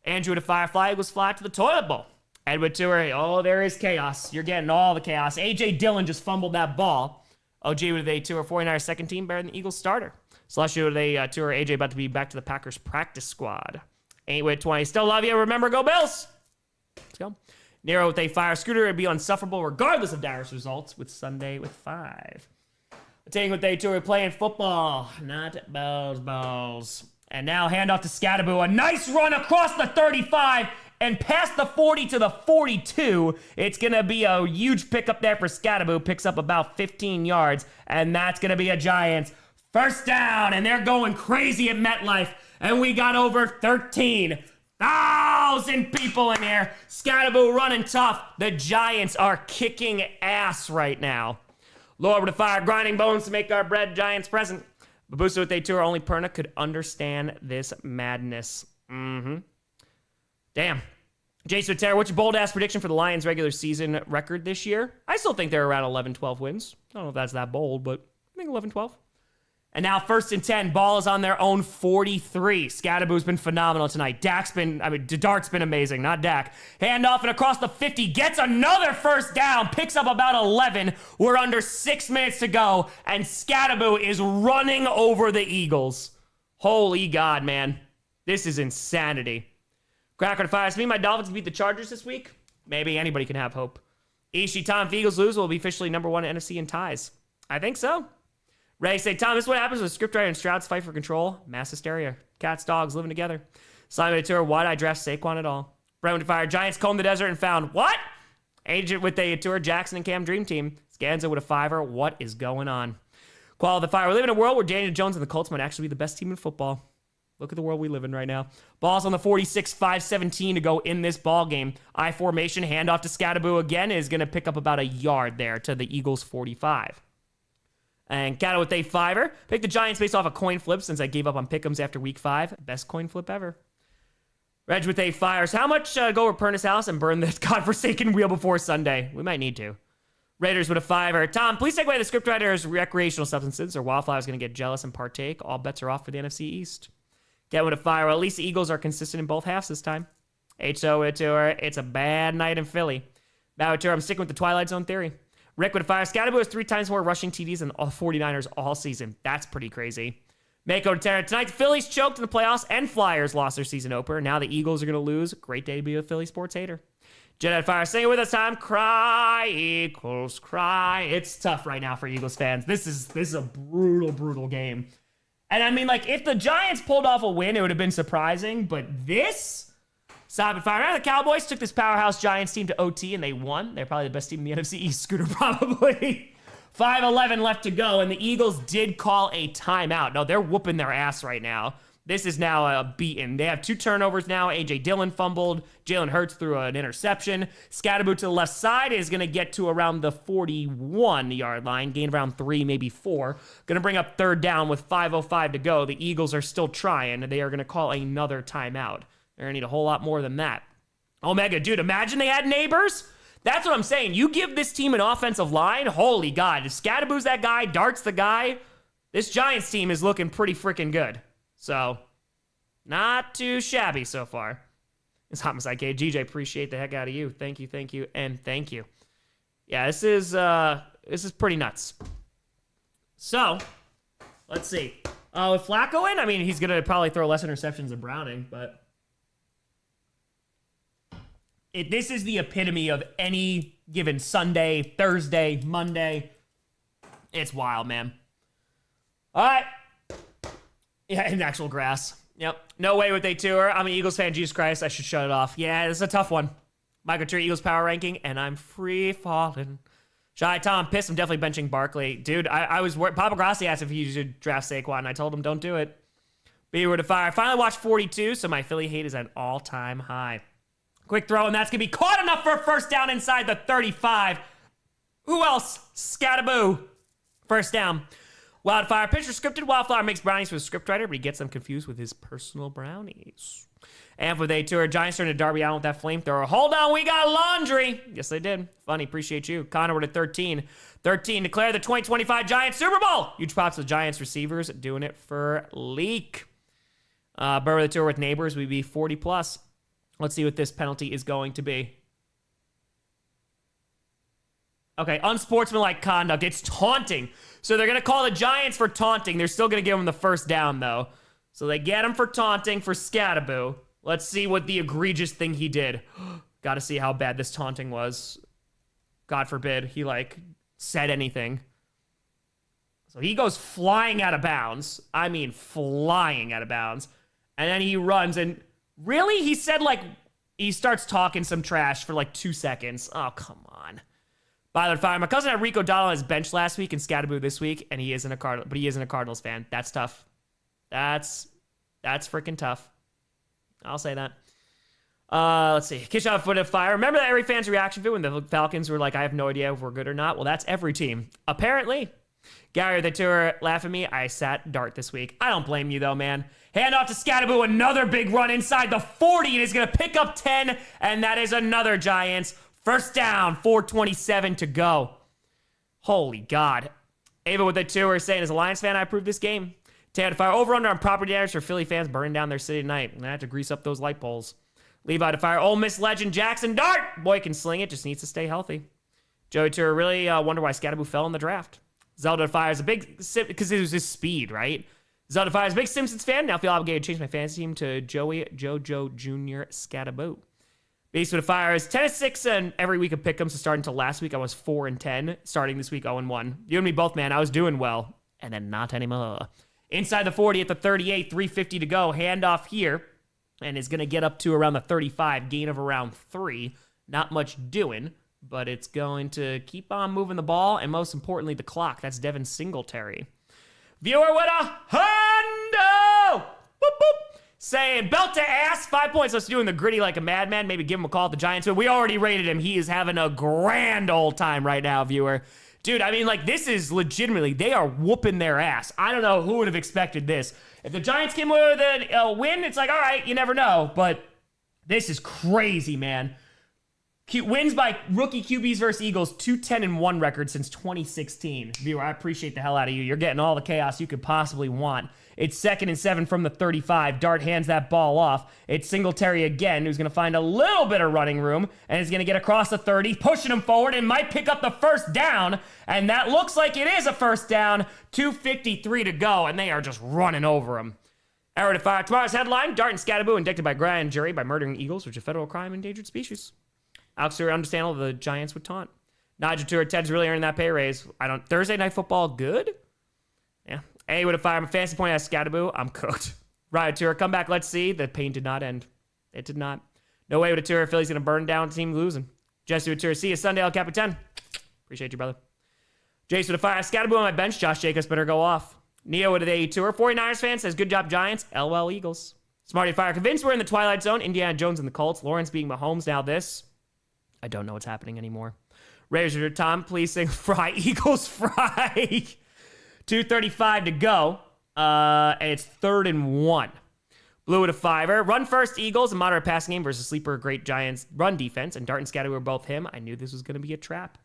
Andrew with a fire. Fly Eagles fly to the toilet bowl. Edward Tour. Oh, there is chaos. You're getting all the chaos. A.J. Dillon just fumbled that ball. OG with a tour. 49ers second team better than the Eagles starter. Celestial with a tour. A.J. about to be back to the Packers practice squad. 8 with 20. Still love you. Remember, go Bills. Let's go. Nero with a fire. Scooter would be insufferable regardless of Darius results with Sunday with 5. Attaining with a tour. Playing football. Not balls. And now handoff to Scattaboo. A nice run across the 35 and past the 40 to the 42. It's going to be a huge pickup there for Scattaboo. Picks up about 15 yards. And that's going to be a Giants first down. And they're going crazy at MetLife. And we got over 13,000 people in here. Scattaboo running tough. The Giants are kicking ass right now. Lord with a fire, grinding bones to make our bread, Giants present. Babusa with a tour, only Perna could understand this madness. Damn. Jason with Terror, what's your bold-ass prediction for the Lions' regular season record this year? I still think they're around 11-12 wins. I don't know if that's that bold, but I think 11-12. And now 1st and 10. Ball is on their own 43. Scatterboo's been phenomenal tonight. Dart's been amazing, not Dak. Handoff and across the 50. Gets another first down. Picks up about 11. We're under 6 minutes to go. And Scatterboo is running over the Eagles. Holy God, man. This is insanity. Cracker fires me. My Dolphins beat the Chargers this week. Maybe anybody can have hope. Ishii, Tom, if Eagles lose, will be officially number 1 in NFC in ties. I think so. Ray say, Tom, this is what happens when scriptwriter and Stroud's fight for control. Mass hysteria. Cats, dogs living together. Simon Tour, why'd I draft Saquon at all? Brent with fire. Giants combed the desert and found what? Agent with a tour. Jaxson and Cam Dream Team. Scanza with a 5er. What is going on? Qual the fire. We live in a world where Daniel Jones and the Colts might actually be the best team in football. Look at the world we live in right now. Ball's on the 46, 5:17 to go in this ball game. I formation, handoff to Scatterboo again, is going to pick up about a yard there to the Eagles 45. And Cato with a 5er. Pick the Giants based off a coin flip since I gave up on pick'ems after week 5. Best coin flip ever. Reg with a fires. How much go over Perna's house and burn this godforsaken wheel before Sunday? We might need to. Raiders with a 5er. Tom, please take away the scriptwriter's recreational substances or Wildflower's going to get jealous and partake. All bets are off for the NFC East. Get with a fire. Well, at least the Eagles are consistent in both halves this time. HO with a tour. It's a bad night in Philly. Bow tour. I'm sticking with the Twilight Zone theory. Rick with a fire. Scatterboo has 3 times more rushing TDs than all 49ers all season. That's pretty crazy. Mako to Terra. Tonight, the Phillies choked in the playoffs and Flyers lost their season opener. Now the Eagles are going to lose. Great day to be a Philly sports hater. Jedi Fire. Sing it with us, Tom. Cry equals cry. It's tough right now for Eagles fans. This is a brutal game. And I mean, like, if the Giants pulled off a win, it would have been surprising. But this... Stop and fire. The Cowboys took this powerhouse Giants team to OT and they won. They're probably the best team in the NFC East. Scooter, probably. 5:11 left to go, and the Eagles did call a timeout. No, they're whooping their ass right now. This is now a beaten. They have 2 turnovers now. A.J. Dillon fumbled. Jalen Hurts threw an interception. Scatterboo to the left side is going to get to around the 41-yard line. Gain around 3, maybe 4. Going to bring up 3rd down with 5:05 to go. The Eagles are still trying. They are going to call another timeout. They're going to need a whole lot more than that. Omega, dude, imagine they had neighbors. That's what I'm saying. You give this team an offensive line, holy God. If Scatterboo's that guy, Dart's the guy, this Giants team is looking pretty freaking good. So, not too shabby so far. It's Homicide K. GJ, appreciate the heck out of you. Thank you, and thank you. Yeah, this is pretty nuts. So, let's see. With Flacco in, I mean, he's going to probably throw less interceptions than Browning, but... This is the epitome of any given Sunday, Thursday, Monday. It's wild, man. All right. Yeah, in actual grass. Yep. No way with a tour. I'm an Eagles fan. Jesus Christ, I should shut it off. Yeah, this is a tough one. Michael Tour, Eagles power ranking, and I'm free falling. Shy Tom, pissed. I'm definitely benching Barkley. Dude, I was worried. Papa Grossi asked if he should draft Saquon, and I told him don't do it. Be word to fire. I finally watched 42, so my Philly hate is at an all-time high. Quick throw, and that's going to be caught enough for a first down inside the 35. Who else? Scatterboo. First down. Wildfire. Pitcher scripted. Wildflower makes brownies for the scriptwriter, but he gets them confused with his personal brownies. And for they tour, Giants turn to Darby Allen with that flamethrower. Hold on, we got laundry. Yes, they did. Funny, appreciate you. Connor with a 13. 13, declare the 2025 Giants Super Bowl. Huge props to the Giants receivers doing it for Leak. Burr with the tour with neighbors, we'd be 40 plus. Let's see what this penalty is going to be. Okay, unsportsmanlike conduct. It's taunting. So they're going to call the Giants for taunting. They're still going to give them the first down, though. So they get him for taunting for Scatterboo. Let's see what the egregious thing he did. Got to see how bad this taunting was. God forbid he, said anything. So he goes flying out of bounds. I mean, flying out of bounds. And then he runs and... Really? He said, he starts talking some trash for, 2 seconds. Oh, come on. By the fire. My cousin had Rico Dowdle on his bench last week and Scatterboo this week, and he isn't a Cardinals fan. That's tough. That's freaking tough. I'll say that. Let's see. Kick shot foot of fire. Remember that every fan's reaction video when the Falcons were like, I have no idea if we're good or not? Well, that's every team. Apparently. Gary, the tour, laugh at me. I sat Dart this week. I don't blame you, though, man. Hand off to Scattaboo. Another big run inside the 40. And he's going to pick up 10. And that is another Giants. First down. 4:27 to go. Holy God. Ava with the tour saying, as a Lions fan, I approve this game. Tan to fire over under on property damage for Philly fans burning down their city tonight. And I have to grease up those light poles. Levi to fire. Ole Miss legend Jaxson Dart. Boy can sling it. Just needs to stay healthy. Joey Tour really wonder why Scattaboo fell in the draft. Zelda fires a big, because it was his speed, right? Zelda fires a big Simpsons fan. Now feel obligated to change my fantasy team to Joey JoJo Jr. Scattaboo. Beast with a fire is 10-6, and every week of pick'ems to start until last week I was 4-10. Starting this week 0-1. You and me both, man. I was doing well, and then not anymore. Inside the 40 at the 38, 3:50 to go. Handoff here, and is going to get up to around the 35. Gain of around 3. Not much doing, but it's going to keep on moving the ball, and most importantly, the clock. That's Devin Singletary. Viewer with a hundo! Boop, boop. Saying, belt to ass, 5 points. Let's doing the gritty like a madman. Maybe give him a call at the Giants. We already rated him. He is having a grand old time right now, viewer. Dude, I mean, like, this is legitimately, they are whooping their ass. I don't know who would have expected this. If the Giants came with a win, it's like, all right, you never know. But this is crazy, man. Wins by rookie QBs versus Eagles, 2-10-1 record since 2016. Viewer, I appreciate the hell out of you. You're getting all the chaos you could possibly want. It's 2nd and 7 from the 35. Dart hands that ball off. It's Singletary again, who's going to find a little bit of running room, and is going to get across the 30, pushing him forward, and might pick up the first down. And that looks like it is a first down. 2:53 to go, and they are just running over him. Arrow to fire. Tomorrow's headline, Dart and Scattaboo indicted by grand jury by murdering eagles, which is a federal crime, endangered species. Alex Tour, understandable the Giants would taunt. Nigel Tour, Ted's really earning that pay raise. Thursday Night Football, good? Yeah. A with a fire. I'm a fancy point at Scattaboo. I'm cooked. Riot Tour, come back, let's see. The pain did not end. It did not. No way with a Tour. Philly's going to burn down, team losing. Jesse with a Tour, see you Sunday, El Capitan. Appreciate you, brother. Jace with a fire. Scattaboo on my bench. Josh Jacobs better go off. Neo with a Tour. 49ers fan says, good job, Giants. LOL Eagles. Smarty fire. Convinced we're in the twilight zone. Indiana Jones and the Colts. Lawrence being Mahomes. Now this. I don't know what's happening anymore. Razor Tom, please sing Fry Eagles Fry. 2:35 to go. And it's 3rd and 1. Blue with a fiver. Run first Eagles, a moderate passing game versus sleeper great Giants run defense. And Dart and Scattaboo were both him. I knew this was going to be a trap.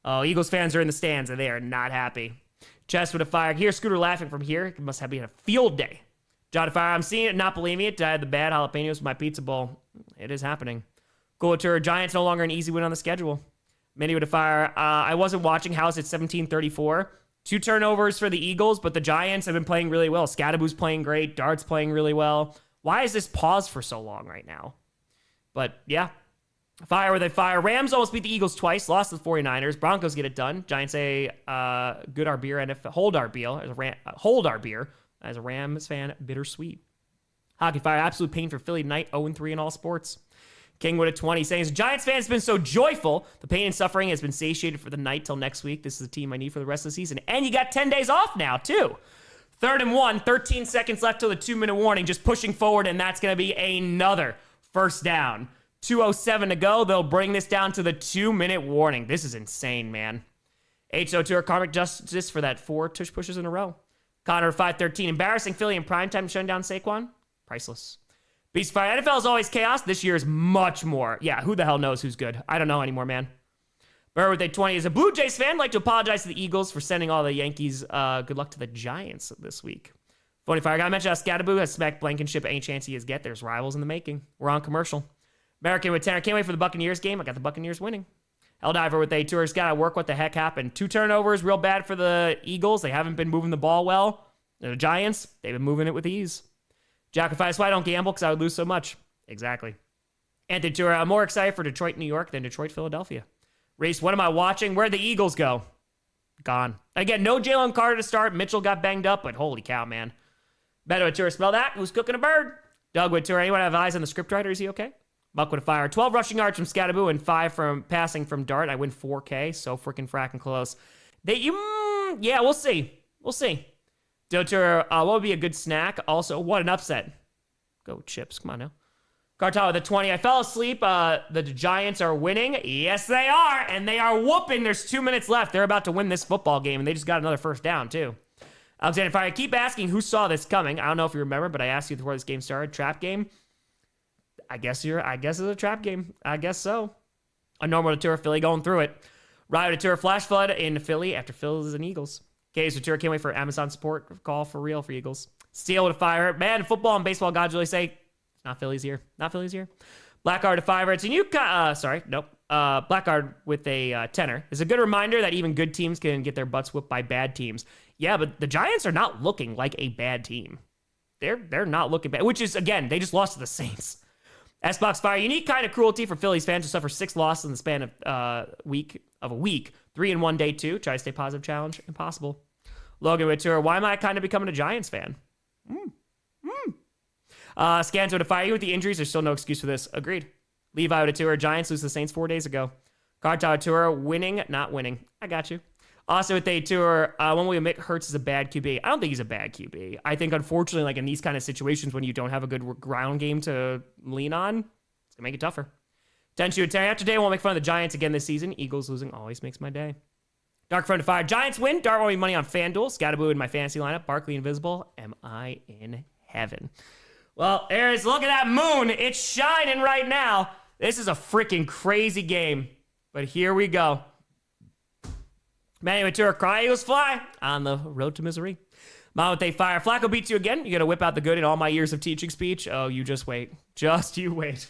Oh, Eagles fans are in the stands and they are not happy. Chest with a fire. Here, Scooter laughing from here. It must have been a field day. John of fire. I'm seeing it, not believing it. I had the bad jalapenos with my pizza bowl. It is happening. Cool Giants no longer an easy win on the schedule. Mini with a fire. I wasn't watching. House at 17-34. 2 turnovers for the Eagles, but the Giants have been playing really well. Scattaboo's playing great. Dart's playing really well. Why is this paused for so long right now? But yeah. Fire with a fire. Rams almost beat the Eagles twice. Lost to the 49ers. Broncos get it done. Giants say good our beer. And hold our beer. Hold our beer. As a Rams fan, bittersweet. Hockey fire. Absolute pain for Philly tonight. 0-3 in all sports. King with a 20 saying, Giants fans have been so joyful. The pain and suffering has been satiated for the night till next week. This is the team I need for the rest of the season. And you got 10 days off now, too. 3rd and 1, 13 seconds left till the 2-minute warning. Just pushing forward, and that's going to be another first down. 2:07 to go. They'll bring this down to the 2-minute warning. This is insane, man. HO Tour, karmic justice for that 4 tush pushes in a row. Connor 5-13. Embarrassing Philly in primetime shutting down Saquon. Priceless. Beast Fire. NFL is always chaos. This year is much more. Yeah, who the hell knows who's good? I don't know anymore, man. Burr with a 20 is a Blue Jays fan. I'd like to apologize to the Eagles for sending all the Yankees. Good luck to the Giants this week. Phony Fire. I gotta mention how Scattaboo has smacked Blankenship any chance he has get. There's rivals in the making. We're on commercial. American with 10. I can't wait for the Buccaneers game. I got the Buccaneers winning. Helldiver with a tourist. Gotta work. What the heck happened? 2 turnovers. Real bad for the Eagles. They haven't been moving the ball well. The Giants, they've been moving it with ease. Jackify, that's why I don't gamble, because I would lose so much. Exactly. Anthony Tour, I'm more excited for Detroit, New York than Detroit, Philadelphia. Reese, what am I watching? Where'd the Eagles go? Gone. Again, no Jalen Carter to start. Mitchell got banged up, but holy cow, man. Beto Tour, smell that? Who's cooking a bird? Doug with Tour, anyone have eyes on the scriptwriter? Is he okay? Buck with a fire. 12 rushing yards from Scattaboo and 5 from passing from Dart. I win 4K, so freaking fracking close. Yeah, we'll see. We'll see. Dotur, what would be a good snack? Also, what an upset. Go Chips. Come on now. Cartel with the 20. I fell asleep. The Giants are winning. Yes, they are. And they are whooping. There's 2 minutes left. They're about to win this football game, and they just got another first down, too. Alexander Fire, I keep asking who saw this coming. I don't know if you remember, but I asked you before this game started. Trap game. I guess it's a trap game. I guess so. A normal tour, Philly going through it. Riot tour, flash flood in Philly after Phillies and Eagles. Case tour, can't wait for Amazon support call for real for Eagles. Steel with a fire. Man, football and baseball gods really say, not Phillies here. Not Phillies here. Blackguard to five. It's a new, Blackguard with a tenor. It's a good reminder that even good teams can get their butts whipped by bad teams. Yeah, but the Giants are not looking like a bad team. They're not looking bad, which is, again, they just lost to the Saints. S-Box Fire, unique kind of cruelty for Phillies fans who suffer 6 losses in the span of a week. 3 in 1 day 2. Try to stay positive challenge. Impossible. Logan Witter, why am I kind of becoming a Giants fan? Scanto to fire you with the injuries. There's still no excuse for this. Agreed. Levi Tour, Giants lose to the Saints 4 days ago. Cartel Tour, winning, not winning. I got you. Also with a tour, when we admit Hurts is a bad QB. I don't think he's a bad QB. I think, unfortunately, like in these kind of situations when you don't have a good ground game to lean on, it's going to make it tougher. Tenchu Terry, after day, I won't make fun of the Giants again this season. Eagles losing always makes my day. Dark Friend to Fire, Giants win. Dart won't be money on FanDuel. Scatterboo in my fantasy lineup. Barkley Invisible. Am I in heaven? Well, Aries, look at that moon. It's shining right now. This is a freaking crazy game. But here we go. Manny Mature, cry, Eagles fly on the road to misery. Mount they fire. Flacco beats you again. You got to whip out the good in all my years of teaching speech. Oh, you just wait. Just you wait.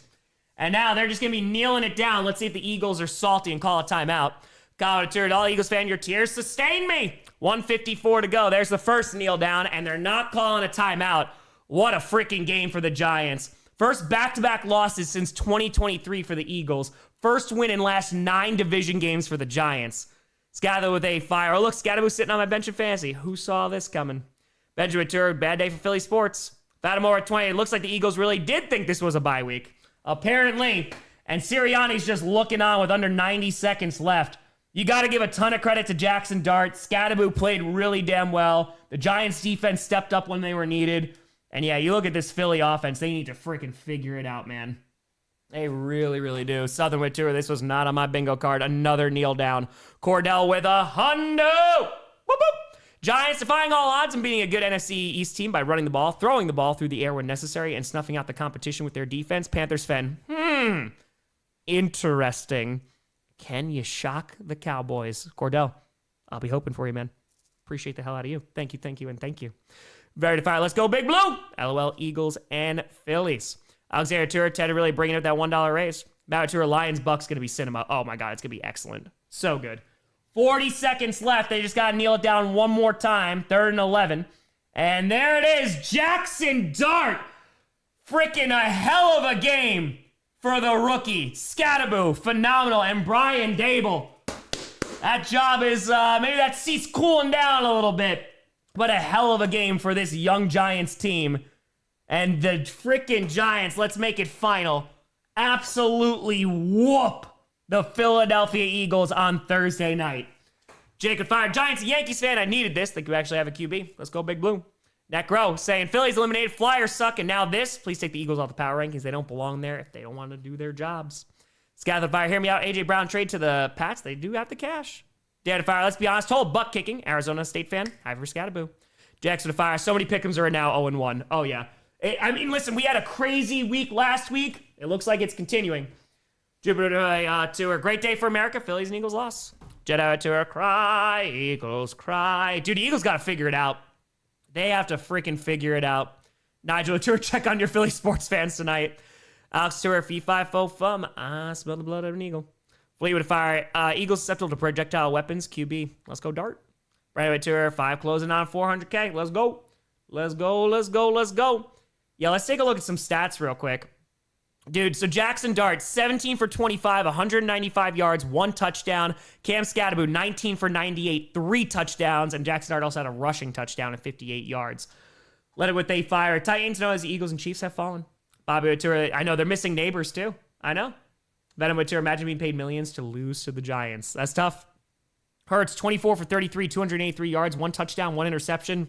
And now they're just going to be kneeling it down. Let's see if the Eagles are salty and call a timeout. Kyle Mature, all Eagles fan, your tears sustain me. 1:54 to go. There's the first kneel down, and they're not calling a timeout. What a freaking game for the Giants. First back-to-back losses since 2023 for the Eagles. First win in last 9 division games for the Giants. Scather with a fire. Oh, look, Scatterboo sitting on my bench in fantasy. Who saw this coming? Benjamin Turd, bad day for Philly sports. Fatimore at 20. It looks like the Eagles really did think this was a bye week. Apparently. And Sirianni's just looking on with under 90 seconds left. You got to give a ton of credit to Jaxson Dart. Scatterboo played really damn well. The Giants defense stepped up when they were needed. And yeah, you look at this Philly offense. They need to freaking figure it out, man. They really, really do. Southern with tour. This was not on my bingo card. Another kneel down. Cordell with a hundo. Whoop, whoop. Giants defying all odds and beating a good NFC East team by running the ball, throwing the ball through the air when necessary, and snuffing out the competition with their defense. Panthers fan. Interesting. Can you shock the Cowboys? Cordell, I'll be hoping for you, man. Appreciate the hell out of you. Thank you, and thank you. Very fire. Let's go, Big Blue. LOL, Eagles and Phillies. Alexander Tour, Ted really bringing up that $1 raise. Matt Tour, Lions, Bucks, going to be cinema. Oh my God, it's going to be excellent. So good. 40 seconds left. They just got to kneel it down one more time. 3rd and 11. And there it is. Jaxson Dart. Freaking a hell of a game for the rookie. Scatterboo, phenomenal. And Brian Dable. That job is, maybe that seat's cooling down a little bit. But a hell of a game for this young Giants team. And the freaking Giants, let's make it final, absolutely whoop the Philadelphia Eagles on Thursday night. Jacob Fire, Giants and Yankees fan, I needed this. Think we actually have a QB. Let's go, Big Blue. Neck Row saying, Phillies eliminated, Flyers suck, and now this. Please take the Eagles off the power rankings. They don't belong there if they don't want to do their jobs. Scather Fire, hear me out. A.J. Brown trade to the Pats. They do have the cash. Dan Fire, let's be honest, total butt kicking. Arizona State fan, high for Scatterboo. Jackson Fire, so many pick'ems are now 0-1. Oh, yeah. I mean, listen, we had a crazy week last week. It looks like it's continuing. Jupiter Tour, great day for America. Phillies and Eagles loss. Jedi Tour, cry, Eagles cry. Dude, the Eagles got to figure it out. They have to freaking figure it out. Nigel Tour, check on your Philly sports fans tonight. Alex Tour, fee 5 faux fum. Smell the blood of an eagle. Fleetwood Fire, Eagles susceptible to projectile weapons. QB, let's go Dart. Brandon Tour, 5 closing on 400K. Let's go. Let's go, let's go, let's go. Yeah, let's take a look at some stats real quick. Dude, so Jaxson Dart, 17 for 25, 195 yards, 1 touchdown. Cam Scatterboo, 19 for 98, 3 touchdowns. And Jaxson Dart also had a rushing touchdown at 58 yards. Let it with they fire. Titans know as the Eagles and Chiefs have fallen. Bobby Otura, I know they're missing neighbors too. I know. Venom Otura, imagine being paid millions to lose to the Giants. That's tough. Hurts, 24 for 33, 283 yards, 1 touchdown, 1 interception.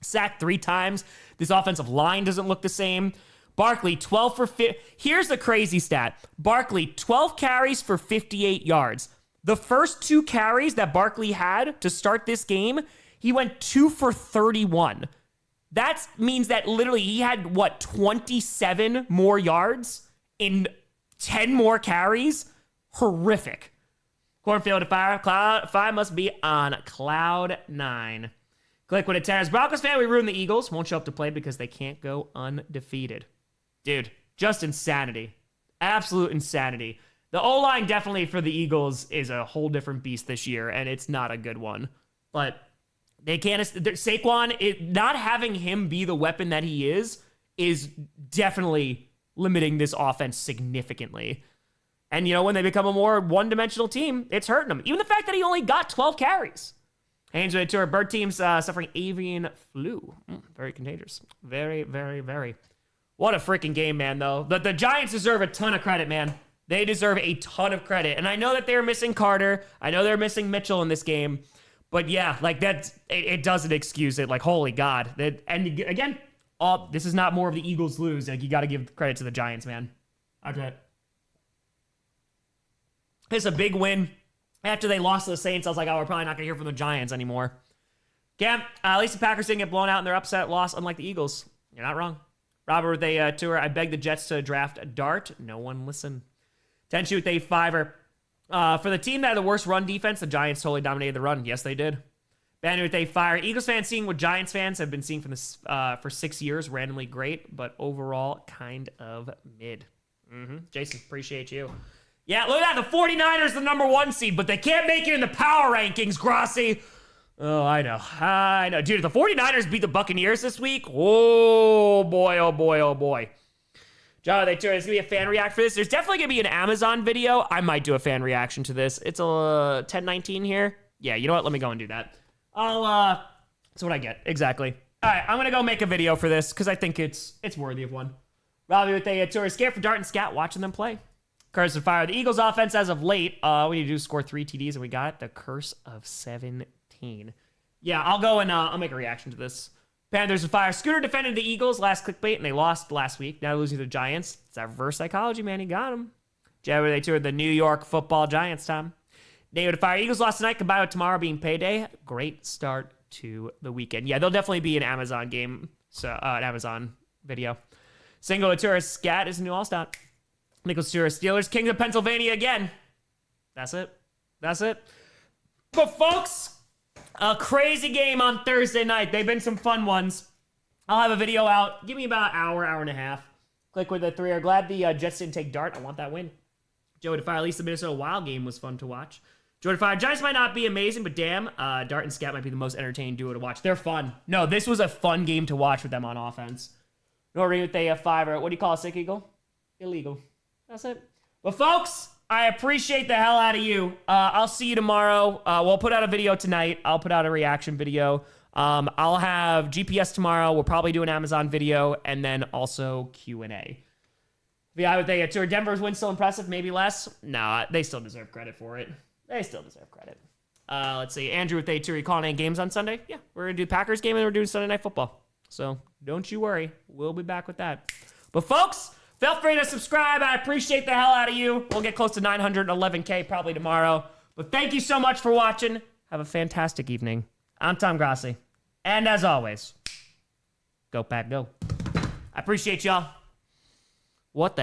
Sacked 3 times. This offensive line doesn't look the same. Barkley, 12 for 50. Here's the crazy stat. Barkley, 12 carries for 58 yards. The first 2 carries that Barkley had to start this game, he went 2 for 31. That means that literally he had, 27 more yards in 10 more carries? Horrific. Cornfield to fire. Cloud 5 must be on cloud 9. Click when it tears. Broncos fan, we ruined the Eagles. Won't show up to play because they can't go undefeated. Dude, just insanity. Absolute insanity. The O-line definitely for the Eagles is a whole different beast this year, and it's not a good one. But they can't... Saquon, not having him be the weapon that he is definitely limiting this offense significantly. And, when they become a more one-dimensional team, it's hurting them. Even the fact that he only got 12 carries. Haynes with a tour. Bird team's suffering avian flu. Very contagious. Very, very, very. What a freaking game, man, though. The Giants deserve a ton of credit, man. They deserve a ton of credit. And I know that they're missing Carter. I know they're missing Mitchell in this game. But, yeah, it doesn't excuse it. Holy God. And, again, this is not more of the Eagles lose. You got to give credit to the Giants, man. Okay. It's a big win. After they lost to the Saints, I was like, we're probably not going to hear from the Giants anymore. Cam, at least the Packers didn't get blown out in their upset loss, unlike the Eagles. You're not wrong. Robert with a tour. I begged the Jets to draft Dart. No one listened. Tenchu with a 5-er. For the team that had the worst run defense, the Giants totally dominated the run. Yes, they did. Banner with a fire. Eagles fans seeing what Giants fans have been seeing for 6 years. Randomly great, but overall kind of mid. Jason, appreciate you. Yeah, look at that. The 49ers, the number 1 seed, but they can't make it in the power rankings, Grossi. Oh, I know. Dude, the 49ers beat the Buccaneers this week. Oh, boy, oh, boy, oh, boy. John, there's going to be a fan react for this. There's definitely going to be an Amazon video. I might do a fan reaction to this. It's a 10:19 here. Yeah, you know what? Let me go and do that. That's what I get. Exactly. All right, I'm going to go make a video for this because I think it's worthy of one. Robbie with a tour. Scared for Dart and Scat watching them play. Curse of Fire. The Eagles offense as of late, we need to do score 3 TDs, and we got it. The Curse of 17. Yeah, I'll go and I'll make a reaction to this. Panthers of Fire. Scooter defended the Eagles last clickbait, and they lost last week. Now losing to the Giants. It's that reverse psychology, man. He got him. Jabber, they toured the New York Football Giants, Tom. David of Fire. Eagles lost tonight, combined with tomorrow being payday. Great start to the weekend. Yeah, there'll definitely be an Amazon game, so an Amazon video. Single tourist. Scat is a new all-star. Nicholas Tourist. Steelers. Kings of Pennsylvania again. That's it. But folks, a crazy game on Thursday night. They've been some fun ones. I'll have a video out. Give me about an hour and a half. Click with the 3. Glad the Jets didn't take Dart. I want that win. Joey to Fire. At least the Minnesota Wild game was fun to watch. Joey to Fire. Giants might not be amazing, but damn, Dart and Scat might be the most entertaining duo to watch. They're fun. No, this was a fun game to watch with them on offense. Noreen with a 5. What do you call a sick eagle? Illegal. That's it. But folks, I appreciate the hell out of you. I'll see you tomorrow. We'll put out a video tonight. I'll put out a reaction video. I'll have GPS tomorrow. We'll probably do an Amazon video and then also Q&A. Yeah, with a tour. Denver's win still impressive, maybe less. No, they still deserve credit for it. Let's see. Andrew with a tour. You calling any games on Sunday? Yeah, we're going to do Packers game and we're doing Sunday Night Football. So don't you worry. We'll be back with that. But folks, feel free to subscribe. I appreciate the hell out of you. We'll get close to 911K probably tomorrow. But thank you so much for watching. Have a fantastic evening. I'm Tom Grossi. And as always, go Pack Go. I appreciate y'all. What the